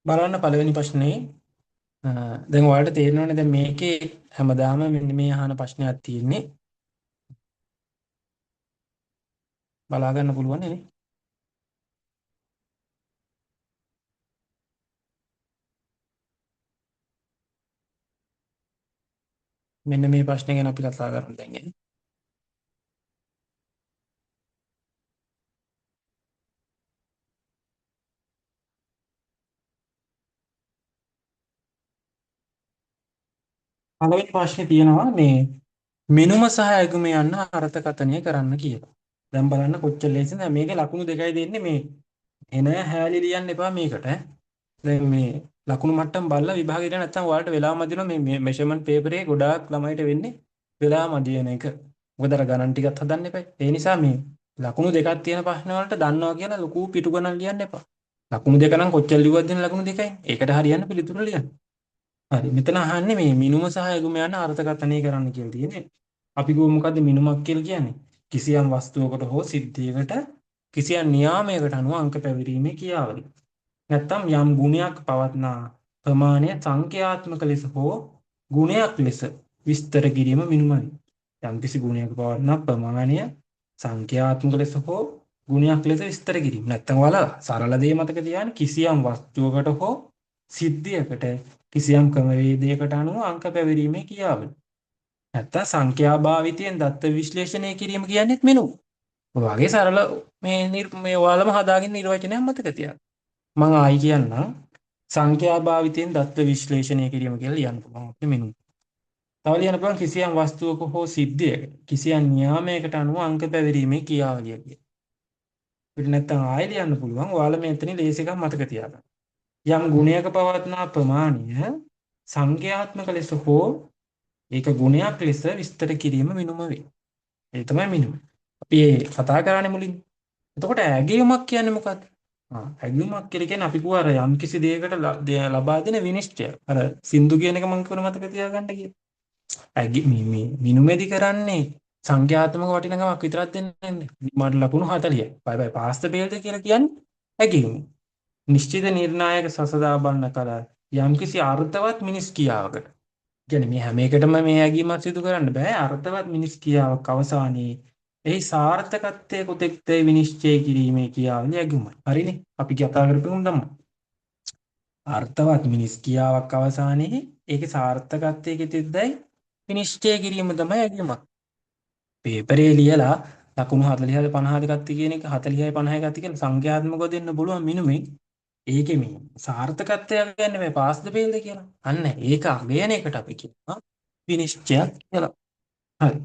බලන්න පළවෙනි ප්‍රශ්නේ දැන් ඔයාලට තේරෙනවනේ දැන් මේකේ හැමදාම මෙන්න මේ අහන ප්‍රශ්නයක් තියෙන්නේ බලා ගන්න පුළුවන් නේ. මෙන්න මේ ප්‍රශ්නේ ගැන අපි කතා කරමු දැන් නේ. පළවෙනි ප්‍රශ්නේ තියෙනවා මේ මිනුම සහ ඇගුම යන අර්ථකථනය කරන්න කියලා. දැන් බලන්න කොච්චර ලේසිද. මේකේ ලකුණු දෙකයි දෙන්නේ මේ එන හැලී ලියන්න එපා මේකට. දැන් මේ ලකුණු මට්ටම් බලලා විභාගයට නැත්තම් ඔයාලට වෙලාව මදිනවා මේ මෙෂර්මන්ට් පේපර් එකේ ගොඩාක් ළමයිට වෙන්නේ වෙලාව මදි වෙන එක. මොකද අර ගණන් ටිකත් හදන්න එපා. ඒ නිසා මේ ලකුණු දෙකක් තියෙන ප්‍රශ්න වලට දන්නවා කියලා ලොකු පිටු ගණන් ලියන්න එපා. ලකුණු දෙක නම් කොච්චර ලිව්වද දෙන ලකුණු දෙකයි. ඒකට හරියන්න පිළිතුර ලියන්න. හරි. මෙතන අහන්නේ මේ මිනුම සහ යොගුම යන අර්ථකථනය කරන්න කියලා තියෙන්නේ. අපි ගෝ මොකද්ද මිනුමක් කියලා කියන්නේ? කිසියම් වස්තුවකට හෝ සිද්ධියකට කිසියම් නියාමයකට අනුව අංක පැවරීමේ ක්‍රියාවලිය. නැත්තම් යම් ගුණයක් පවත්නා ප්‍රමාණය සංඛ්‍යාත්මක ලෙස හෝ ගුණයක් ලෙස විස්තර කිරීම මිනුමයි. යම් කිසි ගුණයක පවත්නා ප්‍රමාණය සංඛ්‍යාත්මක ලෙස හෝ ගුණයක් ලෙස විස්තර කිරීම. නැත්තම් ඔයාලා සරල දේ මතක තියාගන්න කිසියම් වස්තුවකට හෝ සිද්ධියකට කිසියම් ක්‍රමවේදයකට අනුව අංක පැවරීමේ ක්‍රියාවලිය. නැත්තම් සංඛ්‍යා භාවිතයෙන් දත්ත විශ්ලේෂණය කිරීම කියන්නේත් මෙනු. ඔය වගේ සරල මේ ඔයාලම හදාගෙන නිර්වචනයක් මතක තියාගන්න. මම ආයි කියන්නම් සංඛ්‍යා භාවිතයෙන් දත්ත විශ්ලේෂණය කිරීම කියලා ලියන්න පුළුවන් අපේ මෙනු. තව ලියන්න පුළුවන් කිසියම් වස්තුවක හෝ සිද්ධියක කිසියම් නියාමයකට අනුව අංක පැවරීමේ ක්‍රියාවලිය කියලා. පිට නැත්තම් ආයි ලියන්න පුළුවන් ඔයාලා මෙතන ලේසි එකක් මතක තියාගන්න. යම් ගුණයක පවත්නා ප්‍රමාණය සංඛ්‍යාත්මක ලෙස හෝ ඒක ගුණයක් ලෙස විස්තර කිරීම මිනුම වේ. ඒ තමයි මිනුම. අපි කතා කරන්නේ මුලින් එතකොට ඇගීමක් කියන්නේ මොකක්ද? ඇගීමක් කියලා කියන්නේ අපි කිව්වා අර යම්කිසි දෙයකට ලබා දෙන විනිශ්චය. අර සින්දු කියන එක මම කියවන මතක තියාගන්න කියලා. මේ මිනුමේදී කරන්නේ සංඛ්‍යාත්මක වටිනකමක් විතරක් දෙන්නේ නැහැ. මට ලකුණු 40යි. බයි බයි පාස් ද බේල්ද කියලා කියන්නේ ඇගීම. නිශ්චිත නිර්ණායක සසදා බලන කල යම්කිසි අර්ථවත් මිනිස් කියාවකට. කියන්නේ මේ හැම එකටම මේ ඇගීමක් සිදු කරන්න බෑ. අර්ථවත් මිනිස් කියාවක් අවසානයේ එහි සාර්ථකත්වයේ කොතෙක්ද විනිශ්චය කිරීමේ කියාවලිය ඇගීමයි. හරිනේ? අපි කතා කරපු උන් තමයි. අර්ථවත් මිනිස් කියාවක් අවසානයේ ඒකේ සාර්ථකත්වයේ කෙතෙක්දයි විනිශ්චය කිරීම තමයි ඇගීමක්. පේපරේ ලියලා ලකුණු 40ද 50ද ගත්ත කියන එක 40යි 50යි ගත්ත කියලා සංඛ්‍යාත්මකව දෙන්න පුළුවන් මිනුමෙන් ඒකේ මේ සාර්ථකත්වය කියන්නේ මේ පාස්ද ෆේල්ද කියලා. අන්න ඒක අගයන එකට අපි කියනවා විනිශ්චයක් කියලා. හරි.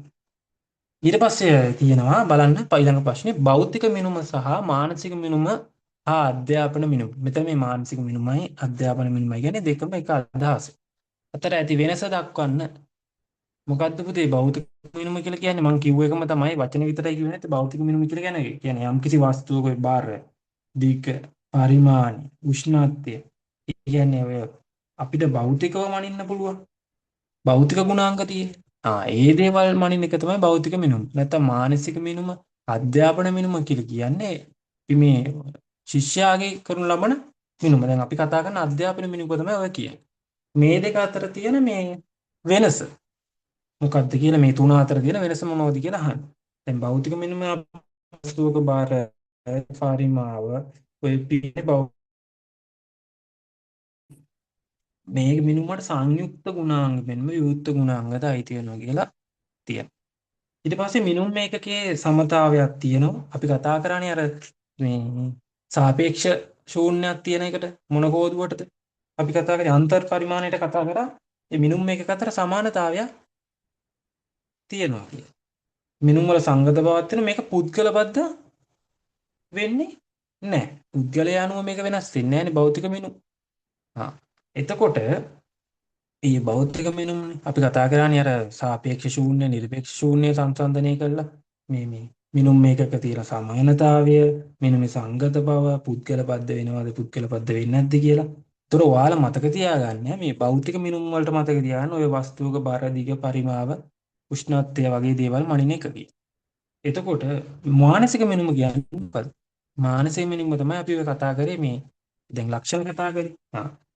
ඊට පස්සේ තියෙනවා බලන්න ඊළඟ ප්‍රශ්නේ භෞතික මිනුම සහ මානසික මිනුම හා අධ්‍යාපන මිනුම. මෙතන මේ මානසික මිනුමයි අධ්‍යාපන මිනුමයි කියන්නේ දෙකම එක අදහස. අතර ඇති වෙනස දක්වන්න මොකද්ද පුතේ භෞතික මිනුම කියලා කියන්නේ මම කිව්ව එකම තමයි වචන විතරයි කිව්වේ නැත්නම් භෞතික මිනුම කියලා කියන්නේ යම්කිසි වස්තුවක භාරය දිග පරිමාණය උෂ්ණත්වය කියන්නේ ඔය අපිට භෞතිකව මනින්න පුළුවන් භෞතික ගුණාංග තියෙන. ඒ දේවල් මනින්න එක තමයි භෞතික මිනුම. නැත්නම් මානසික මිනුම අධ්‍යාපන මිනුම කියලා කියන්නේ අපි මේ ශිෂ්‍යයාගේ කරනු ලබන මිනුම. දැන් අපි කතා කරන අධ්‍යාපන මිනුම තමයි ඔය කියන්නේ. මේ දෙක අතර තියෙන මේ වෙනස මොකක්ද කියලා මේ තුන අතර තියෙන වෙනස මොනවද කියලා අහන්න. දැන් භෞතික මිනුම වස්තුවක බාර පරිමාව ඔය පිටේ මේ මිනුමට සංයුක්ත ගුණාංග මෙන්ම විවෘත ගුණාංගද අයිති වෙනවා කියලා තියෙනවා. ඊට පස්සේ මිනුම් මේකකයේ සමතාවයක් තියෙනවා. අපි කතා කරානේ අර මේ සාපේක්ෂ ශූන්‍යයක් තියෙන එකට මොන කෝදුවටද? අපි කතා කරේ අන්තර් පරිමාණයට කතා කරා. මේ මිනුම් මේකක අතර සමානතාවයක් තියෙනවා කියලා. මිනුම් වල සංගත බවක් තියෙන මේක පුද්ගල බද්ධ වෙන්නේ නැහැ. පුද්ගලයා අනුව මේක වෙනස් වෙන්නේ නැහැ නේ භෞතික මිනුම්. එතකොට මේ භෞතික මිනුම්නේ අපි කතා කරන්නේ අර සාපේක්ෂ ශූන්‍ය නිර්පේක්ෂ ශූන්‍ය සංසන්දනය කළා මේ මිනුම් මේකක තියෙන සමානතාවය මිනුමේ සංගත බව පුද්ගල බද්ධ වෙනවද පුද්ගල බද්ධ වෙන්නේ නැද්ද කියලා. ඒතර ඔයාලා මතක තියාගන්න මේ භෞතික මිනුම් වලට මතක තියාගන්න ඔය වස්තුවක බර දිග පරිමාව උෂ්ණත්වය වගේ දේවල් මනින එකකි. එතකොට මානසික මිනුම කියන්නේ මොකද්ද? මානසික මිනුම තමයි අපි ඔය කතා කරේ මේ දැන් ලක්ෂණ කතා කරේ.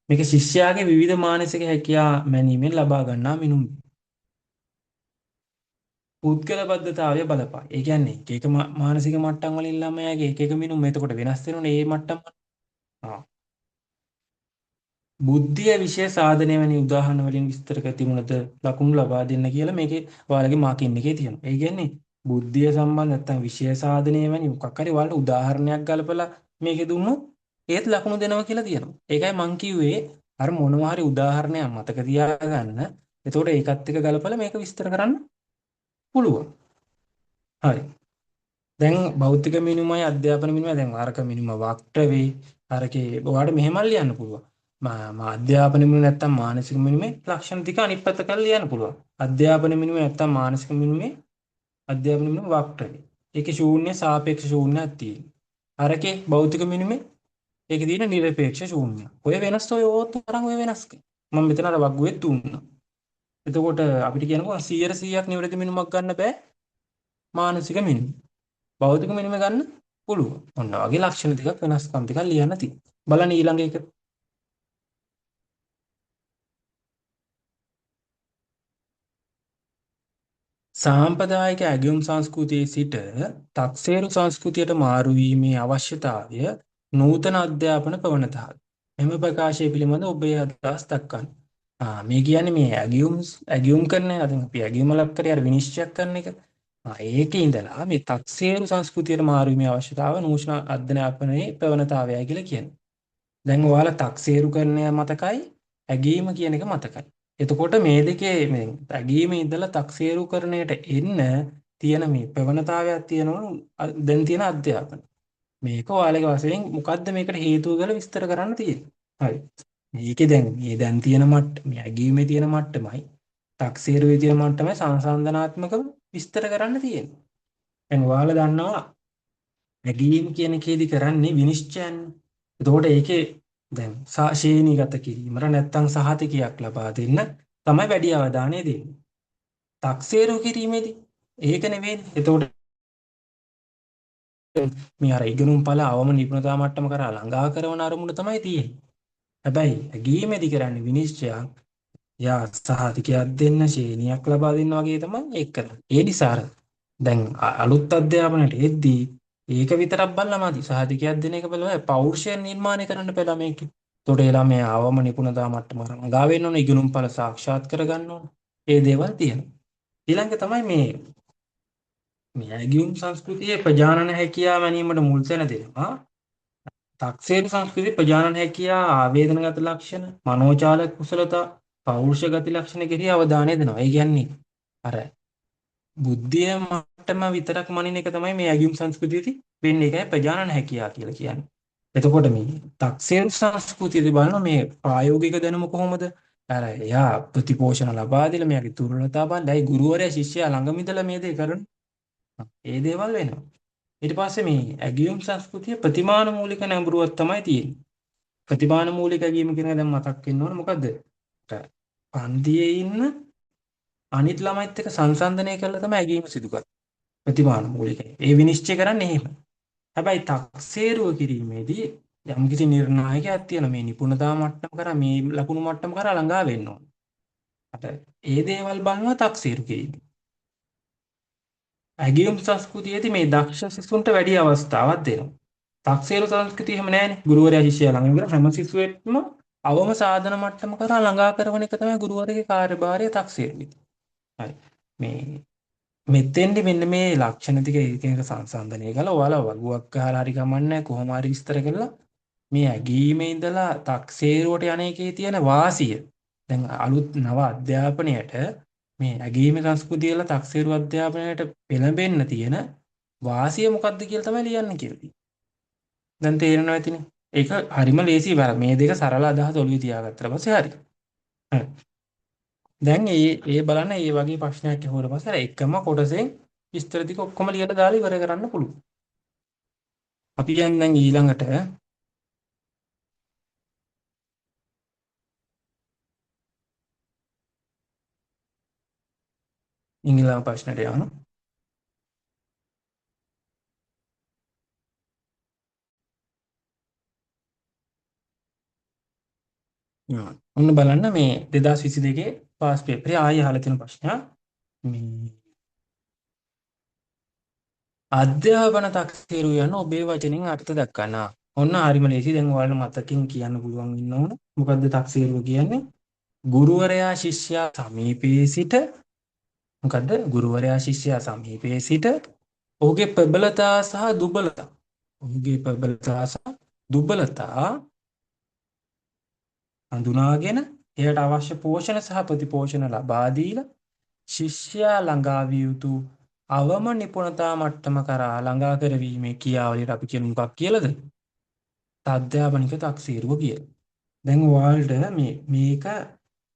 මේක ශිෂ්‍යයාගේ විවිධ මානසික හැකියා මැනීමෙන් ලබා ගන්නා මිනුම්. පුද්ගල බද්ධතාවය බලපායි. ඒ කියන්නේ එක එක මානසික මට්ටම් වලින් ළමයාගේ එක එක මිනුම් එතකොට වෙනස් වෙනවනේ මේ මට්ටම්. ආ. බුද්ධිය විශේෂ සාධනය වැනි උදාහරණ වලින් විස්තර කර තිබුණද ලකුණු ලබා දෙන්න කියලා මේකේ ඔයාලගේ මාකින් එකේ තියෙනවා. ඒ කියන්නේ බුද්ධිය සම්බන්ධ නැත්නම් විශේෂ සාධනය වැනි මොකක් හරි ඔයාලට උදාහරණයක් ගලපලා මේකේ දුන්නොත් ඒත් ලකුණු දෙනවා කියලා තියෙනවා. ඒකයි මං කිව්වේ අර මොනවා හරි උදාහරණයක් මතක තියාගන්න. එතකොට ඒකත් එක්ක ගලපලා මේක විස්තර කරන්න පුළුවන්. හරි. දැන් භෞතික මිනුමයි අධ්‍යාපන මිනුමයි දැන් වාරක මිනුම වක්‍ර වේ. අරකේ ඔයාලට මෙහෙම ලියන්න පුළුවන්. අධ්‍යාපන මිනුම නැත්තම් මානසික මිනුමේ ලක්ෂණ ටික අනිත් පැත්ත කරලා ලියන්න පුළුවන්. අධ්‍යාපන මිනුම නැත්තම් මානසික මිනුමේ අධ්‍යාපන මිනුම වක්‍ර වේ. ඒකේ ශූන්‍ය සාපේක්ෂ ශූන්‍යයක් තියෙනවා. අරකේ භෞතික මිනුමේ ඒකේ තියෙන නිරපේක්ෂ ශූන්‍ය. ඔය වෙනස් ඔය ඕත් තරම් ඔය වෙනස්. මම මෙතන අර වග්ගුවේ තුන්නා. එතකොට අපිට කියනවා 100%ක් නිවැරදි මිනුමක් ගන්න බෑ මානසික මිනුම. භෞතික මිනුම ගන්න පුළුවන්. ඔන්න වගේ ලක්ෂණ ටිකක් වෙනස්කම් ටිකක් ලියන්න තියෙනවා. බලන්න ඊළඟ එක. සාම්ප්‍රදායික ඇගයුම් සංස්කෘතියේ සිට තක්සේරු සංස්කෘතියට මාරු වීමේ අවශ්‍යතාවය නූතන අධ්‍යාපන ප්‍රවණතාවය. මෙම ප්‍රකාශය පිළිබඳ ඔබේ අදහස් දක්වන්න. මේ කියන්නේ මේ ඇගියුම් කරන අද අපි ඇගියුම ලක් කරේ අර විනිශ්චයක් කරන එක. ඒකේ ඉඳලා මේ තක්සේරු සංස්කෘතියට මාරු වීමේ අවශ්‍යතාව නූතන අධ්‍යාපනයේ ප්‍රවණතාවයයි කියලා කියන්නේ. දැන් ඔයාලා තක්සේරු කරන මතකයි ඇගීම කියන එක මතකයි. එතකොට මේ දෙකේ මේ ඇගීම ඉඳලා තක්සේරුකරණයට එන්න තියෙන මේ ප්‍රවණතාවයක් තියෙනවා දැන් තියෙන අධ්‍යාපන. මේක ඔයාලගේ වශයෙන් මොකද්ද මේකට හේතුව කියලා විස්තර කරන්න තියෙන්නේ. හරි. මේකේ දැන් මේ දැන් තියෙන මට්ටම මේ ඇගීමේ තියෙන මට්ටමයි තක්සේරුවේ තියෙන මට්ටමයි සංසන්දනාත්මකව විස්තර කරන්න තියෙන්නේ. දැන් ඔයාලා දන්නවා ඇගීම් කියන එකේදී කරන්නේ විනිශ්චයන්නේ. එතකොට ඒකේ දැන් ශ්‍රේණිගත කිරීමට නැත්තම් සහතිකයක් ලබා දෙන්න තමයි වැඩි අවධානය දෙන්නේ. තක්සේරු කිරීමේදී ඒක නෙවෙයි. එතකොට මේ අර ඉගෙනුම් ඵල අවම නිපුණතා මට්ටම කරා ළඟා කරන අරමුණ තමයි තියෙන්නේ. හැබැයි ඇගීමේදී කරන්නේ විනිශ්චයක්. යා සහතිකයක් දෙන්න ශ්‍රේණියක් ලබා දෙන්න වගේ තමයි ඒක කරන්නේ. ඒ නිසා දැන් අලුත් අධ්‍යාපනයට එද්දී ඒක විතරක් බලලා මදි. සහතිකයක් දෙන එක බලලා පෞරුෂය නිර්මාණය කරන්න බැලා මේකේ. ඒතකොට ඒ ළමයා අවම නිපුණතා මට්ටම කරා ළඟා වෙන්න ඕන ඉගෙනුම් ඵල සාක්ෂාත් කරගන්න ඕන. ඒ දේවල් තියෙනවා. ඊළඟ තමයි මේ ඇගියුම් සංස්කෘතියේ ප්‍රජානන හැකියාව ගැනීමට මුල් තැන දෙනවා. තක්සේරු සංස්කෘතිය ප්‍රජානන හැකියාව ආවේදනගත ලක්ෂණ, මනෝචාලක කුසලතා, පෞරුෂගත ලක්ෂණ කෙරෙහි අවධානය දෙනවා. ඒ කියන්නේ අර බුද්ධිය මට්ටම විතරක් මනින එක තමයි මේ ඇගියුම් සංස්කෘතියේදී වෙන්නේ. ඒකයි ප්‍රජානන හැකියාව කියලා කියන්නේ. එතකොට මේ තක්සේරු සංස්කෘතියදී බලන මේ ප්‍රායෝගික දැනුම කොහොමද? අර එයා ප්‍රතිපෝෂණ ලබා දීලා මෙයාගේ දුර්වලතා බලලා ඒ ගුරුවරයා ශිෂ්‍යයා ළඟම ඉඳලා මේ දේ කරන ඒ දේවල් වෙනවා. ඊට පස්සේ මේ ඇගියුම් සංස්කෘතිය ප්‍රතිමාන මූලික නැඹුරුවක් තමයි තියෙන්නේ. ප්‍රතිමාන මූලික ඇගීම කියන එක දැන් මතක් වෙන්න ඕන මොකද්ද? පන්තියේ ඉන්න අනිත් ළමයිත් එක්ක සංසන්දනය කරලා තමයි ඇගීම සිදු කරන්නේ. ප්‍රතිමාන මූලිකයි. ඒ විනිශ්චය කරන්නේ එහෙම. හැබැයි තක්සේරුව කිරීමේදී යම්කිසි නිර්ණායකයක් තියෙන මේ නිපුණතා මට්ටම කරා මේ ලකුණු මට්ටම කරා ළඟා වෙන්න ඕන. අට ඒ දේවල් බලනවා තක්සේරු කිරීම. ඇගියුම් සංස්කෘතියේදී මේ දක්ෂ සිසුන්ට වැඩි අවස්ථාවක් දෙනවා. තක්සේරු සංස්කෘතිය එහෙම නැහැනේ. ගුරුවරයා ශිෂ්‍යයා ළඟ ඉඳලා හැම සිසුවෙක්ම අවම සාධන මට්ටම කරා ළඟා කරන එක තමයි ගුරුවරගේ කාර්යභාරය තක්සේරු විදි. හරි. මේ මෙතෙන්දි මෙන්න මේ ලක්ෂණ ටික එකිනෙක සංසන්දනය කළා. ඔයාලා වගුවක් ගහලා හරි ගමන්නේ කොහොම හරි විස්තර කළා. මේ ඇගීමේ ඉඳලා තක්සේරුවට යන එකේ තියෙන වාසිය. දැන් අලුත් නව අධ්‍යාපනයට මේ ඇගීමේ සංස්කෘතිය වල තක්සේරු අධ්‍යාපනයට පෙළඹෙන්න තියෙන වාසිය මොකක්ද කියලා තමයි ලියන්න කියලා. දැන් තේරෙනවා ඇතිනේ. ඒක හරිම ලේසි මේ දෙක සරල අදහස ඔළුවේ තියාගත්තා පස්සේ හරි. හරි. දැන් ඒ බලන්න මේ වගේ ප්‍රශ්නයක් අහුවට පස්සේ අර එකම කොටසෙන් විස්තර ටික ඔක්කොම ලියලා දාලා ඉවර කරන්න පුළුවන්. අපි යන්නේ දැන් ඊළඟට ඊළඟ ප්‍රශ්නට යනවා. ඔන්න බලන්න මේ 2022 පාස් පේපරේ ආයෙ අහලා තියෙන ප්‍රශ්නයක්. මේ අධ්‍යාපන තක්සේරු යන ඔබේ වචනෙන් අර්ථ දක්වන්න. ඔන්න හරිම ලේසි. දැන් ඔයාලට මතකින් කියන්න පුළුවන් ඉන්න ඕන. මොකද්ද තක්සේරුව කියන්නේ? ගුරුවරයා ශිෂ්‍යයා සමීපයේ සිට මොකද්ද? ගුරුවරයා ශිෂ්‍යයා සමීපයේ සිට ඔහුගේ ප්‍රබලතා සහ දුබලතා. ඔහුගේ ප්‍රබලතා සහ දුබලතා හඳුනාගෙන එයට අවශ්‍ය පෝෂණ සහ ප්‍රතිපෝෂණ ලබා දීලා ශිෂ්‍යයා ළඟා විය යුතු අවම නිපුණතා මට්ටම කරා ළඟා කරවීමේ ක්‍රියාවලියට අපි කියන මොකක් කියලාද? අධ්‍යාපනික තක්සේරුව කියලා. දැන් ඔයාලට මේක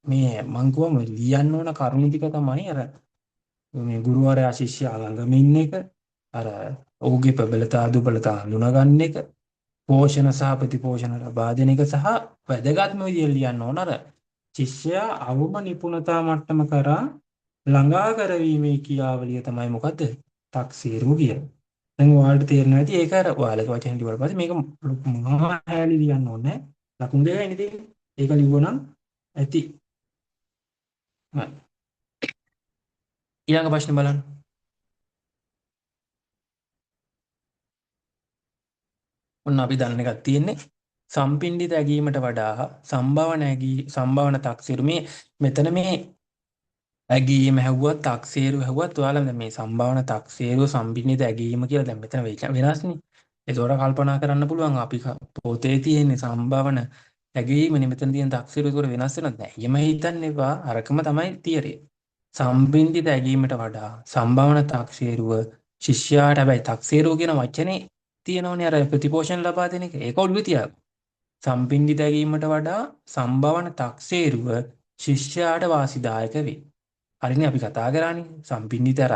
මේ මං කියවම ලියන්න ඕන කරුණු ටික තමයි අර මේ ගුරුවරයා ශිෂ්‍යයා ළඟම ඉන්න එක, අර ඔහුගේ ප්‍රබලතා දුබලතා හඳුනාගන්න එක, පෝෂණ සහ ප්‍රතිපෝෂණ ලබා දෙන එක සහ වැදගත්ම විදියට ලියන්න ඕන අර ශිෂ්‍යයා අවම නිපුණතා මට්ටම කරා ළඟා කරවීමේ ක්‍රියාවලිය තමයි මොකද්ද? තක්සේරුව කියන්නේ. දැන් ඔයාලට තේරෙනවා ඇති ඒක අර ඔයාලගේ වචන ලියුවාට පස්සේ මේක මහා හැලී ලියන්න ඕනේ නැහැ. ලකුණු දෙකයි නේද? ඒක ලිව්වනම් ඇති. හරි. ඊළඟ ප්‍රශ්නේ බලන්න. ඔන්න අපි දන්න එකක් තියෙන්නේ සම්පින්ඩිත ඇගීමට වඩා සම්භාවන තක්සේරු මෙතන මේ ඇගීම හැවුවත් තක්සේරු හැවුවත් ඔයාලා දැන් මේ සම්භාවන තක්සේරු සම්පින්ඩිත ඇගීම කියලා දැන් මෙතන වෙනස්නේ. ඒතොර කල්පනා කරන්න පුළුවන් අපි පොතේ තියෙන සම්භාවන ඇගීමනේ මෙතන තියෙන තක්සේරු ඒතොර වෙනස් වෙනවද නැහැ. එහෙම හිතන්න එපා. අරකම තමයි තියරේ. සම්පින්ඩිත ඇගීමට වඩා සම්භාවන තක්සේරුව ශිෂ්‍යයාට හැබැයි තක්සේරුව කියන වචනේ තියෙනවනේ අර ප්‍රතිපෝෂණ ලබා දෙන එක. ඒක ඔළුවේ තියාගන්න. සම්පින්ඩිත ඇගීමට වඩා සම්භාවන තක්සේරුව ශිෂ්‍යයාට වාසිදායක වේ. හරිනේ අපි කතා කරානේ සම්පින්ඩිත අර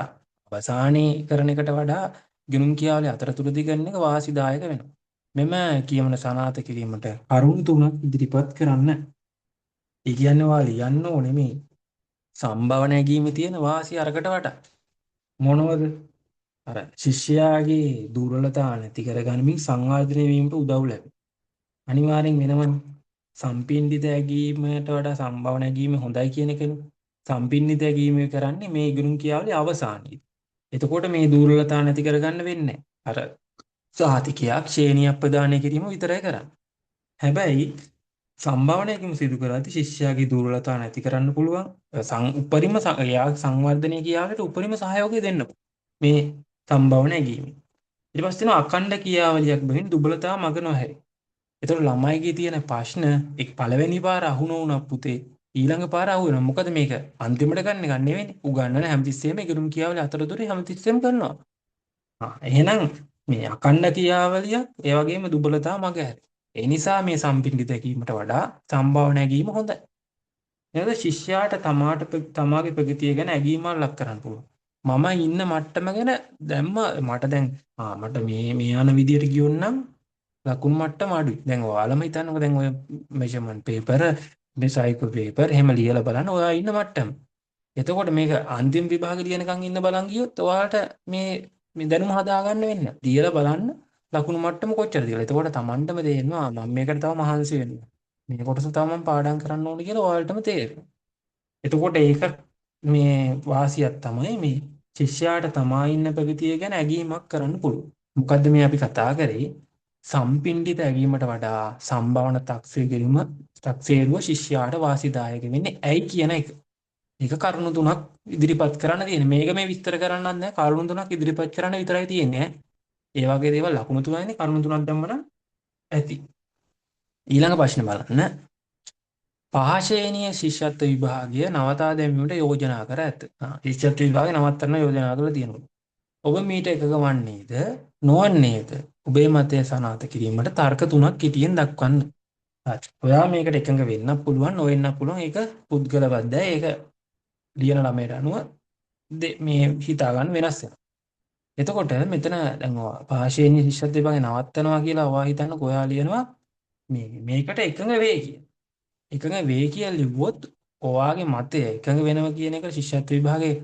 අවසානයේ කරන එකට වඩා ගිණුම් කියාවලිය අතරතුරදී කරන එක වාසිදායක වෙනවා. මෙම කියමන සනාථ කිරීමට කරුණු තුනක් ඉදිරිපත් කරන්න. ඒ කියන්නේ ඔයා ලියන්න ඕනේ මේ සම්භාවන නැගීමේ තියෙන වාසිය අරකට වටා. මොනවද? අර ශිෂ්‍යයාගේ දුර්වලතා නැති කරගනිමින් සංවර්ධනය වීමට උදව් ලැබේ. අනිවාර්යෙන් වෙනවනේ. සම්පින්ඩිත ඇගීමට වඩා සම්භාවන නැගීම හොඳයි කියන එකනේ. සම්පින්ඩිත ඇගීම කරන්නේ මේ ගුණ කියාවලේ අවසානයේදී. එතකොට මේ දුර්වලතා නැති කරගන්න වෙන්නේ අර සහතිකයක් ශ්‍රේණියක් ප්‍රදානය කිරීම විතරයි කරන්නේ. හැබැයි සම්භාවනයකින් සිදු කරද්දී ශිෂ්‍යයාගේ දුර්වලතා නැති කරන්න පුළුවන්. උපරිම යා සංවර්ධනය කියාවලට උපරිම සහයෝගය දෙන්න මේ සම්භාවන නැගීම. ඊට පස්සේ තියෙනවා අඛණ්ඩ කියාවලියක් බහින් දුබලතා මග නොහැරේ. එතකොට ළමයිගේ තියෙන ප්‍රශ්න එක් පළවෙනි පාර අහු නොවුණා පුතේ ඊළඟ පාර අහු වෙනවා. මොකද මේක අන්තිමට ගන්න එක නෙවෙයි. උගන්නන හැමතිස්සෙම ඉගෙනුම් කියාවල අතරතුරේ හැමතිස්සෙම කරනවා. එහෙනම් මේ අඛණ්ඩ කියාවලියක් ඒ වගේම දුබලතා මග හැරේ. ඒ නිසා මේ සම්පින්ඩිත හැකීමට වඩා සම්භාවන හැකීම හොඳයි. නේද? ශිෂ්‍යයාට තමාගේ ප්‍රගතිය ගැන ඇගීමක් ලක් කරන්න පුළුවන්. මම ඉන්න මට්ටම ගැන දැම්ම මට දැන් මට මේ යන විදියට ගියොත් නම් ලකුණු මට්ටම අඩුයි. දැන් ඔයාලම හිතන්නකෝ දැන් ඔය මෙෂර්මන්ට් පේපර් මේ සයිකල් පේපර් එහෙම ලියලා බලන්න ඔයා ඉන්න මට්ටම. එතකොට මේක අන්තිම විභාගෙ ලියනකන් ඉන්න බලන් ගියොත් ඔයාලට මේ දැනුම හදාගන්න වෙන්නේ. ලියලා බලන්න ලකුණු මට්ටම කොච්චරද කියලා. එතකොට Tamanටම තේරෙනවා මම මේකට තව මහන්සි වෙනවා. මේ කොටස තව මම පාඩම් කරන්න ඕනේ කියලා ඔයාලටම තේරෙනවා. එතකොට ඒක මේ වාසියක් තමයි මේ ශිෂ්‍යයාට තමා ඉන්න ප්‍රගතිය ගැන ඇගීමක් කරන්න පුළුවන්. මොකද්ද මේ අපි කතා කරේ? සම්පින්ඩිත ඇගීමට වඩා සම්භාවන තක්සේරුව ශිෂ්‍යයාට වාසිදායක වෙන්නේ ඇයි කියන එක. ඒක කරුණු තුනක් ඉදිරිපත් කරන්න තියෙන්නේ. මේක මේ විස්තර කරන්නත් නෑ. කරුණු තුනක් ඉදිරිපත් කරන්න විතරයි තියෙන්නේ. ඒ වගේ දේවල් ලකුණු තුනයිනේ කරුණු තුනක් දැම්මම ඇති. ඊළඟ ප්‍රශ්න බලන්න. පහශේනීය ශිෂ්‍යත්ව විභාගය නවතා දැමීමට යෝජනා කර ඇත. ශිෂ්‍යත්ව විභාගය නවත්තන්න යෝජනා කරලා තියෙනවා. ඔබ මීට එකක වන්නේද නොවන්නේද? ඔබේ මතය සනාථ කිරීමට තර්ක තුනක් කෙටියෙන් දක්වන්න. හරි. ඔයා මේකට එකඟ වෙන්න පුළුවන්, නොවෙන්න පුළුවන්. ඒක පුද්ගලවද්දයි. ඒක ලියන ළමයට අනුව මේ හිතා ගන්න වෙනස් වෙනවා. එතකොට මෙතන දැන් පහශේනීය ශිෂ්‍යත්ව විභාගය නවත්තනවා කියලා ඔයා හිතන්න කොයා ලියනවා මේකට එකඟ වෙයි කියලා. එකඟ වේ කියලා ලිව්වොත් ඔයාගේ මතය එකඟ වෙනවා කියන එක ශිෂ්‍යත්ව විභාගයේ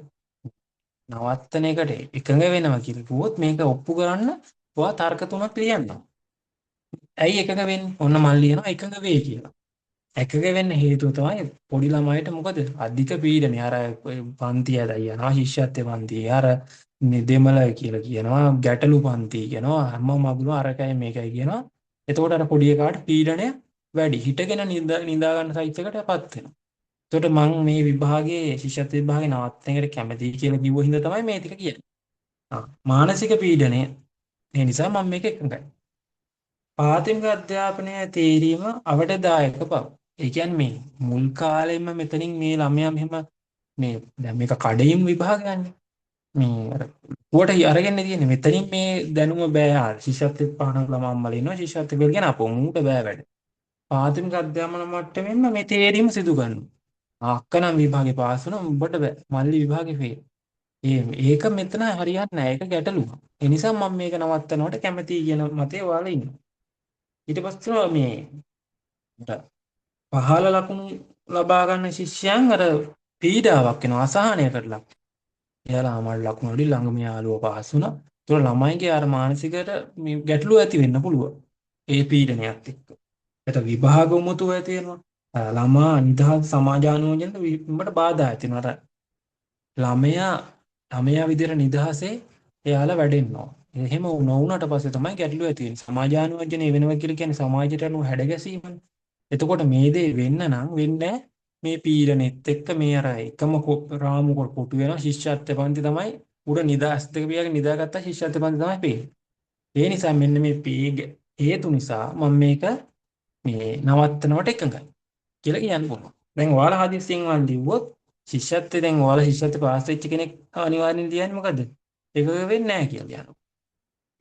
නවත්තන එකට එකඟ වෙනවා කියලා කිව්වොත් මේක ඔප්පු කරන්න ඔයා තර්ක තුනක් ලියන්න. ඇයි එකඟ වෙන්නේ? ඔන්න මම ලියනවා එකඟ වේ කියලා. එකඟ වෙන්න හේතුව තමයි පොඩි ළමයිට මොකද අධික පීඩනය අර පන්ති ඇදලා යනවා ශිෂ්‍යත්ව පන්ති අර දෙමළ කියලා කියනවා ගැටලු පන්ති කියනවා හැම මගුල අරකයි මේකයි කියනවා. එතකොට අර පොඩි එකාට පීඩනය වැඩි හිටගෙන නිදා ගන්න සයිස් එකටපත් වෙනවා. එතකොට මම මේ විභාගයේ ශිෂ්‍යත්ව විභාගේ නවත්තන එකට කැමතියි කියලා කිව්ව හින්දා තමයි මේ ටික කියන්නේ. මානසික පීඩනය. ඒ නිසා මම මේක එකඟයි. ප්‍රාථමික අධ්‍යාපනය තේරීම අවටදායක බව. ඒ කියන්නේ මේ මුල් කාලෙම මෙතනින් මේ ළමයා මෙහෙම මේ දැන් මේක කඩින් විභාගයන්නේ. මේ අර කුවට අරගෙන තියෙන්නේ මෙතනින් මේ දැනුම බෑ ශිෂ්‍යත්ව පහන ළමා අම්මලා ඉන්නවා ශිෂ්‍යත්ව බෙල් කියන අපෝ මූට බෑ වැඩ. ප්‍රාථමික අධ්‍යාපන මට්ටමෙන්ම මේ තේරීම සිදු කරනවා. අක්කනම් විභාගේ පාස් වුණා උඹට බෑ. මල්ලි විභාගේ ෆේල්. ඒක මෙතන හරියන්නේ නැහැ. ඒක ගැටලුවක්. ඒ නිසා මම මේක නවත්තනවට කැමතියි කියන මතේ ඔයාලා ඉන්නවා. ඊට පස්සේ මේ පහළ ලකුණු ලබා ගන්න ශිෂ්‍යයන් අර පීඩාවක් වෙනවා අසහනයකට ලක්. එයාලා අමල් ලකුණු වලින් ළඟම යාළුවෝ පාස් වුණා. ඒතකොට ළමයිගේ අර මානසිකට මේ ගැටලුව ඇති වෙන්න පුළුවන්. ඒ පීඩනයත් එක්ක. ඒත විභාග උමතුව ඇති වෙනවා. ළමා නිදහස් සමාජානුවෝජනට විඹට බාධා ඇති වෙනවා. ළමයා විදිහට නිදහසේ එයාලා වැඩෙන්නවා. එහෙම නොවුනට පස්සේ තමයි ගැටලුව ඇති වෙන්නේ. සමාජානුවෝජනය වෙනවා කියලා කියන්නේ සමාජයට අනුව හැඩගැසීමනේ. එතකොට මේ දේ වෙන්න නම් වෙන්නේ මේ පීඩනෙත් එක්ක මේ අර එකම රාමු කොටු වෙනවා ශිෂ්‍යත්ව පන්ති තමයි උඩ නිදාස් දෙක පියාගෙන නිදාගත්ත ශිෂ්‍යත්ව පන්ති තමයි පේන්නේ. ඒ නිසා මෙන්න මේ හේතු නිසා මම මේක මේ නවත්තනවට එකඟයි කියලා කියන්න පුළුවන්. දැන් ඔයාලා හදිස්සියෙන් වන් ලිව්වොත් ශිෂ්‍යත්වයෙන් දැන් ඔයාලා ශිෂ්‍යත්ව පාස් වෙච්ච කෙනෙක් අනිවාර්යෙන් ලියන්නේ මොකද? ඒක වෙන්නේ නැහැ කියලා ලියනවා.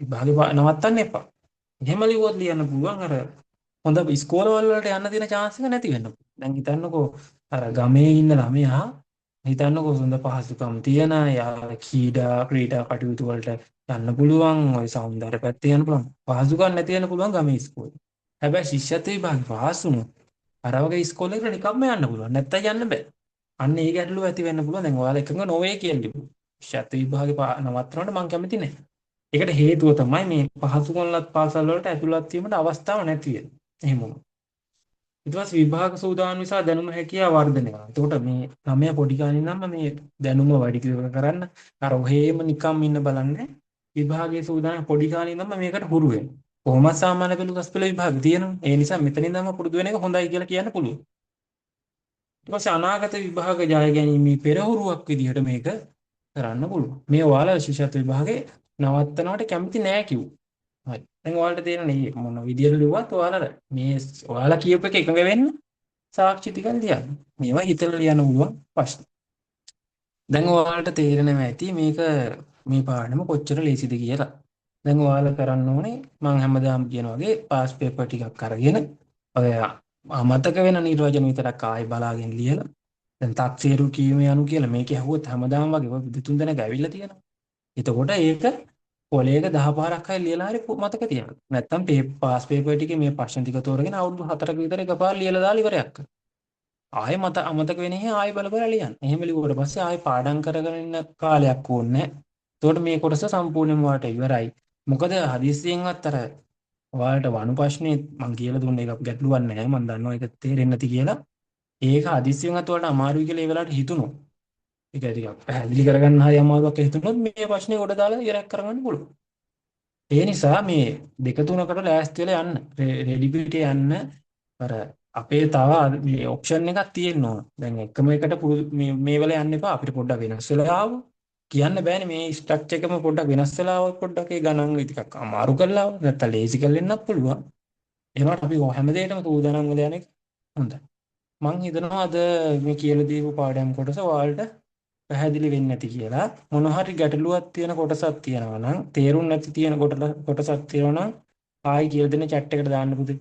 විභාගේ නවත්තන්න එපා. එහෙම ලිව්වොත් ලියන්න පුළුවන් අර හොඳ ඉස්කෝලවල වලට යන්න තියෙන chance එක නැති වෙන්න පුළුවන්. දැන් හිතන්නකෝ අර ගමේ ඉන්න ළමයා හිතන්නකෝ හොඳ පහසුකම් තියෙන යා ක්‍රීඩා කටයුතු වලට යන්න පුළුවන්, ওই සෞන්දර්ය පැත්තේ යන්න පුළුවන්. පහසුකම් නැති යන්න පුළුවන් ගමේ ඉස්කෝලේ. හැබැයි ශිෂ්‍යත්ව විභාගේ පාස් වුණොත් අර වගේ ඉස්කෝලේකට නිකම්ම යන්න පුළුවන්. නැත්තම් යන්න බෑ. අන්න ඒ ගැටලුව ඇති වෙන්න පුළුවන්. දැන් ඔයාලා එකඟ නොවේ කියන්නේ. ශිෂ්‍යත්ව විභාගේ නවත්තනකොට මම කැමති නැහැ. ඒකට හේතුව තමයි මේ පහසුකම්ලත් පාසල් වලට ඇතුළත් වීමට අවස්ථාවක් නැති වෙන. එහෙම වුණා. ඊට පස්සේ විභාග සූදානම් නිසා දැනුම හැකියාව වර්ධනය කරනවා. එතකොට මේ ළමයා පොඩි කාලේ ඉඳන්ම මේ දැනුම වැඩි කරන්න අර ඔහේම නිකම් ඉන්න බලන්නේ විභාගයේ සූදානම් පොඩි කාලේ ඉඳන්ම මේකට හුරු වෙනවා. කොහොමද සාමාන්‍ය පෙළ උසස් පෙළ විභාග තියෙනවා. ඒ නිසා මෙතන ඉඳන්ම පුරුදු වෙන එක හොඳයි කියලා කියන්න පුළුවන්. ඊට පස්සේ අනාගත විභාග ජය ගැනීමේ පෙරහුරුවක් විදිහට මේක කරන්න පුළුවන්. මේ ඔයාලා ශිෂ්‍යත්ව විභාගේ නවත්තනවට කැමති නෑ කිව්වා. හරි. දැන් ඔයාලට තේරෙන්නේ මොන විදියට ලිව්වත් ඔයාලා මේ ඔයාලා කියපු එක එකඟ වෙන්න සාක්ෂි ටිකක් ලියන්න. මේවා හිතලා ලියන්න පුළුවන් ප්‍රශ්න. දැන් ඔයාලට තේරෙනවා ඇති මේක මේ පාඩම කොච්චර ලේසිද කියලා. දැන් ඔයාලා කරන්න ඕනේ මම හැමදාම කියන වගේ පාස් පේපර් ටිකක් අරගෙන ඔය අමතක වෙන නිර්වචන විතරක් ආයෙ බලාගෙන ලියලා දැන් තක්සේරු කීමේ අනු කියලා මේක ඇහුවොත් හැමදාම වගේ ඔය දෙතුන් දෙනෙක් ඇවිල්ලා තියෙනවා. එතකොට ඒක පොලේක 10 පාරක් හරි ලියලා හරි මතක තියාගන්න. නැත්තම් පාස් පේපර් ටිකේ මේ ප්‍රශ්න ටික තෝරගෙන අවුරුදු 4ක විතර එකපාර ලියලා දාලා ඉවරයක් කරන්න. ආයෙ අමතක වෙන එක ආයෙ බල බල ලියන්න. එහෙම ලිව්වට පස්සේ ආයෙ පාඩම් කරගෙන ඉන්න කාලයක් ඕනේ නැහැ. එතකොට මේ කොටස සම්පූර්ණයෙන්ම වාට ඉවරයි. මොකද හදිස්සියෙන්වත් අර ඔයාලට වණු ප්‍රශ්නේ මම කියලා දුන්න එක ගැටලුවක් නැහැ. මම දන්නවා ඒක තේරෙන්නේ නැති කියලා. ඒක හදිස්සියෙන්වත් ඔයාලට අමාරුයි කියලා ඒ වෙලාවට හිතුණොත්. ඒක ටිකක් පැහැදිලි කරගන්න හරි අමාරුවක් හිතුණොත් මේ ප්‍රශ්නේ කොට දාලා ඉවරයක් කරගන්න පුළුවන්. ඒ නිසා මේ දෙක තුනකට ලෑස්ති වෙලා යන්න. රෙඩි පිටේ යන්න අර අපේ තව මේ ඔප්ෂන් එකක් තියෙන්න ඕන. දැන් එකම එකට මේ වල යන්න එපා. අපිට පොඩ්ඩක් වෙනස් වෙලා ආව. කියන්න බෑනේ මේ ස්ට්‍රක්චර් එකම පොඩ්ඩක් වෙනස් වෙලා ආවොත් පොඩ්ඩක් ඒ ගණන් ටිකක් අමාරු කරලා ආව. නැත්තම් ලේසි කරලා එන්නත් පුළුවන්. ඒනකොට අපි හැමදේටම සූදානම් වෙලා යන එක හොඳයි. මං හිතනවා අද මේ කියලා දීපු පාඩම් කොටස ඔයාලට පැහැදිලි වෙන්නේ නැති කියලා. මොන හරි ගැටලුවක් තියෙන කොටසක් තියෙනවා නම් තේරුම් නැති තියෙන කොටසක් තියෙනවා නම් ආයි කියලා දෙන chat එකට දාන්න පුතේ.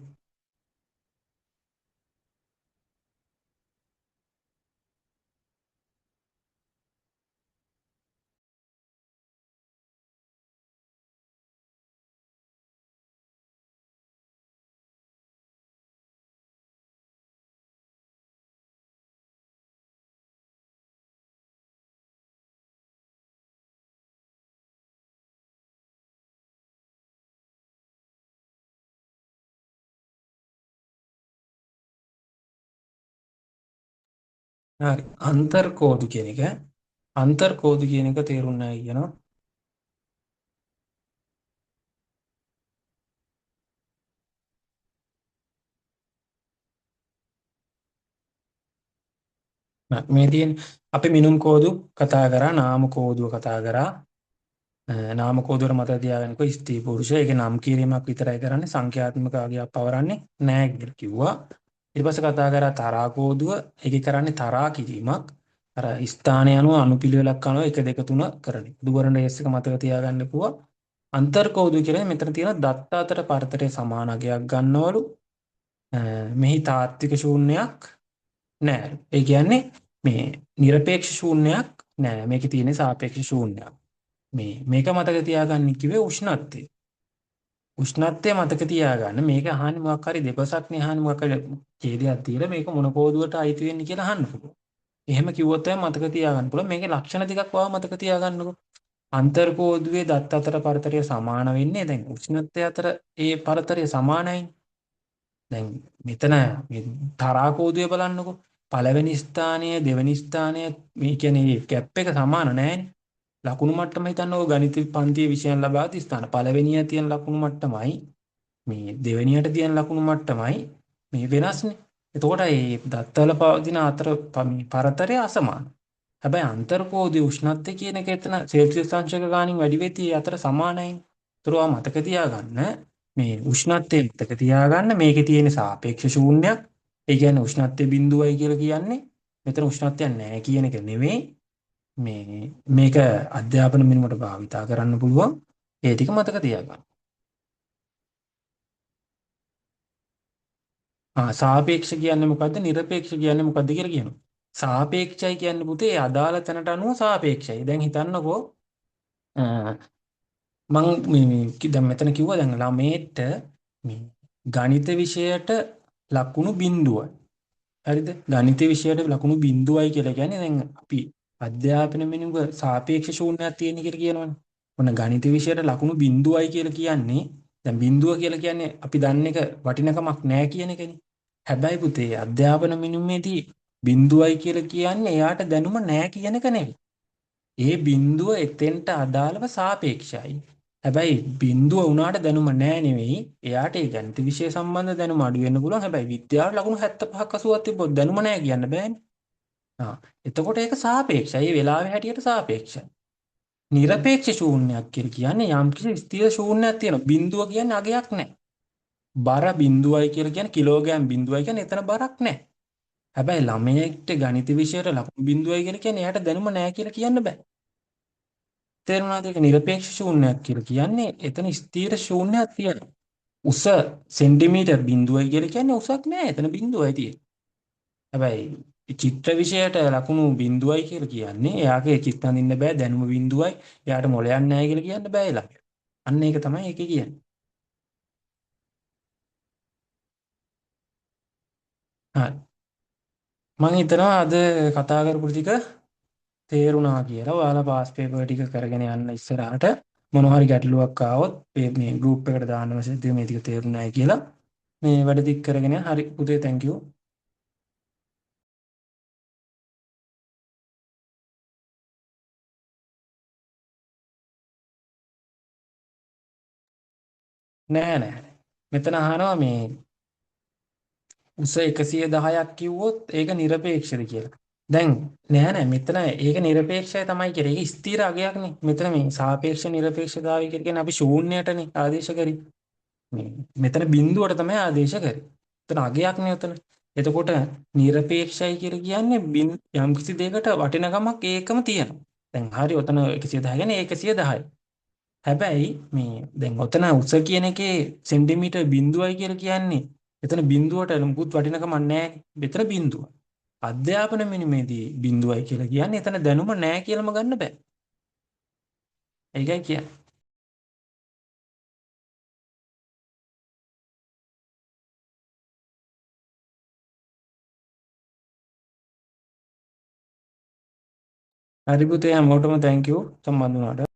හරි. අන්තර්කෝදු කියන එක අන්තර්කෝදු කියන එක තේරුම් නැහැ කියනවා. මේ තියෙන අපි මිනුම් කෝදු කතා කරා නාම කෝදුව කතා කරා නාම කෝදුවර මත තියාගන්නකො ස්ත්‍රී පුරුෂ ඒක නම් කිරීමක් විතරයි කරන්නේ සංඛ්‍යාත්මක අගයක් පවරන්නේ නැහැ කියලා කිව්වා. ඊට පස්සේ කතා කරා තරා කෝදුව ඒකේ කරන්නේ තරා කිරීමක් අර ස්ථානය අනුව අනුපිළිවෙලක් අනුව 1 2 3 කරන්නේ. දුවරන රේස් එක මතක තියාගන්න පුවා. අන්තර් කෝදුව කියන්නේ මෙතන තියෙන දත්ත අතර පරතරය සමාන අගයක් ගන්නවලු. මෙහි තාත්වික ශූන්‍යයක් නෑ. ඒ කියන්නේ මේ নিরপেক্ষ ශූන්‍යයක් නෑ. මේකේ තියෙන සාපේක්ෂ ශූන්‍යයක්. මේක මතක තියාගන්න කිව්වේ උෂ්ණත්වය. උෂ්ණත්වය මතක තියාගන්න. මේක අහන්නේ මොකක් හරි දෙපසක්නේ අහන්නේ මොකක් හරි ඡේදයක් තියලා මේක මොන කෝදුවට අයිති වෙන්නේ කියලා අහන්න පුළුවන්. එහෙම කිව්වොත් තමයි මතක තියාගන්න පුළුවන්. මේකේ ලක්ෂණ ටිකක් වව මතක තියාගන්නකො. අන්තර් කෝදුවේ දත්ත අතර පරතරය සමාන වෙන්නේ දැන් උෂ්ණත්වය අතර ඒ පරතරය සමානයි. දැන් මෙතන මේ තරා කෝදුවේ බලන්නකො. පළවෙනි ස්ථානය දෙවෙනි ස්ථානය මේ කියන්නේ ગેප් එක සමාන නෑනේ. ලකුණු මට්ටම හිතන්නකො ගණිත පන්තියේ විෂයන් ලබා ගන්න ස්ථාන පළවෙනිය තියෙන ලකුණු මට්ටමයි මේ දෙවෙනියට තියෙන ලකුණු මට්ටමයි මේ වෙනස්නේ. එතකොට මේ දත්තවල පවතින අතර මේ පරතරය අසමාන. හැබැයි අන්තර්කෝදයේ උෂ්ණත්වය කියන එක එතන සෙල්සියස් අංශක ගානින් වැඩි වෙති අතර සමානයි. ඒතරවා මතක තියාගන්න මේ උෂ්ණත්වය මතක තියාගන්න මේකේ තියෙන සාපේක්ෂ ශූන්‍යයක්. ඒ කියන්නේ උෂ්ණත්වය බිඳුවයි කියලා කියන්නේ මෙතන උෂ්ණත්වයක් නැහැ කියන එක නෙවෙයි. මේක අධ්‍යාපන මිනුමට භාවිතා කරන්න පුළුවන්. ඒ ටික මතක තියාගන්න. සාපේක්ෂ කියන්නේ මොකද්ද? নিরপেক্ষ කියන්නේ මොකද්ද කියලා කියනවා. සාපේක්ෂයි කියන්නේ පුතේ අදාළ තැනට අනුව සාපේක්ෂයි. දැන් හිතන්නකෝ මං දැන් මෙතන කිව්වා දැන් ළමේට මේ ගණිත විෂයට ලකුණු බිඳුවයි. හරිද? ගණිත විෂයට ලකුණු බිඳුවයි කියලා කියන්නේ දැන් අපි අධ්‍යාපන මෙනුක සාපේක්ෂ ශූන්‍යයක් තියෙන කියලා කියනවනේ. ඔන්න ගණිත විෂයට ලකුණු බිඳුවයි කියලා කියන්නේ දැන් බිඳුව කියලා කියන්නේ අපි දන්න එක වටිනකමක් නැහැ කියන එකනේ. හැබැයි පුතේ අධ්‍යාපන මිනුමේදී බිඳුවයි කියලා කියන්නේ එයාට දැනුම නැහැ කියන එක නෙවෙයි. ඒ බිඳුව එතෙන්ට අදාළව සාපේක්ෂයි. හැබැයි බිඳුව උනාට දැනුම නැහැ නෙවෙයි. එයාට ඒ ගණිත විෂය සම්බන්ධ දැනුම අඩු වෙන්න පුළුවන්. හැබැයි විද්‍යාවට ලකුණු 75ක් 80ක් තිබ්බොත් දැනුම නැහැ කියන්න බෑනේ. ආ. එතකොට ඒක සාපේක්ෂයි. ඒ වෙලාවේ හැටියට සාපේක්ෂයි. නිරපේක්ෂ ශූන්‍යයක් කියලා කියන්නේ යම්කිසි ස්ථිර ශූන්‍යයක් තියෙනවා. බිඳුව කියන්නේ අගයක් නැහැ. බර බිඳුවයි කියලා කියන්නේ කිලෝග්‍රෑම් බිඳුවයි කියන්නේ එතන බරක් නැහැ. හැබැයි ළමයෙක්ට ගණිත විෂයට ලකුණු බිඳුවයි කියලා කියන්නේ එයාට දැනුම නැහැ කියලා කියන්න බෑ. තේරුණාද? ඒක නිරපේක්ෂ ශූන්‍යයක් කියලා කියන්නේ එතන ස්ථිර ශූන්‍යයක් තියෙනවා. උස සෙන්ටිමීටර් බිඳුවයි කියලා කියන්නේ උසක් නෑ. එතන බිඳුවයි තියෙන්නේ. හැබැයි චිත්‍ර විෂයට ලකුණු බිඳුවයි කියලා කියන්නේ එයාගේ චිත්ත අඳින්න බෑ දැනුම බිඳුවයි. එයාට මොලයක් නැහැ කියලා කියන්න බෑ ළමයට. අන්න ඒක තමයි ඒකේ කියන්නේ. හරි. මම හිතනවා අද කතා කරපු ටික තේරුණා කියලා. ඔයාලා පාස් පේපර් ටික කරගෙන යන්න ඉස්සරහට මොනවා හරි ගැටලුවක් ආවොත් මේ ගෲප් එකට දාන්න මෙසේජ් මේ ටික තේරුණායි කියලා. මේ වැඩ ටික කරගෙන යන්න. හරි පුතේ thank you. නෑ නෑ. මෙතන අහනවා මේ උස 110ක් කිව්වොත් ඒක නිරපේක්ෂද කියලා. දැන් නෑ නෑ මෙතන ඒක නිරපේක්ෂයි තමයි කියන්නේ. ඒක ස්ථිර අගයක්නේ. මෙතන මේ සාපේක්ෂ නිරපේක්ෂතාවය කියලා කියන්නේ අපි ශූන්‍යයටනේ ආදේශ කරේ. මෙතන බිඳුවට තමයි ආදේශ කරේ. එතන අගයක් නේ උතන. එතකොට නිරපේක්ෂයි කියලා කියන්නේ යම්කිසි දෙයකට වටිනකමක් ඒකම තියෙනවා. දැන් හරි උතන 110 කියන්නේ 110යි. හැබැයි මේ දැන් ඔතන උස කියන එකේ සෙන්ටිමීටර් බිඳුවයි කියලා කියන්නේ එතන බිඳුවට මුකුත් වටිනකමක් නැහැ. මෙතන බිඳුව. අධ්‍යාපන මිනිමේදී බිඳුවයි කියලා කියන්නේ එතන දැනුම නැහැ කියලාම ගන්න බෑ. ඒකයි කියන්නේ. හරි පුතේ හැමෝටම thank you සම්බන්ධ වුණාට.